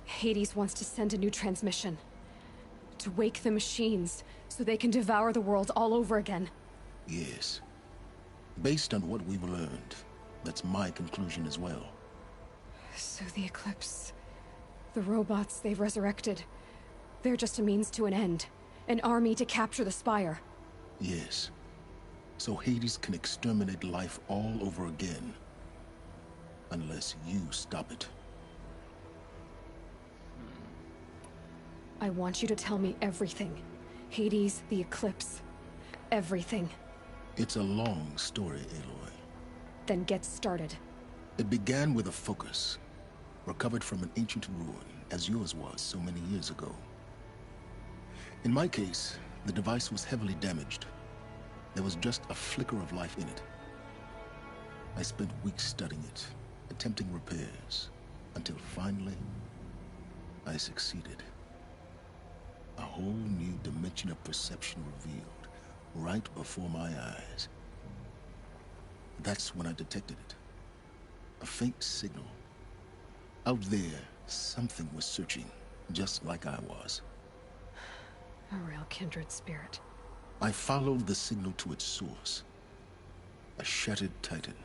Hades wants to send a new transmission. To wake the machines, so they can devour the world all over again. Yes. Based on what we've learned, that's my conclusion as well. So the Eclipse... the robots they've resurrected... they're just a means to an end. An army to capture the Spire. Yes. So Hades can exterminate life all over again. Unless you stop it. I want you to tell me everything. Hades, the Eclipse. Everything. It's a long story, Aloy. Then get started. It began with a focus. Recovered from an ancient ruin, as yours was so many years ago. In my case, the device was heavily damaged. There was just a flicker of life in it. I spent weeks studying it, attempting repairs, until finally, I succeeded. A whole new dimension of perception revealed, right before my eyes. That's when I detected it. A faint signal. Out there, something was searching, just like I was. A real kindred spirit. I followed the signal to its source. A shattered titan,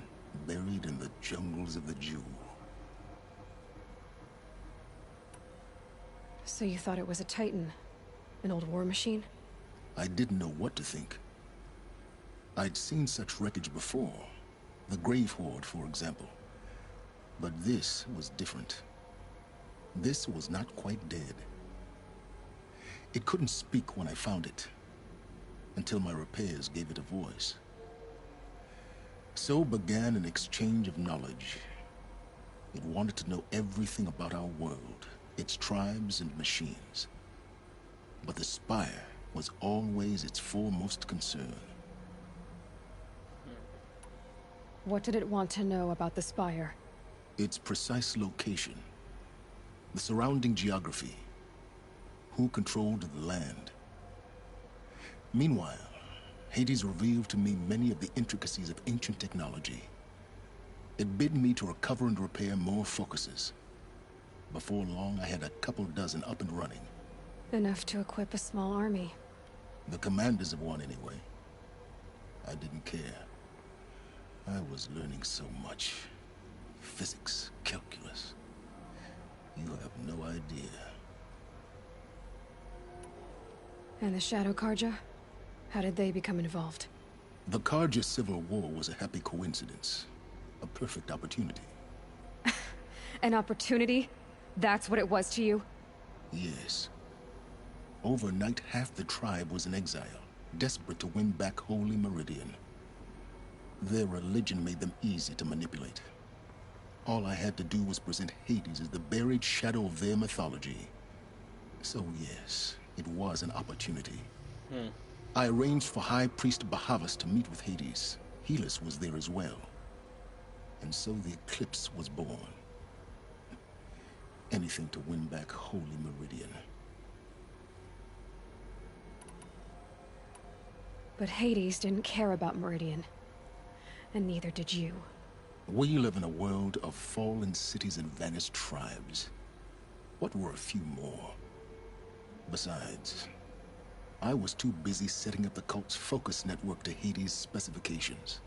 buried in the jungles of the Jewel. So you thought it was a titan? An old war machine? I didn't know what to think. I'd seen such wreckage before. The Grave Horde, for example. But this was different. This was not quite dead. It couldn't speak when I found it, until my repairs gave it a voice. So began an exchange of knowledge. It wanted to know everything about our world, its tribes and machines. But the Spire was always its foremost concern. What did it want to know about the Spire? Its precise location, the surrounding geography, who controlled the land. Meanwhile, Hades revealed to me many of the intricacies of ancient technology. It bid me to recover and repair more focuses. Before long, I had a couple dozen up and running. Enough to equip a small army. The commanders of one, anyway. I didn't care. I was learning so much. Physics, calculus. You have no idea. And the Shadow Karja? How did they become involved? The Karja Civil War was a happy coincidence. A perfect opportunity. An opportunity? That's what it was to you? Yes. Overnight, half the tribe was in exile, desperate to win back Holy Meridian. Their religion made them easy to manipulate. All I had to do was present Hades as the buried shadow of their mythology. So yes, it was an opportunity. I arranged for High Priest Bahavas to meet with Hades. Helis was there as well. And so the Eclipse was born. Anything to win back Holy Meridian. But Hades didn't care about Meridian. And neither did you. We live in a world of fallen cities and vanished tribes. What were a few more? Besides, I was too busy setting up the cult's focus network to Hades' specifications.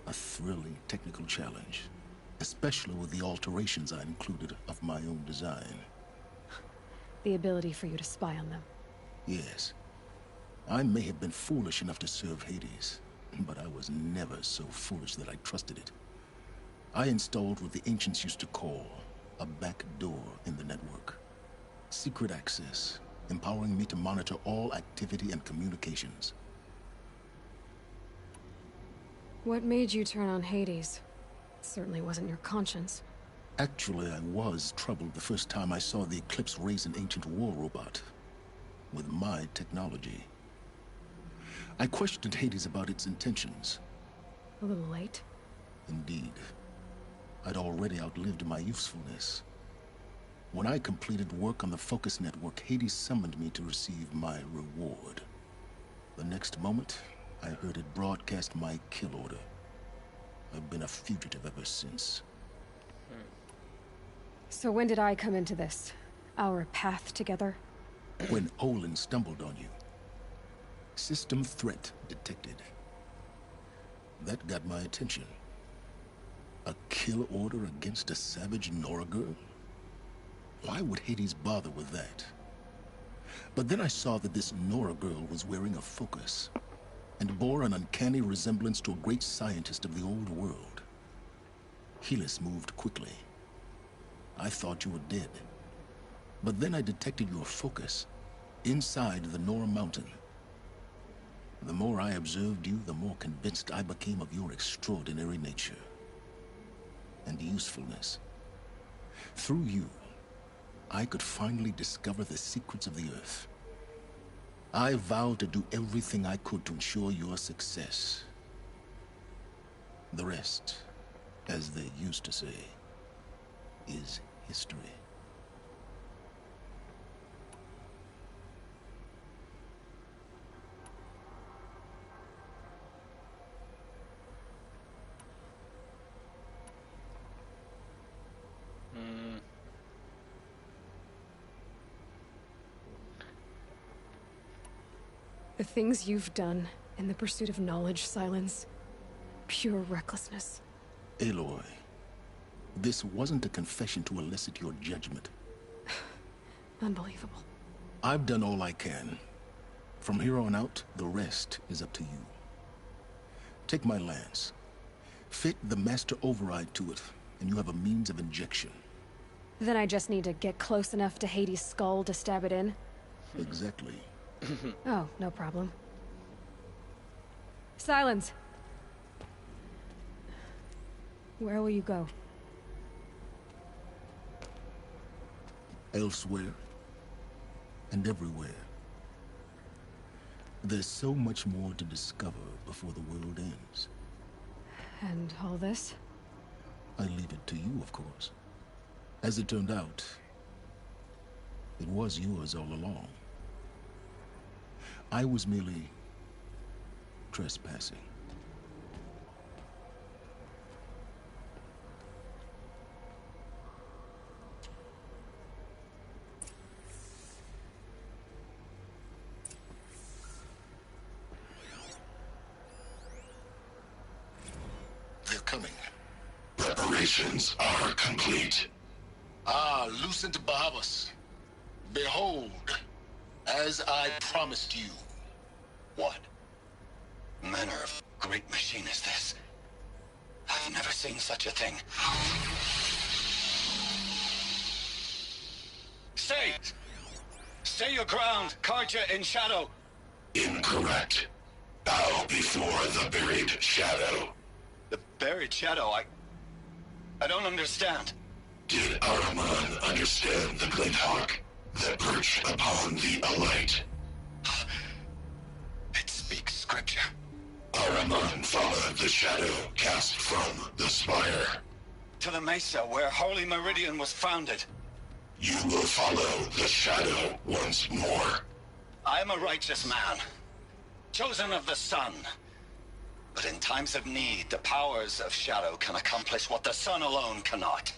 A thrilling technical challenge, especially with the alterations I included of my own design. The ability for you to spy on them. Yes. I may have been foolish enough to serve Hades, but I was never so foolish that I trusted it. I installed what the ancients used to call a back door in the network. Secret access, empowering me to monitor all activity and communications. What made you turn on Hades? It certainly wasn't your conscience. Actually, I was troubled the first time I saw the Eclipse raise an ancient war robot with my technology. I questioned Hades about its intentions. A little late? Indeed. I'd already outlived my usefulness. When I completed work on the Focus Network, Hades summoned me to receive my reward. The next moment, I heard it broadcast my kill order. I've been a fugitive ever since. So when did I come into this? Our path together? When Olin stumbled on you. System threat detected. That got my attention. A kill order against a savage Nora girl? Why would Hades bother with that? But then I saw that this Nora girl was wearing a focus and bore an uncanny resemblance to a great scientist of the old world. Helis moved quickly. I thought you were dead. But then I detected your focus inside the Nora mountain. The more I observed you, the more convinced I became of your extraordinary nature and usefulness. Through you, I could finally discover the secrets of the Earth. I vowed to do everything I could to ensure your success. The rest, as they used to say, is history. The things you've done in the pursuit of knowledge, Silence. Pure recklessness. Aloy, this wasn't a confession to elicit your judgment. Unbelievable. I've done all I can. From here on out, the rest is up to you. Take my lance. Fit the master override to it, and you have a means of injection. Then I just need to get close enough to Hades' skull to stab it in? Exactly. Oh, no problem. Silence! Where will you go? Elsewhere. And everywhere. There's so much more to discover before the world ends. And all this? I leave it to you, of course. As it turned out, it was yours all along. I was merely trespassing. They're coming. Preparations are complete. Ah, Lucent Bahavas. Behold, as I promised you. What manner of great machine is this? I've never seen such a thing. Stay! Stay your ground, Karja in shadow! Incorrect. Bow before the buried shadow. The buried shadow? I don't understand. Did Araman understand the glint hawk that perched upon the alight? It speaks scripture. Araman followed the shadow cast from the spire. To the mesa where Holy Meridian was founded. You will follow the shadow once more. I am a righteous man, chosen of the sun. But in times of need, the powers of shadow can accomplish what the sun alone cannot.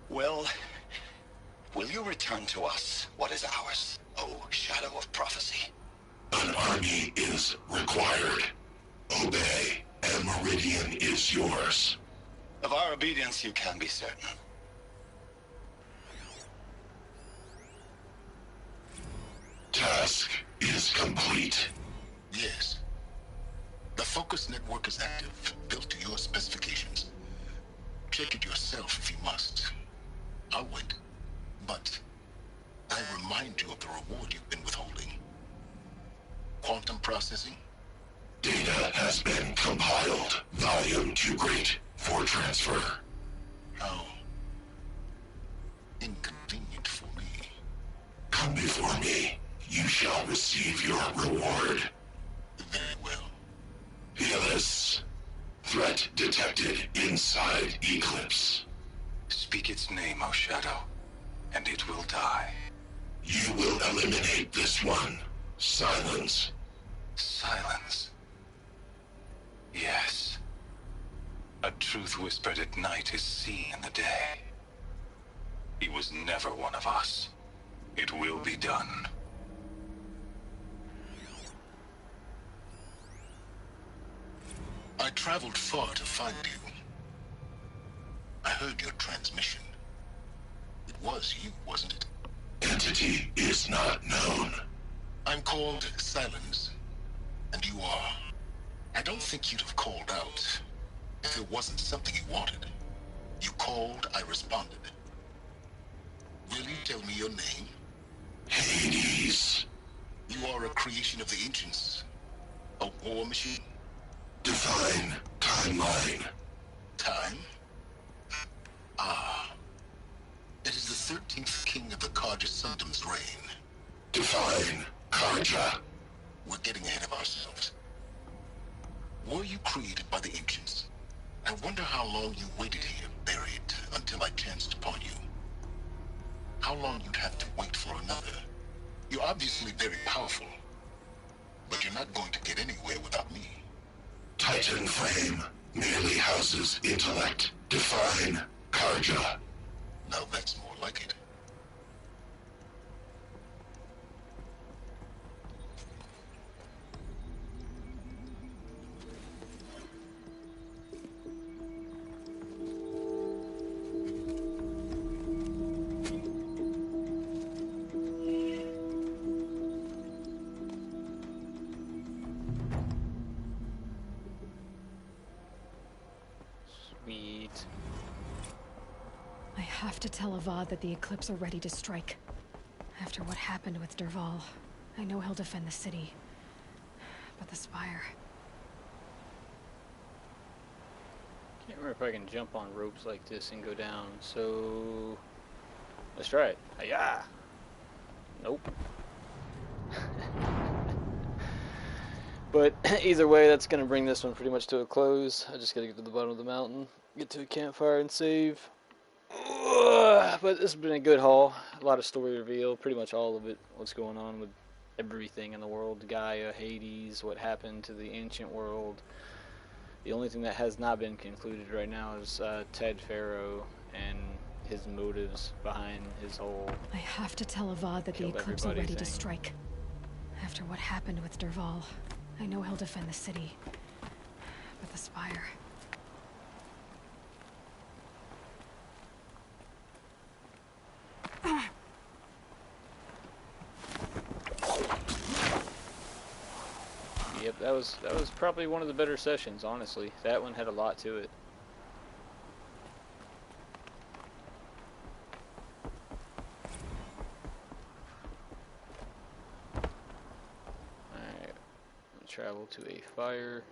Will you return to us what is ours, O shadow of prophecy? An army is required. Obey, and Meridian is yours. Of our obedience you can be certain. Task is complete. Yes. The Focus Network is active, built to your specifications. Check it yourself if you must. I'll wait. But I remind you of the reward you've been withholding. Quantum processing? Data has been compiled. Volume too great for transfer. How receive your reward. Very well. PLS. Threat detected inside Eclipse. Speak its name, O Shadow, and it will die. You will eliminate this one. Silence. Silence. Yes. A truth whispered at night is seen in the day. He was never one of us. It will be done. I traveled far to find you. I heard your transmission. It was you, wasn't it? Entity is not known. I'm called Silence, and you are. I don't think you'd have called out if it wasn't something you wanted. You called, I responded. Will you tell me your name? Hades. You are a creation of the ancients. A war machine? Define timeline. Time? Ah. It is the 13th king of the Karja Sundam's reign. Define Karja. We're getting ahead of ourselves. Were you created by the ancients? I wonder how long you waited here, buried, until I chanced upon you. How long you'd have to wait for another. You're obviously very powerful, but you're not going to get anywhere without me. Titan Flame merely houses intellect. Define Karja. Now that's more like it. Sweet. I have to tell Avad that the Eclipse are ready to strike. After what happened with Derval, I know he'll defend the city. But the Spire... Can't remember if I can jump on ropes like this and go down, so... Let's try it. Hiya! Nope. But either way, that's going to bring this one pretty much to a close. I just got to get to the bottom of the mountain, get to a campfire and save. But this has been a good haul. A lot of story reveal, pretty much all of it. What's going on with everything in the world. Gaia, Hades, what happened to the ancient world. The only thing that has not been concluded right now is Ted Faro and his motives behind his whole... I have to tell Avad that the Eclipse are ready to strike. After what happened with Derval, I know he'll defend the city. But the Spire... Yep, that was probably one of the better sessions, honestly. That one had a lot to it. Alright, travel to a fire.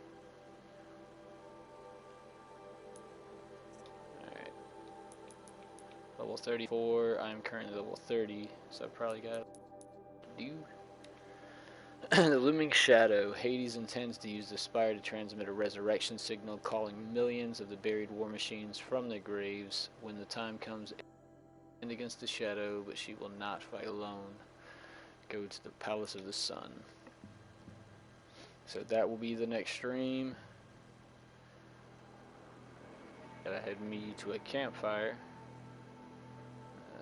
Alright. Level 34, I'm currently level 30, so I've probably got to do. The looming shadow. Hades intends to use the Spire to transmit a resurrection signal, calling millions of the buried war machines from their graves. When the time comes, and against the shadow, but she will not fight alone. Go to the Palace of the Sun. So that will be the next stream. Gotta head me to a campfire.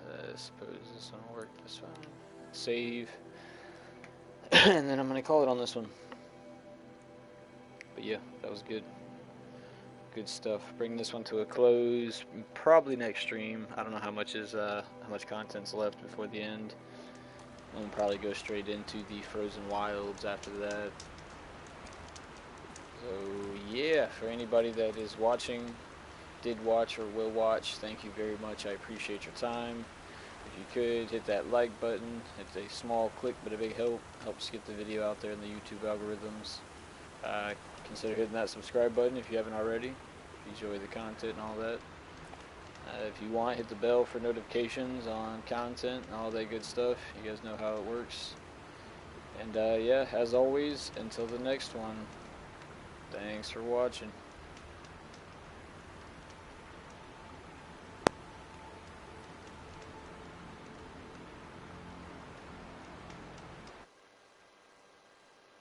I suppose this one will work just fine. Save. And then I'm going to call it on this one. But yeah, that was good. Good stuff. Bring this one to a close. Probably next stream. I don't know how much content's left before the end. We'll probably go straight into the Frozen Wilds after that. So yeah, for anybody that is watching, did watch or will watch, thank you very much. I appreciate your time. If you could, hit that like button. It's a small click, but a big help. Helps get the video out there in the YouTube algorithms. Consider hitting that subscribe button if you haven't already. If you enjoy the content and all that. If you want, hit the bell for notifications on content and all that good stuff. You guys know how it works. And yeah, as always, until the next one, thanks for watching.